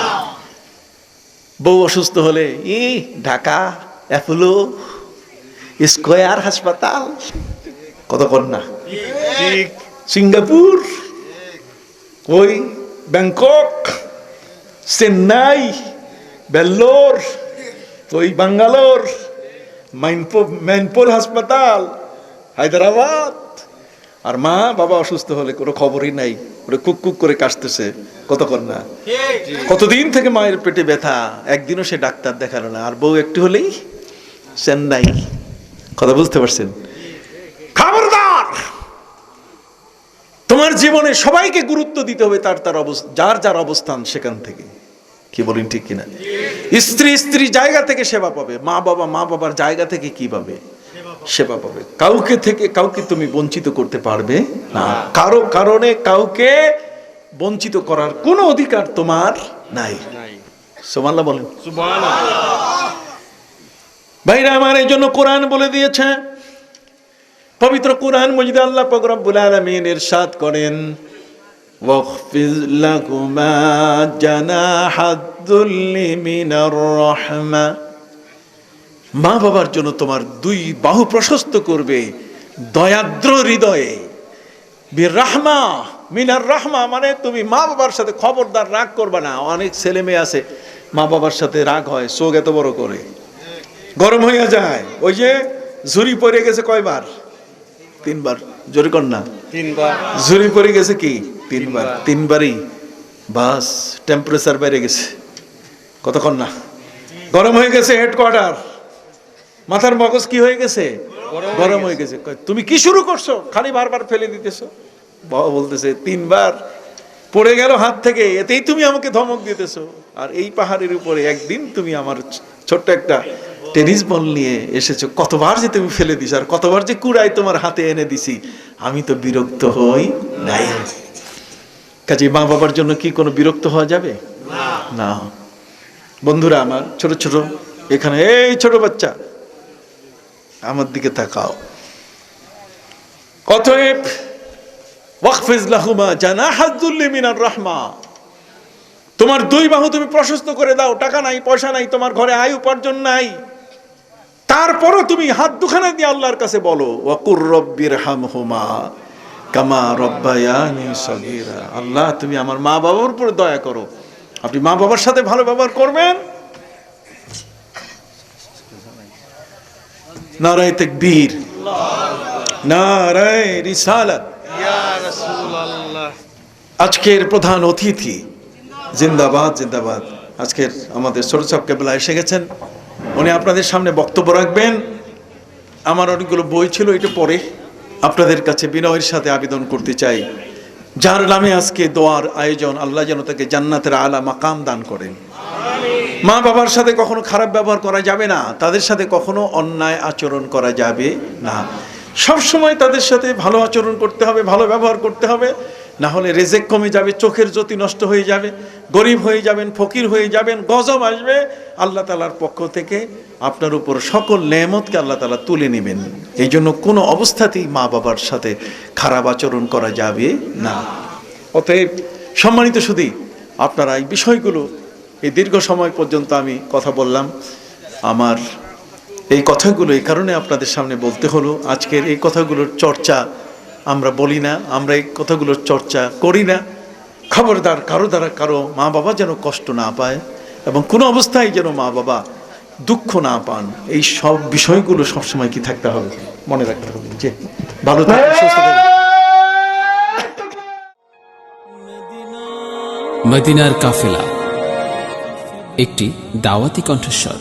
বউ অসুস্থ হলে ঢাকা অ্যাপোলো স্কয়ার হাসপাতাল, কতক্ষণ না, সিঙ্গাপুর, ওই ব্যাংকক, চেন্নাই, বেল্লোর, ওই বাঙ্গালোর, মাইনপুর হাসপাতাল, হায়দ্রাবাদ। আর মা বাবা অসুস্থ হলে কোনো খবরই নাই, ওরা কুক কুক করে কাশতেছে, কতক্ষণ না। কতদিন থেকে মায়ের পেটে ব্যথা, একদিনও সে ডাক্তার দেখালো না। আর বউ একটু হলেই চেন্নাই, কথা বুঝতে পারছেন? খবরদার, তোমার জীবনে সবাইকে গুরুত্ব দিতে হবে তার তার যার যার অবস্থান সেখান থেকে। কি বলেন, ঠিক কিনা? স্ত্রী স্ত্রী জায়গা থেকে সেবা পাবে, মা বাবা মা বাবার জায়গা থেকে কি পাবে? সেবা পাবে। কাউকে থেকে কাউকে তুমি বঞ্চিত করতে পারবে না, কারো কারণে কাউকে বঞ্চিত করার কোনো অধিকার তোমার নাই। সুবহানাল্লাহ বলেন। ভাইরা আমার, এই জন্য কোরআন বলে দিয়েছে, পবিত্র কোরআন মজিদে আল্লাহ পাক রব্বুল আলামিন ইরশাদ করেন ওয়াখফিজ লাকুমা জানাহাদ-দুল্লি মিনার রাহমা, মা বাবার জন্য তোমার 2 বাহু প্রশস্ত করবে দয়াদ্র হৃদয়ে। বিররাহমা মিনার রাহমা মানে তুমি মা বাবার সাথে খবরদার রাগ করবে না। অনেক ছেলে মেয়ে আছে মা বাবার সাথে রাগ হয়, চোখ এত বড় করে, গরম হয়ে যায়। ওই যে ঝুরি পড়ে গেছে কয়বার? 3 বার। জোরে কর না, 3 বার। ঝুরি পড়ে গেছে কি? 3 বার। 3 বারই বাস টেম্পারেচার বেড়ে গেছে, কতক্ষণ না, গরম হয়ে গেছে হেডকোয়ার্টার। মাথার মগজ কি হয়ে গেছে? গরম হয়ে গেছে। কয়, তুমি কি শুরু করছো? খালি বারবার ফেলে দিতেছো। বাবা বলতেছে, 3 বার পড়ে গেল হাত থেকে, এতেই তুমি আমাকে ধমক দিতেছো। আর এই পাহাড়ের উপরে একদিন তুমি আমার ছোট্ট একটা টেনিস বল নিয়ে এসেছো, কতবার যে তুমি ফেলে দিছো, আর কতবার যে কুড়াই তোমার হাতে এনে দিছি, আমি তো বিরক্ত হই নাই। কাজে মা বাবার জন্য কি কোনো বিরক্ত হওয়া যাবে? না। বন্ধুরা আমার, ছোট ছোট এখানে, এই ছোট বাচ্চা আমার দিকে তাকাও। অতএব ওয়াকফিজ লাহুমা জানাহাদ যুল্লি মিনার রাহমা, তোমার 2 বাহু তুমি প্রশস্ত করে দাও। টাকা নাই, পয়সা নাই, তোমার ঘরে আয় উপার্জন নাই, তারপরও তুমি হাত দুখানা দিয়ে আল্লাহর কাছে বলো, ওয়াকুর রব্বিরহামহুমা কামা রব্বায়ানি সগীরা, আল্লাহ তুমি আমার মা বাবার উপর দয়া করো। আপনি মা বাবার সাথে ভালো ব্যবহার করবেন। নারায়ে তাকবীর, নারায়ে রিসালাত।
ইয়া রাসূলুল্লাহ।
আজকের প্রধান অতিথি, জিন্দাবাদ জিন্দাবাদ। আজকের আমাদের ছোট সাহেব কেবলা এসে গেছেন, উনি আপনাদের সামনে বক্তব্য রাখবেন। আমার অনেকগুলো বই ছিল, এটা পরে আপনাদের কাছে বিনয়ের সাথে আবেদন করতে চাই, যার নামে আজকে দোয়ার আয়োজন, আল্লাহ যেন তাকে জান্নাতের আলা মাকাম দান করেন। মা বাবার সাথে কখনো খারাপ ব্যবহার করা যাবে না, তাদের সাথে কখনো অন্যায় আচরণ করা যাবে না। সব সময় তাদের সাথে ভালো আচরণ করতে হবে, ভালো ব্যবহার করতে হবে, না হলে রেজেক কমে যাবে, চোখের জ্যোতি নষ্ট হয়ে যাবে, গরিব হয়ে যাবেন, ফকির হয়ে যাবেন, গজব আসবে। আল্লাহ তাআলার পক্ষ থেকে আপনার উপর সকল নেয়ামতকে আল্লাহ তাআলা তুলে নেবেন। এই জন্য কোনো অবস্থাতেই মা বাবার সাথে খারাপ আচরণ করা যাবে না। অতএব সম্মানিত সুধী, আপনারা এই বিষয়গুলো, এই দীর্ঘ সময় পর্যন্ত আমি কথা বললাম, আমার এই কথাগুলো এই কারণে আপনাদের সামনে বলতে হলো, আজকের এই কথাগুলোর চর্চা আমরা বলি না, আমরা এই কথাগুলোর চর্চা করি না। খবরদার কারো দ্বারা কারো মা বাবা যেন কষ্ট না পায়, এবং কোনো অবস্থায় যেন মা বাবা দুঃখ না পান, এই সব বিষয়গুলো সবসময় কি থাকতে হবে, মনে রাখতে হবে। যে ভালো থাকবেন, সুস্থ থাকবেন।
মদিনার কাফেলা, একটি দাওয়াতি কণ্ঠস্বর।